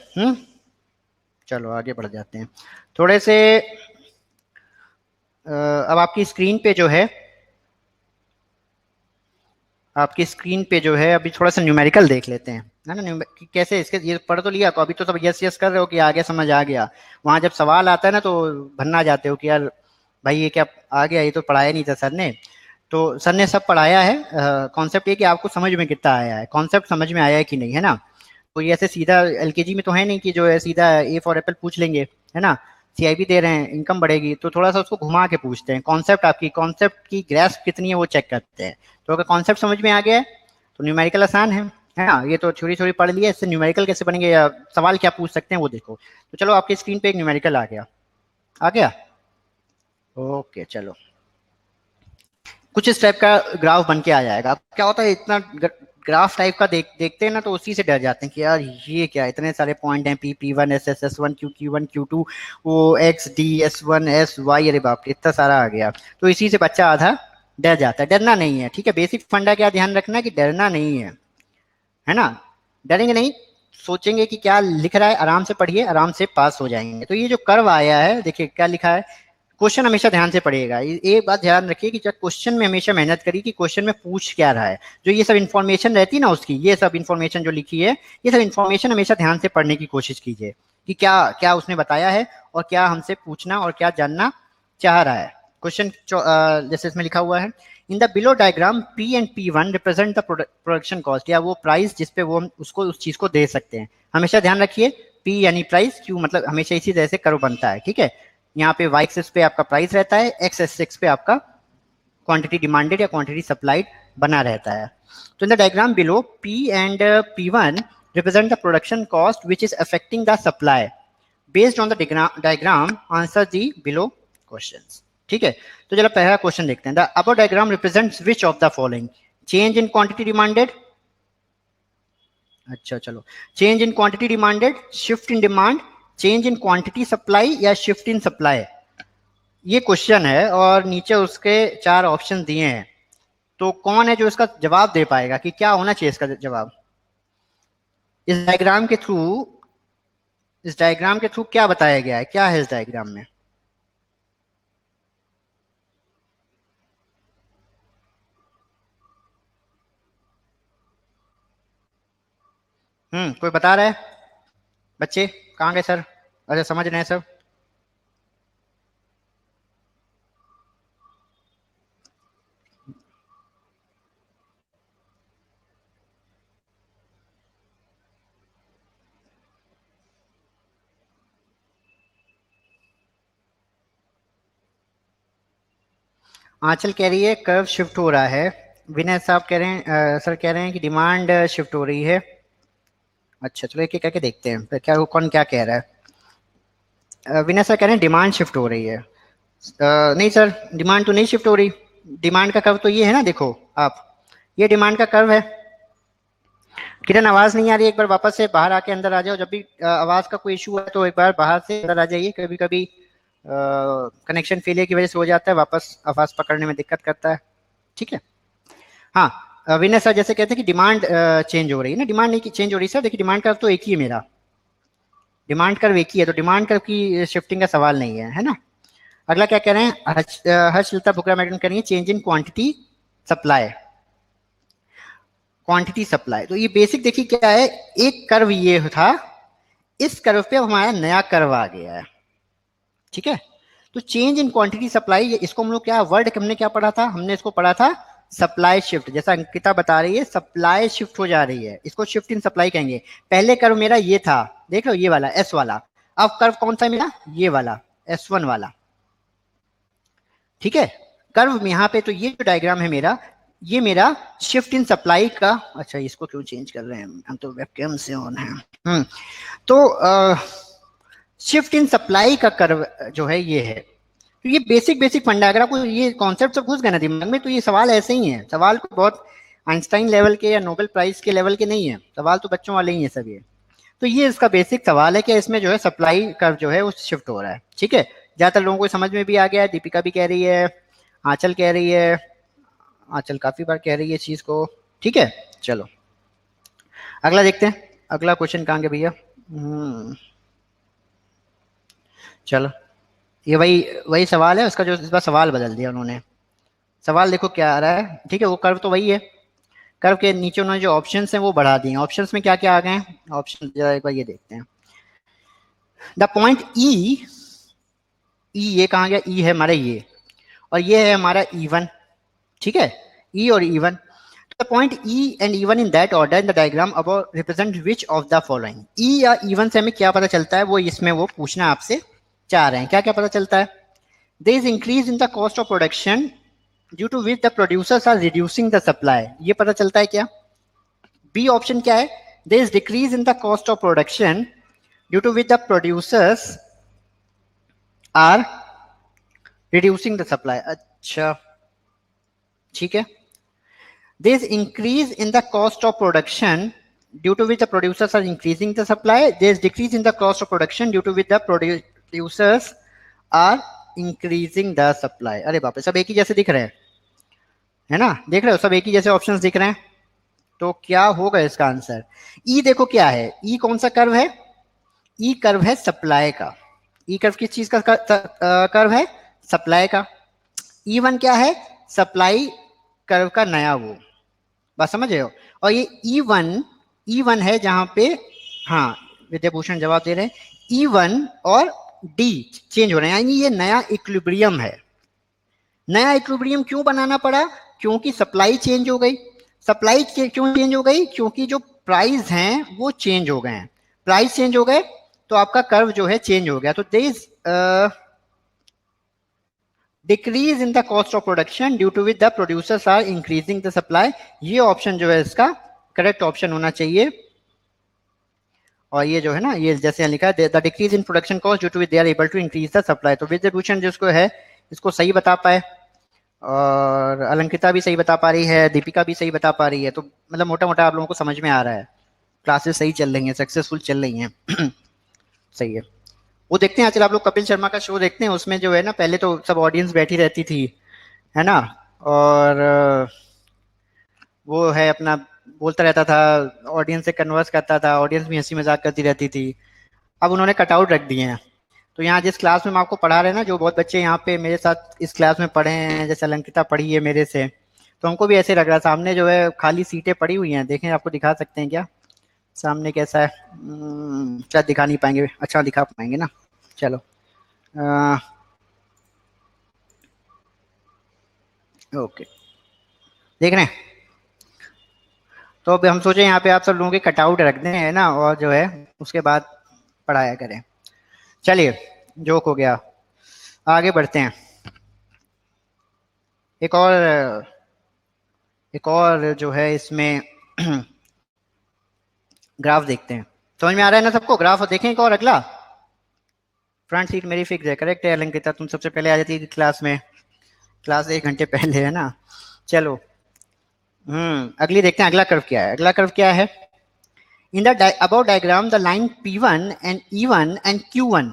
चलो आगे बढ़ जाते हैं थोड़े से। अब आपकी स्क्रीन पे जो है, आपकी स्क्रीन पे जो है अभी थोड़ा सा न्यूमेरिकल देख लेते हैं, है ना। कि कैसे इसके, ये पढ़ तो लिया, तो अभी तो सब यस यस कर रहे हो कि आगे समझ आ गया। वहां जब सवाल आता है ना तो भन्ना जाते हो कि यार भाई ये क्या आ गया, ये तो पढ़ाया नहीं था सर ने। तो सर ने सब पढ़ाया है, कॉन्सेप्ट ये कि आपको समझ में कितना आया है, कॉन्सेप्ट समझ में आया है कि नहीं, है ना। तो ये ऐसे सीधा एलकेजी में तो है नहीं कि जो है सीधा ए फॉर एप्पल पूछ लेंगे, है ना। सीआईबी दे रहे हैं, इनकम बढ़ेगी, तो थोड़ा सा उसको घुमा के पूछते हैं, कॉन्सेप्ट आपकी कॉन्सेप्ट की ग्रेस्प कितनी है वो चेक करते हैं। तो अगर कॉन्सेप्ट समझ में आ गया है तो न्यूमेरिकल आसान है ना। ये तो थोड़ी थोड़ी पढ़ लिया, इससे न्यूमेरिकल कैसे बनेंगे या सवाल क्या पूछ सकते हैं वो देखो। तो चलो आपकी स्क्रीन पे एक न्यूमेरिकल आ गया, आ गया। ओके चलो, कुछ इस टाइप का ग्राफ बन के आ जाएगा। क्या होता है, इतना ग्राफ टाइप का देखते हैं ना तो उसी से डर जाते हैं कि यार ये क्या, इतने सारे पॉइंट हैं, P1 SS1 Q1 Q2 वो XD S1 SY, अरे बाप रे इतना सारा आ गया। तो इसी से बच्चा आधा डर जाता है। डरना नहीं है, ठीक है। बेसिक फंडा क्या ध्यान रखना कि डरना नहीं है ना। डरेंगे नहीं, सोचेंगे कि क्या लिख रहा है, आराम से पढ़िए, आराम से पास हो जाएंगे। तो ये जो कर्व आया है देखिए क्या लिखा है, क्वेश्चन हमेशा ध्यान से पढ़िएगा। ये बात ध्यान रखिए कि जब क्वेश्चन में हमेशा मेहनत करिए कि क्वेश्चन में पूछ क्या रहा है। जो ये सब इन्फॉर्मेशन रहती है ना उसकी, ये सब इन्फॉर्मेशन जो लिखी है, ये सब इन्फॉर्मेशन हमेशा ध्यान से पढ़ने की कोशिश कीजिए कि क्या क्या उसने बताया है और क्या हमसे पूछना और क्या जानना चाह रहा है। क्वेश्चन जैसे इसमें लिखा हुआ है, in the below diagram P and P1 represent the production cost, या वो प्राइस जिसपे वो हम उसको उस चीज को दे सकते हैं। हमेशा ध्यान रखिए P यानी प्राइस, Q मतलब हमेशा इसी तरह से कर्व बनता है, ठीक है। यहाँ पे y एक्सिस पे आपका प्राइस रहता है, x एक्सिस पे आपका क्वांटिटी डिमांडेड या क्वांटिटी सप्लाइड बना रहता है। तो इन the diagram below P and P1 represent the production cost which is affecting the supply. Based on the diagram, answer the below questions. ठीक है, तो चलो पहला क्वेश्चन देखते हैं। The above diagram represents which of the following, change in quantity demanded, अच्छा चलो, change in quantity demanded, shift in demand, change in quantity supply या शिफ्ट इन सप्लाई। ये क्वेश्चन है और नीचे उसके 4 ऑप्शन दिए हैं। तो कौन है जो इसका जवाब दे पाएगा कि क्या होना चाहिए इसका जवाब। इस डायग्राम के थ्रू, इस डायग्राम के थ्रू क्या बताया गया है, क्या है इस डायग्राम में। कोई बता रहा है, बच्चे कहाँ गए सर। अच्छा समझ रहे हैं सब। आंचल कह रही है कर्व शिफ्ट हो रहा है। विनय साहब कह रहे हैं, सर कह रहे हैं कि डिमांड शिफ्ट हो रही है। अच्छा चलो एक एक करके देखते हैं फिर क्या कौन क्या कह रहा है। विनय सर कह रहे हैं डिमांड शिफ्ट हो रही है। नहीं सर डिमांड तो नहीं शिफ्ट हो रही। डिमांड का कर्व तो ये है ना, देखो आप, ये डिमांड का कर्व है। किरण आवाज नहीं आ रही, एक बार वापस से बाहर आके अंदर आ जाओ। जब भी आवाज का कोई इशू है तो एक बार बाहर से अंदर आ जाइए। कभी कभी कनेक्शन फेलियर की वजह से हो जाता है, वापस आवाज पकड़ने में दिक्कत करता है, ठीक है। हाँ विनय सर जैसे कहते हैं कि डिमांड चेंज हो रही है ना, डिमांड नहीं चेंज हो रही सर। देखिए डिमांड कर्व तो एक ही है मेरा, डिमांड कर्व एक ही है, तो डिमांड कर्व की शिफ्टिंग का सवाल नहीं है ना। अगला क्या कह रहे हैं, हर्षलता भुकरा मैडम कह रही है change in quantity supply, quantity supply. तो ये बेसिक देखिए क्या है, एक कर्व ये था, इस कर्व पे हमारा नया कर्व आ गया है, ठीक है। तो चेंज इन क्वांटिटी सप्लाई, इसको हम लोग क्या वर्ड हमने क्या पढ़ा था, हमने इसको पढ़ा था सप्लाई शिफ्ट। जैसा अंकिता बता रही है सप्लाई शिफ्ट हो जा रही है, इसको शिफ्ट इन सप्लाई कहेंगे। पहले कर्व मेरा ये था, देख लो ये वाला एस वाला। अब कर्व कौन सा मेरा, ये वाला S1 वाला, ठीक है। कर्व यहाँ पे तो ये जो डायग्राम है मेरा, ये मेरा शिफ्ट इन सप्लाई का। अच्छा इसको क्यों चेंज कर रहे हैं, हम तो वेबकैम से ऑन है। तो शिफ्ट इन सप्लाई का कर्व जो है ये है। तो ये बेसिक बेसिक फंडा, अगर आपको ये कॉन्सेप्ट सब घुस गए ना दिमाग में तो ये सवाल ऐसे ही है। सवाल को बहुत आइंस्टाइन लेवल के या नोबेल प्राइज के लेवल के नहीं है, सवाल तो बच्चों वाले ही है सब ये। तो ये इसका बेसिक सवाल है कि इसमें जो है सप्लाई कर्व जो है वो शिफ्ट हो रहा है, ठीक है। ज्यादातर लोगों को समझ में भी आ गया है, दीपिका भी कह रही है, आंचल कह रही है, आंचल काफी बार कह रही है इस चीज को, ठीक है। चलो अगला देखते हैं, अगला क्वेश्चन कहाँ गया भैया। चलो ये वही वही सवाल है उसका, जो इस बार सवाल बदल दिया उन्होंने। सवाल देखो क्या आ रहा है, ठीक है, वो कर्व तो वही है, कर्व के नीचे उन्होंने जो ऑप्शंस हैं वो बढ़ा दिए। ऑप्शंस में क्या क्या आ गए हैं, ऑप्शन जरा एक बार ये देखते हैं। द पॉइंट ई, ये कहाँ गया, ई है हमारा ये, और ये है हमारा E1, ठीक है, ई और E1। The point E and E1 in that order in the diagram about represent which of the following. E या E1 से हमें क्या पता चलता है, वो इसमें वो पूछना आपसे चाह रहे हैं। क्या क्या पता चलता है, there is increase in the cost of production due to which the producers are reducing the supply, ये पता चलता है क्या। बी ऑप्शन क्या है, there is decrease in the cost of production due to which the producers are reducing the supply. अच्छा ठीक है, there is increase in the cost of production due to which the producers are increasing the supply, there is decrease in the cost of production due to which the producers are increasing the supply। अरे बाप रे, सब एक ही जैसे दिख रहे हैं, है ना, देख रहे हो सब एक ही जैसे ऑप्शंस दिख रहे हैं, तो क्या होगा इसका आंसर। ई देखो क्या है, ई कौन सा कर्व है, ई कर्व है सप्लाई का। ई कर्व किस चीज का कर्व है, सप्लाई का। E1 क्या है, सप्लाई कर्व का नया वो, बात समझ रहे हो। और ये E1 है जहां पे, हाँ विद्याभूषण जवाब दे रहे हैं, E1 और D चेंज हो रहे हैं, यानी ये नया इक्विलिब्रियम है। नया इक्विलिब्रियम क्यों बनाना पड़ा, क्योंकि सप्लाई चेंज हो गई। सप्लाई क्यों चेंज हो गई, क्योंकि जो प्राइस हैं वो चेंज हो गए हैं, प्राइस चेंज हो गए तो आपका कर्व जो है चेंज हो गया। तो there is decrease in the cost of production due to which the producers are increasing the supply, ये ऑप्शन जो है इसका करेक्ट ऑप्शन होना चाहिए। और ये जो है ना, ये जैसे लिखा है the decrease in production cost due to which they are able to increase the supply, तो विद्याभूषण जिसको है इसको सही बता पाए, और अलंकृता भी सही बता पा रही है, दीपिका भी सही बता पा रही है, तो मतलब मोटा मोटा आप लोगों को समझ में आ रहा है, क्लासेस सही चल रही हैं, सक्सेसफुल चल रही हैं। सही है। वो देखते हैं आजकल आप लोग कपिल शर्मा का शो देखते हैं, उसमें जो है ना पहले तो सब ऑडियंस बैठी रहती थी, है ना, और वो है अपना बोलता रहता था, ऑडियंस से कन्वर्स करता था, ऑडियंस भी हंसी मजाक करती रहती थी। अब उन्होंने कटआउट रख दिए हैं। तो यहाँ जिस क्लास में हम आपको पढ़ा रहे हैं ना, जो बहुत बच्चे यहाँ पे मेरे साथ इस क्लास में पढ़े हैं, जैसे अलंकृता पढ़ी है मेरे से, तो हमको भी ऐसे लग रहा है। सामने जो है खाली सीटें पड़ी हुई हैं, देखें आपको दिखा सकते हैं क्या सामने कैसा है, शायद दिखा नहीं पाएंगे, अच्छा दिखा पाएंगे ना, चलो ओके देख रहे हैं। तो अब हम सोचे यहाँ पे आप सब लोगों के कटआउट रख दें, है ना, और जो है उसके बाद पढ़ाया करें। चलिए जोक हो गया, आगे बढ़ते हैं। एक और जो है इसमें ग्राफ देखते हैं, समझ में आ रहा है ना सबको, ग्राफ देखें एक और अगला। फ्रंट सीट मेरी फिक्स है, करेक्ट है अलंकृता, तुम सबसे पहले आ जाती थी क्लास में, क्लास 1 घंटे पहले, है ना। चलो अगली देखते हैं, अगला कर्व क्या है। अगला कर्व क्या है, इन the about diagram the line P1 and E1 and Q1।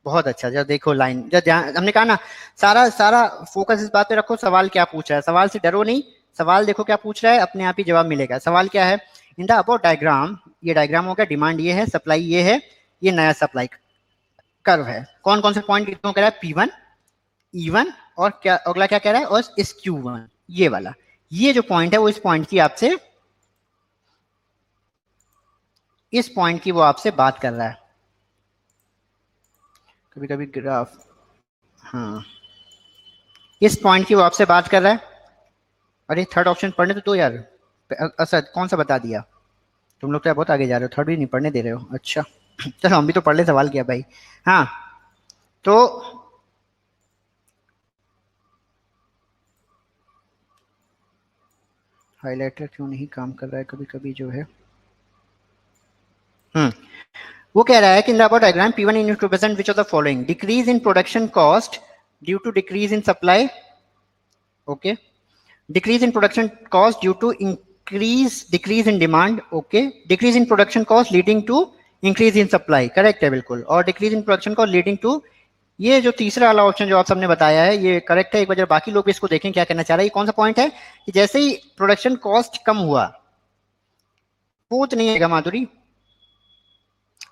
बहुत अच्छा, जब देखो लाइन, जब हमने कहा ना सारा फोकस इस बात पे रखो, सवाल क्या पूछा है, सवाल से डरो नहीं, सवाल देखो क्या पूछ रहा है, अपने आप ही जवाब मिलेगा। सवाल क्या है, इन द अबाउट डायग्राम, ये डायग्राम हो गया, डिमांड ये है, सप्लाई ये है, ये नया सप्लाई कर्व है। कौन कौन से पॉइंट कह रहा है, P1 E1 और क्या अगला क्या कह रहा है, और इस Q1, ये वाला, ये जो पॉइंट है वो इस पॉइंट की आपसे, इस पॉइंट की वो आपसे बात कर रहा है। कभी कभी ग्राफ, हाँ इस पॉइंट की वो आपसे बात कर रहा है। अरे थर्ड ऑप्शन पढ़ने तो दो यार, असद कौन सा बता दिया, तुम लोग तो बहुत आगे जा रहे हो, थर्ड भी नहीं पढ़ने दे रहे हो। अच्छा चलो हम भी तो पढ़ ले, सवाल किया भाई। हाँ तो हाइलाइटर क्यों नहीं काम कर रहा है कभी कभी जो है, वो कह रहा है कि in the about diagram P1 in represent which of the following, decrease in production cost due to decrease in supply, okay, decrease in production cost due to decrease in demand, okay, decrease in production cost leading to increase in supply, correct है बिल्कुल, और decrease in production cost leading to, ये जो तीसरा वाला ऑप्शन जो आप सबने बताया है ये करेक्ट है। एक बार बाकी लोग भी इसको देखें क्या कहना चाह रहा है। ये कौन सा पॉइंट है कि जैसे ही प्रोडक्शन कॉस्ट कम हुआ, पूछ नहीं है माधुरी,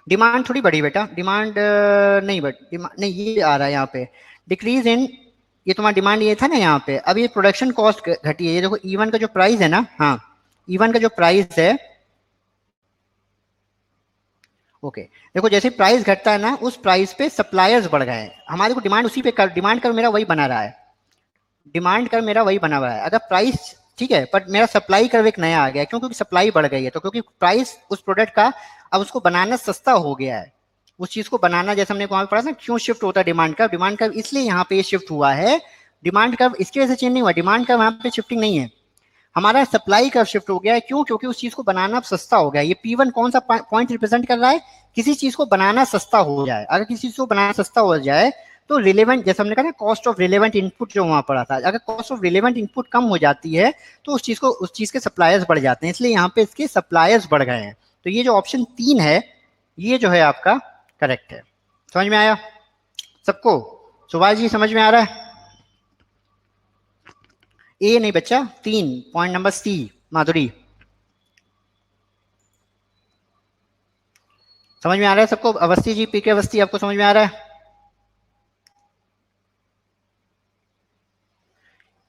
डिमांड थोड़ी बढ़ी बेटा, डिमांड नहीं बढ़, डिमांड नहीं, ये आ रहा है यहाँ पे डिक्रीज इन, ये तुम्हारा डिमांड ये था ना यहाँ पे, अब ये प्रोडक्शन कॉस्ट घटी है। ये देखो E1 का जो प्राइस है ना, हाँ E1 का जो प्राइस है, ओके देखो जैसे प्राइस घटता है ना, उस प्राइस पे सप्लायर्स बढ़ गए हैं, हमारे को डिमांड उसी पे कर, डिमांड कर मेरा वही बना रहा है, डिमांड कर मेरा वही बना हुआ है। अगर प्राइस ठीक है, पर मेरा सप्लाई कर्व एक नया आ गया, क्यों? क्योंकि सप्लाई बढ़ गई है, तो क्योंकि प्राइस उस प्रोडक्ट का अब उसको बनाना सस्ता हो गया है, उस चीज को बनाना, जैसे हमने वहां पढ़ा ना क्यों शिफ्ट होता है डिमांड कर्व, डिमांड कर्व इसलिए यहाँ पे शिफ्ट हुआ है, डिमांड कर्व इसकी वजह से चेंज नहीं हुआ, डिमांड कर्व वहां पे शिफ्टिंग नहीं है, हमारा सप्लाई कर्व शिफ्ट हो गया है। क्यों? क्योंकि उस चीज को बनाना सस्ता हो गया। ये P1 कौन सा पॉइंट रिप्रेजेंट कर रहा है? किसी चीज को बनाना सस्ता हो जाए, अगर किसी चीज को बनाना सस्ता हो जाए तो रिलेवेंट, जैसे हमने कहा ना कॉस्ट ऑफ रिलेवेंट इनपुट जो वहां पड़ा था, अगर कॉस्ट ऑफ रिलेवेंट इनपुट कम हो जाती है तो उस चीज को, उस चीज के सप्लायर्स बढ़ जाते हैं, इसलिए यहाँ पे इसके सप्लायर्स बढ़ गए हैं। तो ये जो ऑप्शन 3 है, ये जो है आपका करेक्ट है। समझ में आया सबको? सुभाष जी समझ में आ रहा है? ए नहीं बच्चा, 3 पॉइंट नंबर सी। माधुरी समझ में आ रहा है सबको? अवस्थी जी, पीके अवस्थी, आपको समझ में आ रहा है?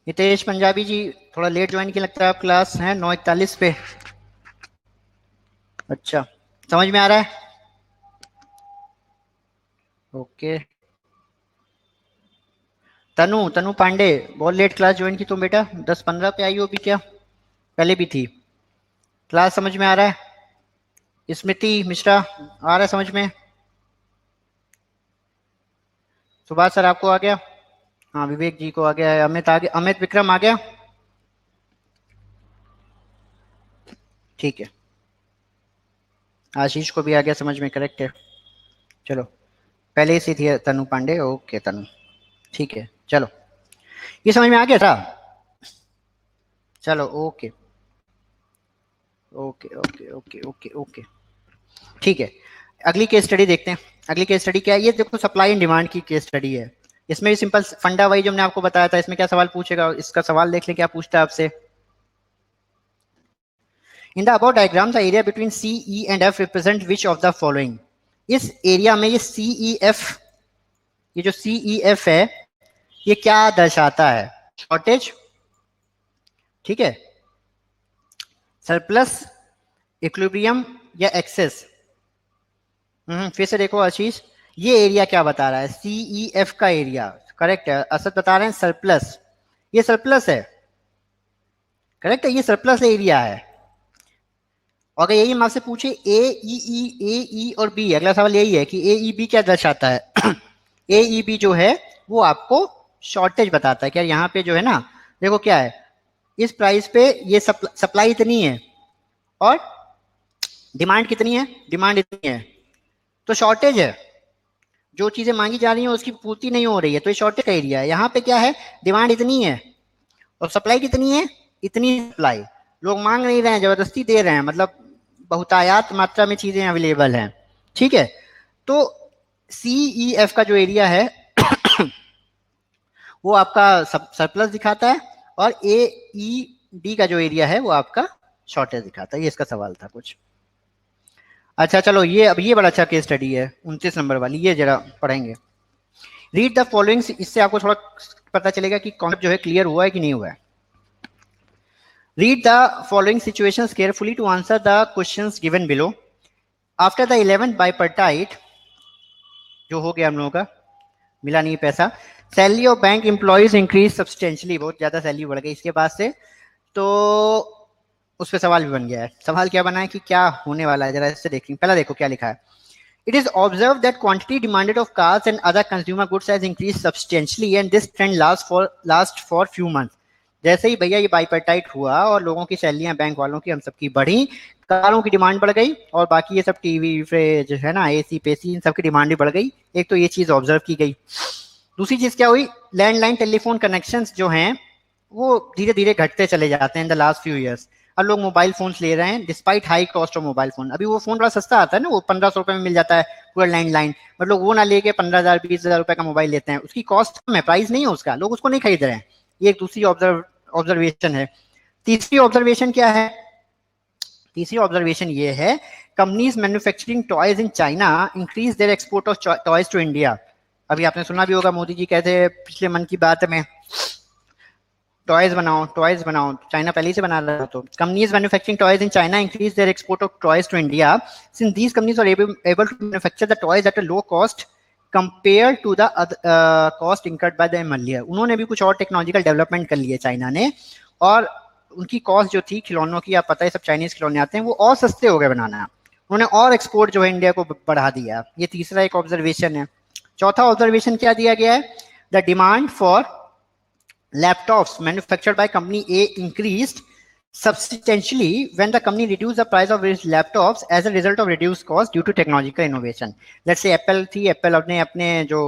हितेश पंजाबी जी थोड़ा लेट ज्वाइन किया लगता है, आप क्लास है 9:41 पे। अच्छा समझ में आ रहा है? ओके। तनु, तनु पांडे बहुत लेट क्लास ज्वाइन की तुम बेटा, 10:15 पे आई हो अभी क्या? पहले भी थी। क्लास समझ में आ रहा है? स्मृति मिश्रा आ रहा है समझ में? सुभाष सर आपको आ गया? हाँ विवेक जी को आ गया है, अमित आ गया, अमित विक्रम आ गया? ठीक है, आशीष को भी आ गया समझ में, करेक्ट है। चलो पहले से थी तनु पांडे, ओके तनु, ठीक है चलो, ये समझ में आ गया था? चलो okay okay okay okay okay okay ठीक है। अगली केस स्टडी देखते हैं। अगली केस स्टडी क्या है? ये देखो सप्लाई एंड डिमांड की केस स्टडी है। इसमें भी सिंपल फंडा वाइज हमने आपको बताया था। इसमें क्या सवाल पूछेगा, इसका सवाल देख लें क्या पूछता है आपसे। In the about diagram the area between C E and F represent which of the following. इस एरिया में ये सी ई एफ, ये जो सी ई एफ है ये क्या दर्शाता है? शॉर्टेज, ठीक है, सरप्लस, इक्विलिब्रियम या एक्सेस। फिर से देखो आशीष, ये एरिया क्या बता रहा है? सी ई एफ का एरिया करेक्ट है। असद बता रहे हैं सरप्लस, ये सरप्लस है, करेक्ट है, ये सरप्लस एरिया है। और अगर यही हम आपसे पूछे ए ई और बी, अगला सवाल यही है कि ए ई बी क्या दर्शाता है? ए ई बी जो है वो आपको शॉर्टेज बताता है कि यार यहाँ पे जो है ना, देखो क्या है, इस प्राइस पे ये सप्लाई इतनी है और डिमांड कितनी है? डिमांड इतनी है, तो शॉर्टेज है। जो चीजें मांगी जा रही हैं उसकी पूर्ति नहीं हो रही है, तो ये शॉर्टेज का एरिया है। यहाँ पे क्या है? डिमांड इतनी है और सप्लाई कितनी है? इतनी सप्लाई। लोग मांग नहीं रहे हैं, जबरदस्ती दे रहे हैं, मतलब बहुतायात मात्रा में चीजें अवेलेबल हैं, ठीक है। तो CEF का जो एरिया है वो आपका सरप्लस दिखाता है और AED का जो एरिया है वो आपका शॉर्टेज दिखाता है। ये इसका सवाल था कुछ। अच्छा चलो, ये अब ये बड़ा अच्छा केस स्टडी है 29 नंबर वाली, ये जरा पढ़ेंगे। रीड द फॉलोइंग, इससे आपको थोड़ा पता चलेगा कि कॉन्सेप्ट जो है क्लियर हुआ है कि नहीं हुआ है। Read the following situations carefully to answer the questions given below. After the 11th bipartite, जो हो गया हम लोगों का, मिला नहीं पैसा, salary of bank employees increase substantially, बहुत ज्यादा सैलरी बढ़ गई इसके बाद से। तो उस पर सवाल भी बन गया है। सवाल क्या बना है कि क्या होने वाला है, जरा इससे देखें। पहला देखो क्या लिखा है। It is observe that quantity demanded of cars and other consumer goods has increase substantially and this trend last for few months. जैसे ही भैया ये बाइपर्टाइट हुआ और लोगों की सैलरियां, बैंक वालों की, हम सबकी बढ़ी, कारों की डिमांड बढ़ गई और बाकी ये सब टीवी, फ्रिज है ना, एसी पेसी, इन सबकी डिमांड भी बढ़ गई। एक तो ये चीज ऑब्जर्व की गई। दूसरी चीज क्या हुई? लैंडलाइन टेलीफोन कनेक्शंस जो हैं वो धीरे धीरे घटते चले जाते हैं in the last few years. अब लोग मोबाइल फोन्स ले रहे हैं despite high cost of mobile phone. अभी वो फोन बड़ा सस्ता आता है ना, वो 1500 रुपए में मिल जाता है पूरा लैंडलाइन, बट लोग वो ना लेके 15,000 20,000 रुपए का मोबाइल लेते हैं। उसकी कॉस्ट कम है, प्राइस नहीं है उसका, लोग उसको नहीं खरीद रहे हैं। ये एक दूसरी ऑब्जर्वेशन है। तीसरी ऑब्जर्वेशन क्या है? तीसरी ऑब्जर्वेशन ये है companies manufacturing toys in China increase their export of toys to India. अभी आपने सुना भी होगा, मोदी जी कहते हैं पिछले मन की बात में, टॉयज बनाओ। चाइना पहले ही से बना रहा था। तो companies manufacturing toys in China increase their export of toys to India since these companies are able to manufacture the toys at a low cost compare to the cost incurred by the earlier. उन्होंने भी कुछ और टेक्नोलॉजिकल डेवलपमेंट कर लिए चाइना ने, और उनकी कॉस्ट जो थी खिलौनों की, आप पता है सब चाइनीज खिलौने आते हैं, वो और सस्ते हो गए बनाना। उन्होंने और एक्सपोर्ट जो है इंडिया को बढ़ा दिया। ये तीसरा एक ऑब्जर्वेशन है। चौथा ऑब्जर्वेशन क्या दिया गया है? The demand for laptops manufactured by company A increased substantially when the company reduced the price of its laptops as a result of reduced cost due to technological innovation. Let's say Apple थी, Apple अपने जो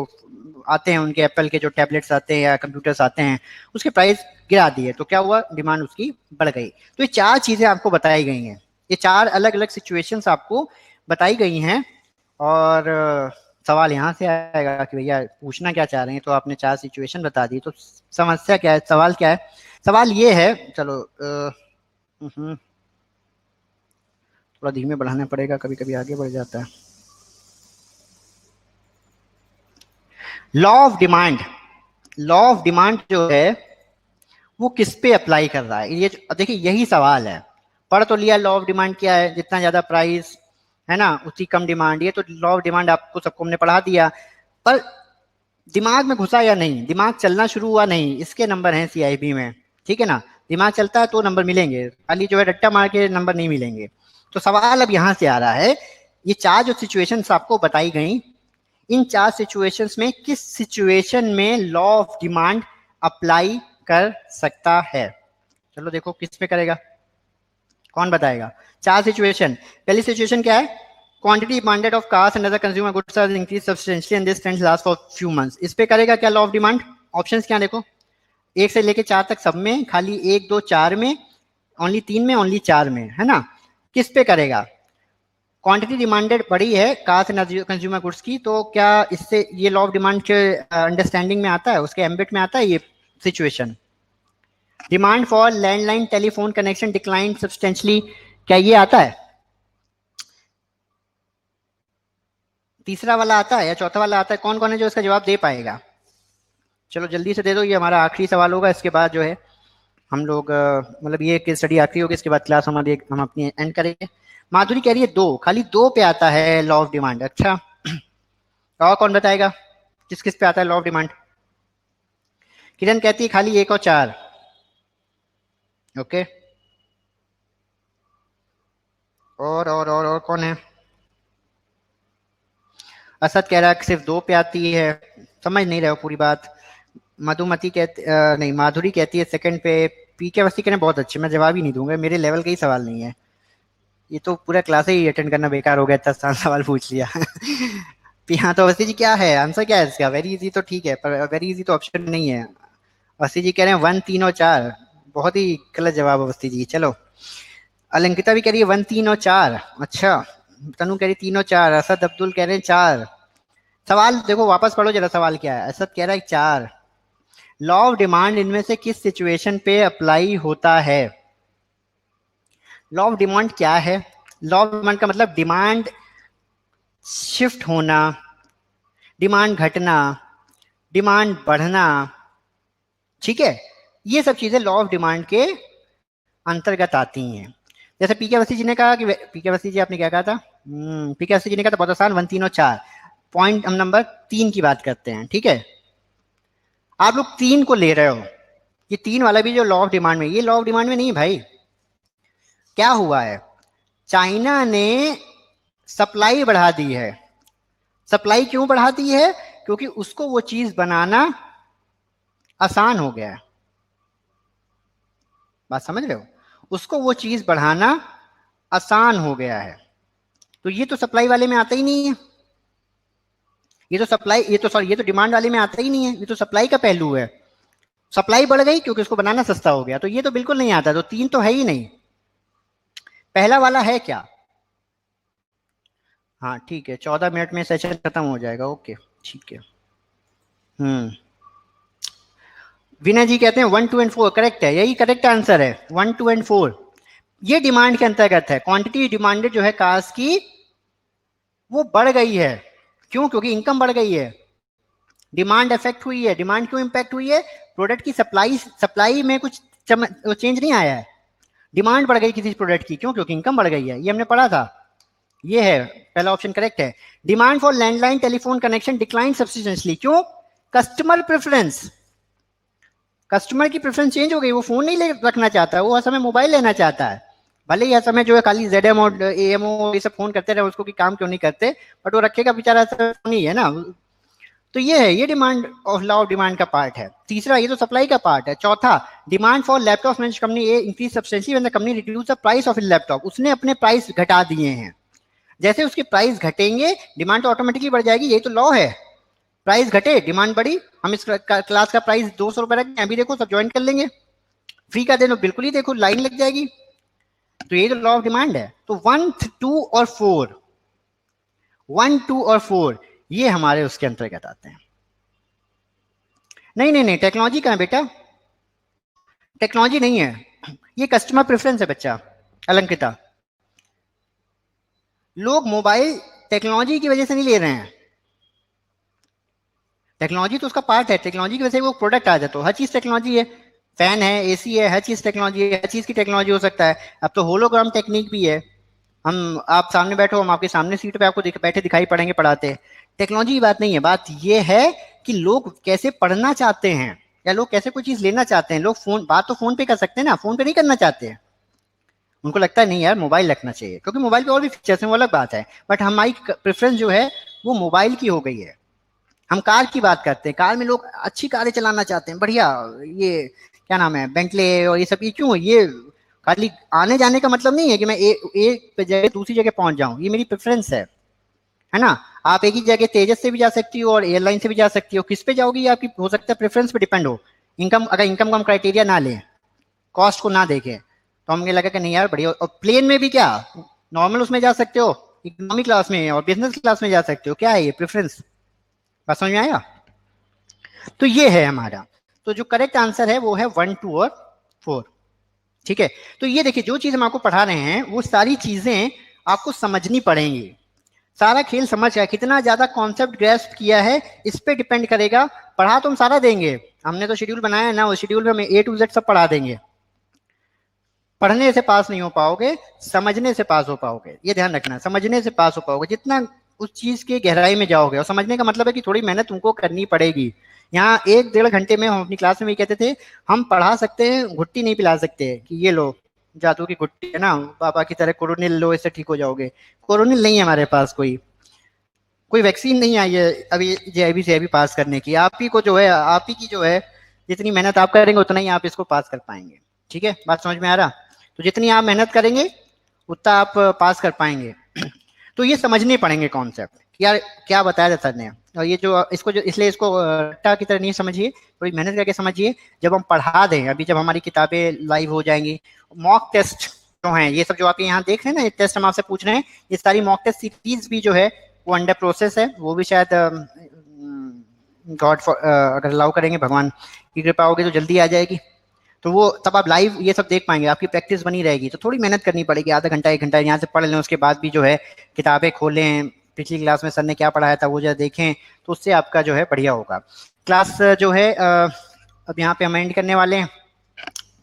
आते हैं उनके Apple के जो टैबलेट्स आते हैं या कंप्यूटर्स आते हैं, उसके प्राइस गिरा दिए, तो क्या हुआ? डिमांड उसकी बढ़ गई। तो ये चार चीजें आपको बताई गई हैं, ये चार अलग अलग सिचुएशंस आपको बताई गई हैं। और सवाल यहाँ से आएगा कि भैया पूछना क्या चाह रहे हैं, तो आपने चार सिचुएशन बता दी, तो समस्या क्या है, सवाल क्या है? सवाल ये है, चलो थोड़ा धीमे बढ़ाना पड़ेगा, कभी कभी आगे बढ़ जाता है। लॉ ऑफ डिमांड जो है वो किस पे अप्लाई कर रहा है? ये देखिए यही सवाल है। पढ़ तो लिया लॉ ऑफ डिमांड क्या है, जितना ज्यादा प्राइस है ना उतनी कम डिमांड। ये तो लॉ ऑफ डिमांड आपको सबको हमने पढ़ा दिया, पर दिमाग में घुसा या नहीं, दिमाग चलना शुरू हुआ नहीं, इसके नंबर हैं CIB में, ठीक है ना। दिमाग चलता है तो नंबर मिलेंगे, खाली जो है रट्टा मार के नंबर नहीं मिलेंगे। तो सवाल अब यहाँ से आ रहा है, ये चार जो सिचुएशंस आपको बताई गई, इन चार सिचुएशंस में किस सिचुएशन में लॉ ऑफ डिमांड अप्लाई कर सकता है? चलो देखो किस पे करेगा, कौन बताएगा? चार सिचुएशन। पहली सिचुएशन क्या है? Quantity demanded of cars and other consumer goods are increase substantially and this trend last for few months. इस पे करेगा क्या लॉ ऑफ डिमांड? ऑप्शंस क्या देखो, 1 से लेके 4 तक सब में, खाली 1 2 4 में, ओनली 3 में, ओनली 4 में, है ना। किस पे करेगा? क्वांटिटी डिमांडेड बड़ी है कार्स एंड कंज्यूमर गुड्स की, तो क्या इससे ये लॉ ऑफ डिमांड के अंडरस्टैंडिंग में आता है, उसके एम्बिट में आता है ये situation? Demand for landline telephone connection decline substantially, क्या ये आता है? तीसरा वाला आता है या चौथा वाला आता है? कौन कौन है जो इसका जवाब दे पाएगा? चलो जल्दी से दे दो, ये हमारा आखिरी सवाल होगा, इसके बाद जो है हम लोग मतलब ये केस स्टडी आखिरी होगी, इसके बाद क्लास हमारी हम अपनी एंड करेंगे। माधुरी कह रही है 2, खाली 2 पे आता है लॉ ऑफ डिमांड। अच्छा, और कौन बताएगा किस किस पे आता है लॉ ऑफ डिमांड? किरण कहती है खाली 1 और 4। ओके, और कौन है? असद कह रहा है सिर्फ 2 पे आती है, समझ नहीं रहे हो पूरी बात। मधुमती कहती नहीं, माधुरी कहती है सेकंड पे। पीके वस्ती कहने बहुत अच्छे, मैं जवाब ही नहीं दूंगा, मेरे लेवल का ही सवाल नहीं है, ये तो पूरा क्लास ही अटेंड करना बेकार हो गया, इतना आसान सवाल पूछ लिया। हाँ तो वस्ती जी क्या है आंसर, क्या है इसका? वेरी इजी तो ठीक है, पर वेरी इजी तो ऑप्शन नहीं है। वस्ती जी कह रहे हैं 1 3 और 4, बहुत ही गलत जवाब है वस्ती जी। चलो अलंकिता भी कह रही है 1 3 और 4। अच्छा, तनु कह रही 3 और 4, असद अब्दुल कह रहे हैं 4। सवाल देखो वापस पढ़ो जरा, सवाल क्या है? असद कह रहा है 4। लॉ ऑफ डिमांड इनमें से किस सिचुएशन पे अप्लाई होता है? लॉ ऑफ डिमांड क्या है? लॉ ऑफ डिमांड का मतलब डिमांड शिफ्ट होना, डिमांड घटना, डिमांड बढ़ना, ठीक है, ये सब चीजें लॉ ऑफ डिमांड के अंतर्गत आती हैं। जैसे पीके अवस्थी जी ने कहा कि, पीके अवस्थी जी आपने क्या कहा था? पीके अवस्थी जी ने कहा था बहुत आसान, 1 3 और 4। पॉइंट हम नंबर 3 की बात करते हैं, ठीक है। आप लोग 3 को ले रहे हो, ये 3 वाला भी जो लॉ ऑफ डिमांड में, ये लॉ ऑफ डिमांड में नहीं भाई। क्या हुआ है? चाइना ने सप्लाई बढ़ा दी है। सप्लाई क्यों बढ़ा दी है? क्योंकि उसको वो चीज बनाना आसान हो गया है। बात समझ रहे हो? उसको वो चीज बढ़ाना आसान हो गया है। तो ये तो सप्लाई वाले में आता ही नहीं है, ये तो सप्लाई, ये तो डिमांड वाले में आता ही नहीं है, ये तो सप्लाई का पहलू है। सप्लाई बढ़ गई क्योंकि उसको बनाना सस्ता हो गया, तो ये तो बिल्कुल नहीं आता। तो 3 तो है ही नहीं। पहला वाला है क्या? हाँ ठीक है, 14 मिनट में सेशन खत्म हो जाएगा। ओके ठीक है। विनय जी कहते हैं 1 2 एंड 4 करेक्ट है, यही करेक्ट आंसर है, 1 2 एंड 4। ये डिमांड के अंतर्गत है। क्वांटिटी डिमांडेड जो है कार्स की वो बढ़ गई है। क्यों? क्योंकि इनकम बढ़ गई है, डिमांड इफेक्ट हुई है। डिमांड क्यों इम्पैक्ट हुई है? प्रोडक्ट की सप्लाई में कुछ चेंज नहीं आया है, डिमांड बढ़ गई किसी प्रोडक्ट की। क्यों? क्योंकि इनकम बढ़ गई है। ये हमने पढ़ा था, ये है पहला ऑप्शन करेक्ट है। Demand for landline telephone connection decline substantially. क्यों? कस्टमर प्रेफरेंस, कस्टमर की प्रेफरेंस चेंज हो गई, वो फोन नहीं रखना चाहता, वो हर समय मोबाइल लेना चाहता है। भले ही हर समय जो है खाली ZM और AMO ये सब फोन करते रहे, उसको कि काम क्यों नहीं करते, बट वो रखेगा बेचारा, फोन ही है ना। तो ये है, ये demand of law of demand का पार्ट है। तीसरा, ये तो सप्लाई का पार्ट है। चौथा, demand for laptop manage company A increase substantially when the company reduce the price of laptop. उसने अपने प्राइस घटा दिए हैं, जैसे उसके प्राइस घटेंगे डिमांड तो ऑटोमेटिकली बढ़ जाएगी, यही तो लॉ है। प्राइस घटे डिमांड बढ़ी। हम इस क्लास का प्राइस 200 रुपए रखें, अभी देखो सब ज्वाइन कर लेंगे, फ्री का देना बिल्कुल ही देखो लाइन लग जाएगी। तो ये तो लॉ ऑफ डिमांड है। तो 1, 2 और 4, 1, 2 और 4 ये हमारे उसके अंतर्गत आते हैं। नहीं नहीं नहीं, टेक्नोलॉजी कहाँ है बेटा? टेक्नोलॉजी नहीं है, ये कस्टमर प्रेफरेंस है बच्चा अलंकृता। लोग मोबाइल टेक्नोलॉजी की वजह से नहीं ले रहे हैं, टेक्नोलॉजी तो उसका पार्ट है, टेक्नोलॉजी की वजह से वो प्रोडक्ट आ जाता है। हर चीज टेक्नोलॉजी है, फैन है, AC है, हर चीज टेक्नोलॉजी है, हर चीज की टेक्नोलॉजी हो सकता है। अब तो होलोग्राम टेक्निक भी है, हम आप सामने बैठो, हम आपके सामने सीट पे आपको बैठे दिखाई पड़ेंगे पढ़ाते। टेक्नोलॉजी की बात नहीं है, बात ये है कि लोग कैसे पढ़ना चाहते हैं या लोग कैसे कोई चीज लेना चाहते हैं। लोग फोन, बात तो फोन पे कर सकते हैं ना, फोन पे नहीं करना चाहते हैं। उनको लगता है नहीं यार मोबाइल रखना चाहिए, क्योंकि मोबाइल पे और भी फीचर्स हैं, वो अलग बात है, बट हमारी प्रेफरेंस जो है वो मोबाइल की हो गई है। हम कार की बात करते हैं, कार में लोग अच्छी कारें चलाना चाहते हैं, बढ़िया, ये क्या नाम है, बेंटले और ये सब। ये क्यों? ये खाली आने जाने का मतलब नहीं है कि मैं एक जगह दूसरी जगह पहुंच जाऊं, ये मेरी प्रेफरेंस है ना। आप एक ही जगह तेजस से भी जा सकती हो और एयरलाइन से भी जा सकती हो, किस पे जाओगी ये आपकी हो सकता है प्रेफरेंस पे डिपेंड हो। इनकम, अगर इनकम का हम क्राइटेरिया ना लें, कॉस्ट को ना देखें, तो हमें लगा कि नहीं यार बढ़िया। और प्लेन में भी क्या, नॉर्मल उसमें जा सकते हो, इकोनॉमी क्लास में और बिजनेस क्लास में जा सकते हो, क्या है ये प्रेफरेंस। बात समझ में आया? तो ये है हमारा, तो जो करेक्ट आंसर है वो है 1, 2 और 4। ठीक है, तो ये देखिए जो चीज हम आपको पढ़ा रहे हैं वो सारी चीजें आपको समझनी पड़ेंगी। सारा खेल समझ गया, कितना ज्यादा कॉन्सेप्ट ग्रेस्प किया है इस पे डिपेंड करेगा। पढ़ा तो हम सारा देंगे, हमने तो शेड्यूल बनाया है ना, उस शेड्यूल में हम A to Z सब पढ़ा देंगे। पढ़ने से पास नहीं हो पाओगे, समझने से पास हो पाओगे, ये ध्यान रखना, समझने से पास हो पाओगे। जितना उस चीज की गहराई में जाओगे, और समझने का मतलब है कि थोड़ी मेहनत तुमको करनी पड़ेगी। यहाँ 1-1.5 घंटे में हम अपनी क्लास में भी कहते थे, हम पढ़ा सकते हैं, घुट्टी नहीं पिला सकते कि ये लो जादू की घुट्टी है ना, पापा की तरह कोरोनिल लो, इससे ठीक हो जाओगे। कोरोनिल नहीं है हमारे पास, कोई वैक्सीन नहीं आई है अभी JIV से अभी पास करने की। आप ही को जो है, आप ही की जो है, जितनी मेहनत आप करेंगे उतना ही आप इसको पास कर पाएंगे। ठीक है, बात समझ में आ रहा? तो जितनी आप मेहनत करेंगे उतना आप पास कर पाएंगे। तो ये समझने पड़ेंगे कॉन्सेप्ट, यार क्या बताया था सर ने। और ये जो इसको जो इसलिए इसको रट्टा की तरह नहीं समझिए, थोड़ी मेहनत करके समझिए। जब हम पढ़ा दें, अभी जब हमारी किताबें लाइव हो जाएंगी, मॉक टेस्ट जो हैं, ये सब जो आप यहाँ देख रहे हैं ना, ये टेस्ट हम आपसे पूछ रहे हैं, ये सारी मॉक टेस्ट सीरीज भी जो है वो अंडर प्रोसेस है। वो भी शायद गॉड अगर अलाउ करेंगे, भगवान की कृपा होगी तो जल्दी आ जाएगी। तो वो तब आप लाइव ये सब देख पाएंगे, आपकी प्रैक्टिस बनी रहेगी। तो थोड़ी मेहनत करनी पड़ेगी, आधा घंटा 1 घंटा यहाँ से पढ़ लें, उसके बाद भी जो है किताबें खोलें, पिछली क्लास में सर ने क्या पढ़ाया था वो जरा देखें, तो उससे आपका जो है बढ़िया होगा। क्लास जो है अब यहाँ पे हम एंड करने वाले हैं।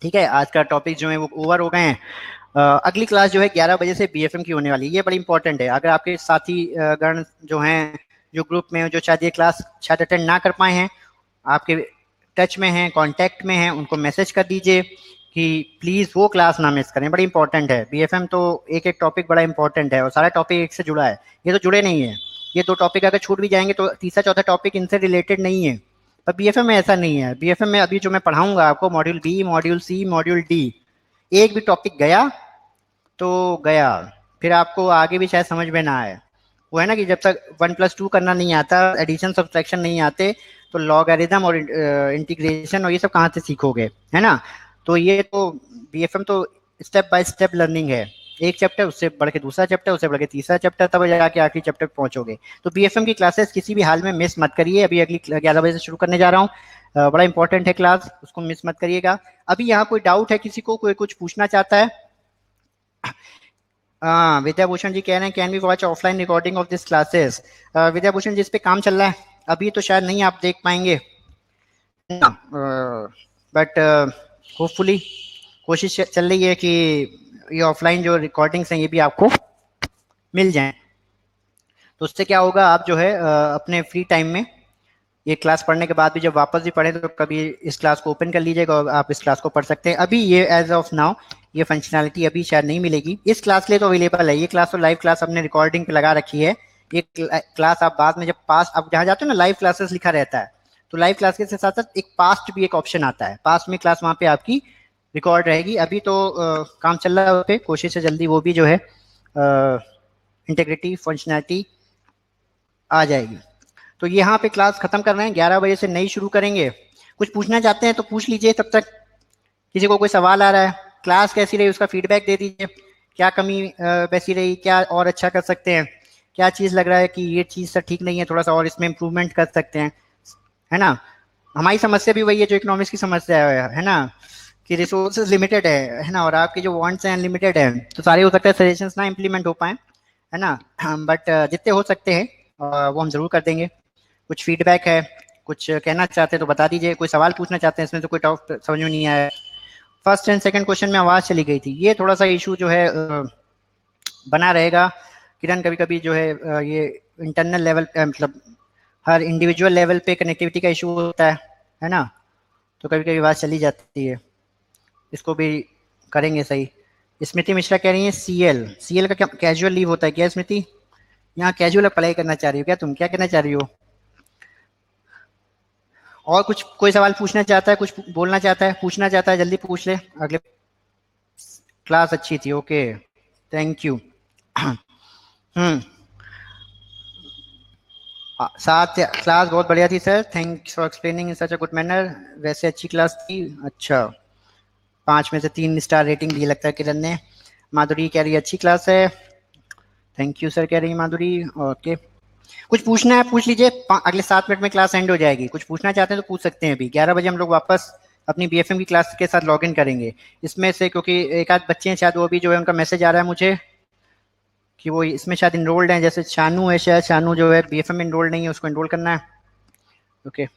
ठीक है, आज का टॉपिक जो है वो ओवर हो गए हैं। अगली क्लास जो है 11 बजे से BFM की होने वाली है, ये बड़ी इंपॉर्टेंट है। अगर आपके साथी गण जो हैं, जो ग्रुप में जो शायद ये क्लास शायद अटेंड ना कर पाए हैं, आपके टच में हैं, कांटेक्ट में हैं, उनको मैसेज कर दीजिए कि प्लीज़ वो क्लास ना मिस करें, बड़ी इंपॉर्टेंट है। BFM तो एक एक टॉपिक बड़ा इंपॉर्टेंट है और सारा टॉपिक एक से जुड़ा है, ये तो जुड़े नहीं है। ये 2 टॉपिक अगर छूट भी जाएंगे तो तीसरा चौथा टॉपिक इनसे रिलेटेड नहीं है। पर BFM में ऐसा नहीं है। BFM में अभी जो मैं पढ़ाऊंगा आपको, module B, module C, module D, एक भी टॉपिक गया तो गया, फिर आपको आगे भी शायद समझ में ना आए। वो है ना कि जब तक 1+2 करना नहीं आता, एडिशन सब्ट्रैक्शन नहीं आते, तो लॉगरिथम और इंटीग्रेशन और ये सब कहाँ से सीखोगे, है ना। तो ये तो BFM तो स्टेप बाय स्टेप लर्निंग है, एक चैप्टर उससे बढ़ के दूसरा चैप्टर, उससे बढ़ के तीसरा चैप्टर, तब जाके आखिरी चैप्टर पहुंचोगे। तो BFM की क्लासेस किसी भी हाल में मिस मत करिए। अभी अगली 11 बजे से शुरू करने जा रहा हूँ, बड़ा इंपॉर्टेंट है क्लास, उसको मिस मत करिएगा। अभी यहाँ कोई डाउट है किसी को, कोई कुछ पूछना चाहता है? हाँ, विद्या भूषण जी कह रहे हैं can we watch offline recording of this classes. Vidya Bhushan जिस पे काम चल रहा है अभी तो शायद नहीं आप देख पाएंगे ना, बट होपफुली कोशिश चल रही है कि ये ऑफलाइन जो रिकॉर्डिंग्स हैं ये भी आपको मिल जाएं। तो उससे क्या होगा, आप जो है अपने फ्री टाइम में ये क्लास पढ़ने के बाद भी जब वापस भी पढ़े तो कभी इस क्लास को ओपन कर लीजिएगा और आप इस क्लास को पढ़ सकते हैं। अभी ये एज ऑफ नाउ ये फंक्शनैलिटी अभी शायद नहीं मिलेगी, इस क्लास के लिए तो अवेलेबल है। ये क्लास तो लाइव क्लास हमने रिकॉर्डिंग पे लगा रखी है। ये क्लास आप बाद में जब पास आप जहाँ जाते हो ना लाइव क्लासेस लिखा रहता है, तो लाइव क्लास के साथ साथ एक पास्ट भी एक ऑप्शन आता है, पास्ट में क्लास वहाँ पे आपकी रिकॉर्ड रहेगी। अभी तो काम चल रहा है उस पर, कोशिश है जल्दी वो भी जो है इंटीग्रिटी फंक्शनैलिटी आ जाएगी। तो यहाँ पे क्लास खत्म कर रहे हैं, 11 बजे से नई शुरू करेंगे। कुछ पूछना चाहते हैं तो पूछ लीजिए, तब तक किसी को कोई सवाल आ रहा है, क्लास कैसी रही उसका फीडबैक दे दीजिए, क्या कमी वैसी रही, क्या और अच्छा कर सकते हैं, क्या चीज़ लग रहा है कि ये चीज़ सर ठीक नहीं है, थोड़ा सा और इसमें इम्प्रूवमेंट कर सकते हैं, है ना। हमारी समस्या भी वही है जो इकोनॉमिक्स की समस्या है ना, कि रिसोर्सेज लिमिटेड है ना, और आपके जो वांट्स हैं अनलिमिटेड है, तो सारे हो सकता है सजेशंस ना इम्प्लीमेंट हो पाए, है ना, बट जितने हो सकते हैं वो हम ज़रूर कर देंगे। कुछ फीडबैक है, कुछ कहना चाहते हैं तो बता दीजिए, कोई सवाल पूछना चाहते हैं इसमें तो कोई डाउट समझ में नहीं आया। फर्स्ट एंड सेकंड क्वेश्चन में आवाज़ चली गई थी, ये थोड़ा सा इशू जो है बना रहेगा किरण। कभी कभी जो है ये इंटरनल लेवल मतलब हर इंडिविजुअल लेवल पे कनेक्टिविटी का इशू होता है ना, तो कभी कभी आवाज़ चली जाती है, इसको भी करेंगे सही। स्मृति मिश्रा कह रही है सीएल का क्या कैजुअल लीव होता है क्या स्मृति? यहाँ कैजुअल अप्लाई करना चाह रही हो क्या तुम, क्या कहना चाह रही हो? और कुछ कोई सवाल पूछना चाहता है, कुछ बोलना चाहता है, पूछना चाहता है, जल्दी पूछ ले। अगले क्लास अच्छी थी, ओके थैंक यू। साथ क्लास बहुत बढ़िया थी sir, thanks for explaining in such a good manner. वैसे अच्छी क्लास थी, अच्छा 5 में से 3 स्टार रेटिंग दी लगता है किरण ने। माधुरी कह रही है अच्छी क्लास है, थैंक यू सर कह रही है माधुरी। ओके कुछ पूछना है पूछ लीजिए, अगले 7 मिनट में क्लास एंड हो जाएगी। कुछ पूछना चाहते हैं तो पूछ सकते हैं। अभी 11 बजे हम लोग वापस अपनी बीएफएम की क्लास के साथ लॉगिन करेंगे। इसमें से क्योंकि एक आध बच्चे हैं शायद वो भी जो है उनका मैसेज आ रहा है मुझे कि वो इसमें शायद इनरोल्ड हैं, जैसे शानू है, शायद शानू जो है बीएफएम में इनरोल्ड नहीं है, उसको इनरोल करना है। ओके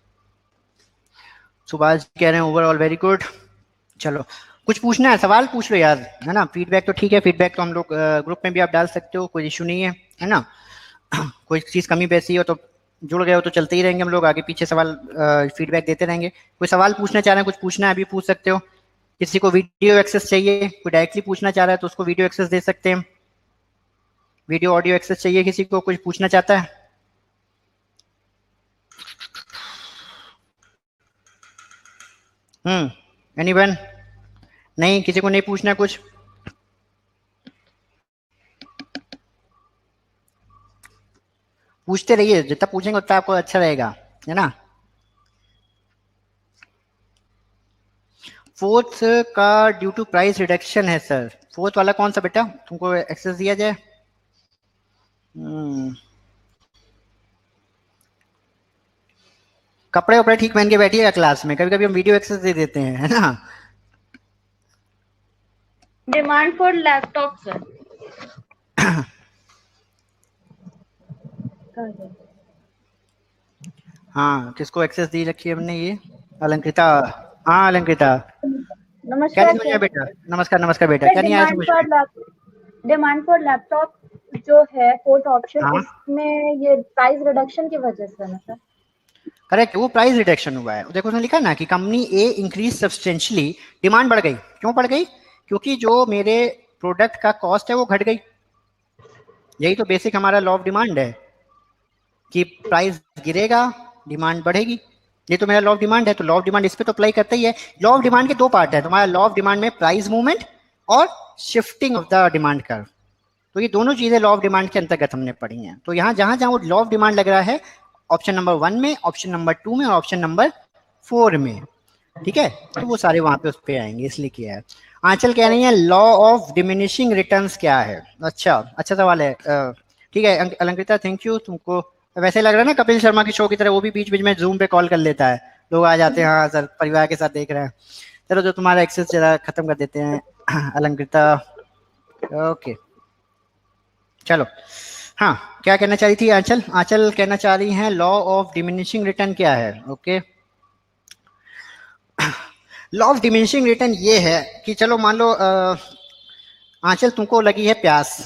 सुभाष कह रहे हैं ओवरऑल वेरी गुड। चलो कुछ पूछना है सवाल पूछ लो यार, है ना। फीडबैक तो ठीक है, फीडबैक तो हम लोग ग्रुप में भी आप डाल सकते हो, कोई इशू नहीं है ना। कोई चीज़ कमी बेसी हो तो जुड़ गए हो तो चलते ही रहेंगे हम लोग, आगे पीछे सवाल फीडबैक देते रहेंगे। कोई सवाल पूछना चाह रहे हैं, कुछ पूछना है अभी पूछ सकते हो। किसी को वीडियो एक्सेस चाहिए, कोई डायरेक्टली पूछना चाह रहा है तो उसको वीडियो एक्सेस दे सकते हैं। वीडियो ऑडियो एक्सेस चाहिए किसी को, कुछ पूछना चाहता है? एनीवन? नहीं, किसी को नहीं पूछना कुछ? पूछते रहिए, जितना पूछेंगे उतना आपको अच्छा रहेगा, है ना। फोर्थ का ड्यू टू प्राइस रिडक्शन है सर। फोर्थ वाला कौन सा बेटा, तुमको एक्सेस दिया जाए? कपड़े वपड़े ठीक पहन के बैठिएगा क्लास में, कभी कभी हम वीडियो एक्सेस दे देते हैं, है ना। Demand for laptop sir. हाँ किसको एक्सेस दी रखी है हमने ये? अलंकृता। हाँ अलंकृता क्या नहीं नमस्कार समझ सर। में बेटा? नमस्कार नमस्कार बेटा, क्या नहीं आया समझ में? डिमांड फॉर लैपटॉप जो है फोर्थ ऑप्शन, हाँ इसमें ये प्राइस रिडक्शन की वजह से है ना सर? करेक्ट, वो प्राइस रिडक्शन हुआ है। देखो उसमें लिखा ना कि कंपनी ए इंक्रीज सब्सटेंशियली, डिमांड बढ़ गई। क्यों बढ़ गई? क्योंकि जो मेरे प्रोडक्ट का कॉस्ट है वो घट गई। यही तो बेसिक हमारा लॉ ऑफ डिमांड है कि प्राइस गिरेगा डिमांड बढ़ेगी। ये तो मेरा लॉ ऑफ डिमांड है, तो लॉ ऑफ डिमांड इस पे तो अप्लाई करता ही है। लॉ ऑफ डिमांड के 2 पार्ट है तुम्हारा लॉ ऑफ डिमांड में, प्राइस मूवमेंट और shifting of the demand curve. तो ये दोनों चीजें लॉ ऑफ डिमांड के अंतर्गत हमने पढ़ी हैं। तो यहाँ जहां जहां वो लॉ ऑफ डिमांड लग रहा है, ऑप्शन नंबर 1 में, ऑप्शन नंबर 2 में और ऑप्शन नंबर 4 में, ठीक है, तो वो सारे वहां पे उस पे आएंगे, इसलिए किया है। आंचल कह रही है लॉ ऑफ डिमिनिशिंग रिटर्न्स क्या है? अच्छा सवाल है। ठीक है अलंकृता थैंक यू। तुमको वैसे लग रहा है ना कपिल शर्मा की शो की तरह, वो भी बीच बीच में जूम पे कॉल कर लेता है, लोग आ जाते हैं, हाँ सर परिवार के साथ देख रहे हैं। चलो जो तुम्हारा एक्सेस जरा खत्म कर देते हैं अलंकृता। ओके चलो, हाँ क्या कहना चाह रही थी आंचल? आंचल कहना चाह रही हैं लॉ ऑफ डिमिनिशिंग रिटर्न क्या है। Okay, law of diminishing return ये है कि चलो मान लो आंचल तुमको लगी है प्यास,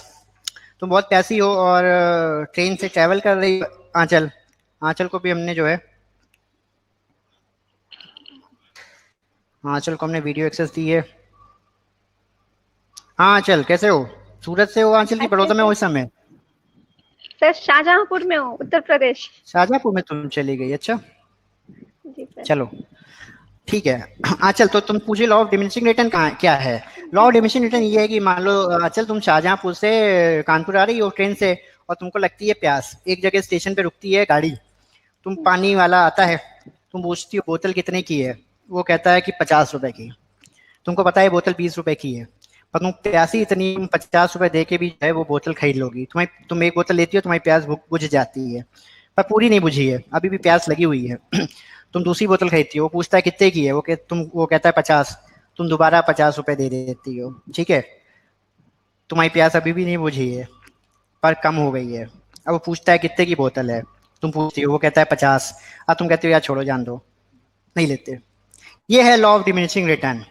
तुम बहुत प्यासी हो और ट्रेन से ट्रैवल कर रही हो। आंचल, आंचल को भी हमने जो है, आंचल को हमने वीडियो एक्सेस दी है। हाँ आंचल कैसे हो? सूरत से हो आंचल की अच्छे बड़ौदा में से। हो इस समय? सर शाहजहांपुर में हूँ, उत्तर प्रदेश। शाहजहाँपुर में तुम चली गई, अच्छा जी सर। चलो ठीक है। आंचल तो तुम पूछे लॉ ऑफ डिमिनिशिंग रिटर्न कहाँ क्या है? लॉ ऑफ डिमिनिशिंग रिटर्न ये है कि मान लो आंचल तुम शाहजहाँपुर से कानपुर आ रही हो ट्रेन से और तुमको लगती है प्यास, एक जगह स्टेशन पे रुकती है गाड़ी, तुम पानी वाला आता है, तुम पूछती हो बोतल कितने की है, वो कहता है कि 50 रुपए की। तुमको पता है बोतल 20 रुपए की है, पर तुम प्यासी इतनी, तुम 50 रुपए दे के भी जो है वो बोतल खरीद लोगी। तुम एक बोतल लेती हो, तुम्हारी प्यास बुझ जाती है, पर पूरी नहीं बुझी है, अभी भी प्यास लगी हुई है। तुम दूसरी बोतल खरीदती हो, वो पूछता है कितने की है, वो कहता है 50, तुम दोबारा 50 रुपए दे देती हो, ठीक है। तुम्हारी प्यास अभी भी नहीं बुझी है पर कम हो गई है। अब वो पूछता है कितने की बोतल है, तुम पूछती हो, वो कहता है 50। अब तुम कहते हो यार छोड़ो जान दो, नहीं लेते। ये है लॉ ऑफ डिमिनिशिंग रिटर्न।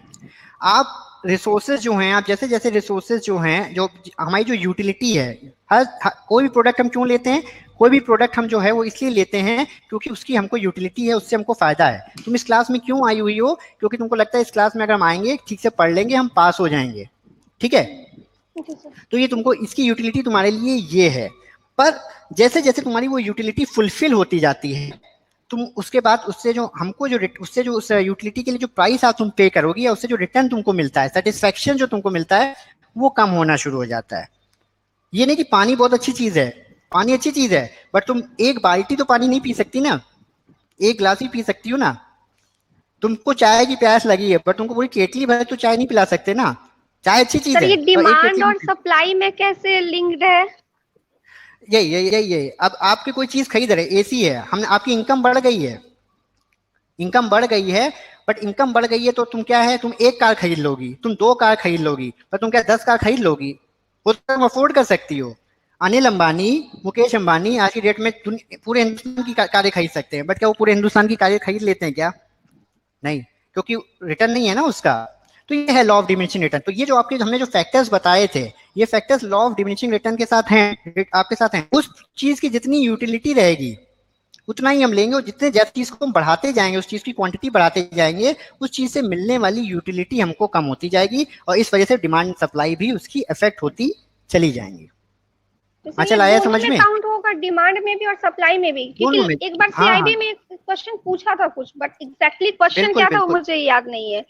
आप रिसोर्सेज जो हैं, आप जैसे जैसे रिसोर्सेज जो हैं, जो हमारी जो यूटिलिटी है, कोई भी प्रोडक्ट हम क्यों लेते हैं, कोई भी प्रोडक्ट हम जो है वो इसलिए लेते हैं क्योंकि उसकी हमको यूटिलिटी है, उससे हमको फायदा है। तुम इस क्लास में क्यों आई हुई हो? क्योंकि तुमको लगता है इस क्लास में अगर हम आएंगे ठीक से पढ़ लेंगे हम पास हो जाएंगे, ठीक है। जी सर। तो ये तुमको इसकी यूटिलिटी तुम्हारे लिए ये है। पर जैसे जैसे तुम्हारी वो यूटिलिटी फुलफिल होती जाती है, तुम उसके बाद उससे जो हमको जो उससे जो उस यूटिलिटी के लिए जो प्राइस आप तुम पे करोगी या उससे जो रिटर्न तुमको मिलता है, सेटिस्फेक्शन जो तुमको मिलता है, वो कम होना शुरू हो जाता है। ये नहीं कि पानी बहुत अच्छी चीज है, पानी अच्छी चीज है, बट तुम एक बाल्टी तो पानी नहीं पी सकती ना, एक गिलास ही पी सकती हो ना। तुमको चाय की प्यास लगी है पर तुमको पूरी केटली भर तो चाय नहीं पिला सकते ना। चाय अच्छी चीज सर है ये और एक डिमांड और केटली। सप्लाई में कैसे लिंक्ड है? यही अब आपकी कोई चीज खरीद रहे, एसी है, हम आपकी इनकम बढ़ गई है, इनकम बढ़ गई है, बट इनकम बढ़ गई है तो तुम क्या है, तुम एक कार खरीद लोगी, तुम 2 कार खरीद लोगी, पर तुम क्या 10 कार खरीद लोगी? वो तो तुम अफोर्ड कर सकती हो। अनिल अंबानी, मुकेश अंबानी आज की डेट में पूरे हिंदुस्तान की कारें खरीद सकते हैं, बट क्या वो पूरे हिंदुस्तान की कारें खरीद लेते हैं क्या? नहीं, क्योंकि रिटर्न नहीं है ना उसका। तो ये है लॉ ऑफ डिमिनिशिंग रिटर्न। तो ये जो आपके हमने जो फैक्टर्स बताए थे, ये factors law of diminishing return के साथ हैं, आपके साथ हैं। उस चीज की जितनी यूटिलिटी रहेगी उतना ही हम लेंगे, और जितने जैसे चीज को हम बढ़ाते जाएंगे, उस चीज की क्वांटिटी बढ़ाते जाएंगे, उस चीज से मिलने वाली यूटिलिटी हमको कम होती जाएगी, और इस वजह से डिमांड सप्लाई भी उसकी इफेक्ट होती चली जाएंगी। तो सर ये आंचल आया दोनों समझ में में? काउंट होगा, डिमांड में भी और सप्लाई में भी? क्योंकि दोनों में। एक बार हाँ हाँ सीआईबी में एक क्वेश्चन पूछा था कुछ, बट एग्जैक्टली क्वेश्चन बिल्कुल क्या था वो बिल्कुल। मुझे याद नहीं है।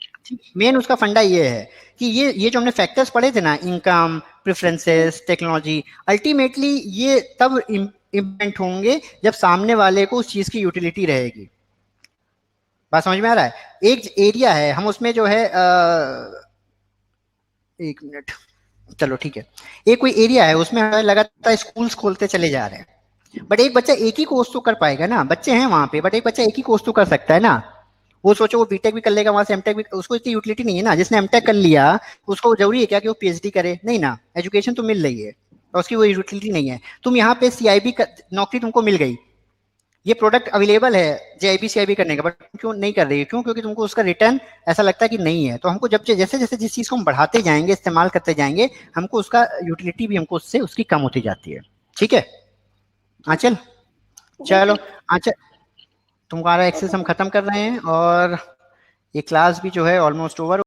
मेन उसका फंडा ये है कि ये जो हमने फैक्टर्स पढ़े थे ना, इनकम, प्रेफरेंसेस, टेक्नोलॉजी, अल्टीमेटली ये तब इम्प्लीमेंट होंगे जब सामने वाले को उस चीज की यूटिलिटी रहेगी। बात समझ में आ रहा है? एक एरिया है, हम उसमें जो है एक मिनट, चलो ठीक है, एक कोई एरिया है उसमें हमें लगातार स्कूल्स खोलते चले जा रहे हैं, बट एक बच्चा एक ही कोर्स तो कर पाएगा ना, बच्चे हैं वहां पे, बट एक बच्चा एक ही कोर्स तो कर सकता है ना। वो सोचो वो बीटेक भी कर लेगा, वहां से एमटेक भी, उसको इतनी यूटिलिटी नहीं है ना। जिसने एमटेक कर लिया उसको जरूरी है क्या कि वो पीएचडी करे? नहीं ना, एजुकेशन तो मिल रही है और उसकी वो यूटिलिटी नहीं है। तुम यहाँ पे सीआईबी नौकरी तुमको मिल गई, ये प्रोडक्ट अवेलेबल है जेआईबी सीआईबी करने का, बट क्यों नहीं कर रही है? क्यों? क्योंकि तुमको उसका रिटर्न ऐसा लगता है कि नहीं है। तो हमको जब जैसे जैसे जिस चीज को हम बढ़ाते जाएंगे, इस्तेमाल करते जाएंगे, हमको उसका यूटिलिटी भी हमको उससे उसकी कम होती जाती है। ठीक है आंचल? जी चलो सर। आंचल, तुम्हारा ओके एक्सेस हम सर। खत्म कर रहे हैं और ये क्लास भी जो है ऑलमोस्ट ओवर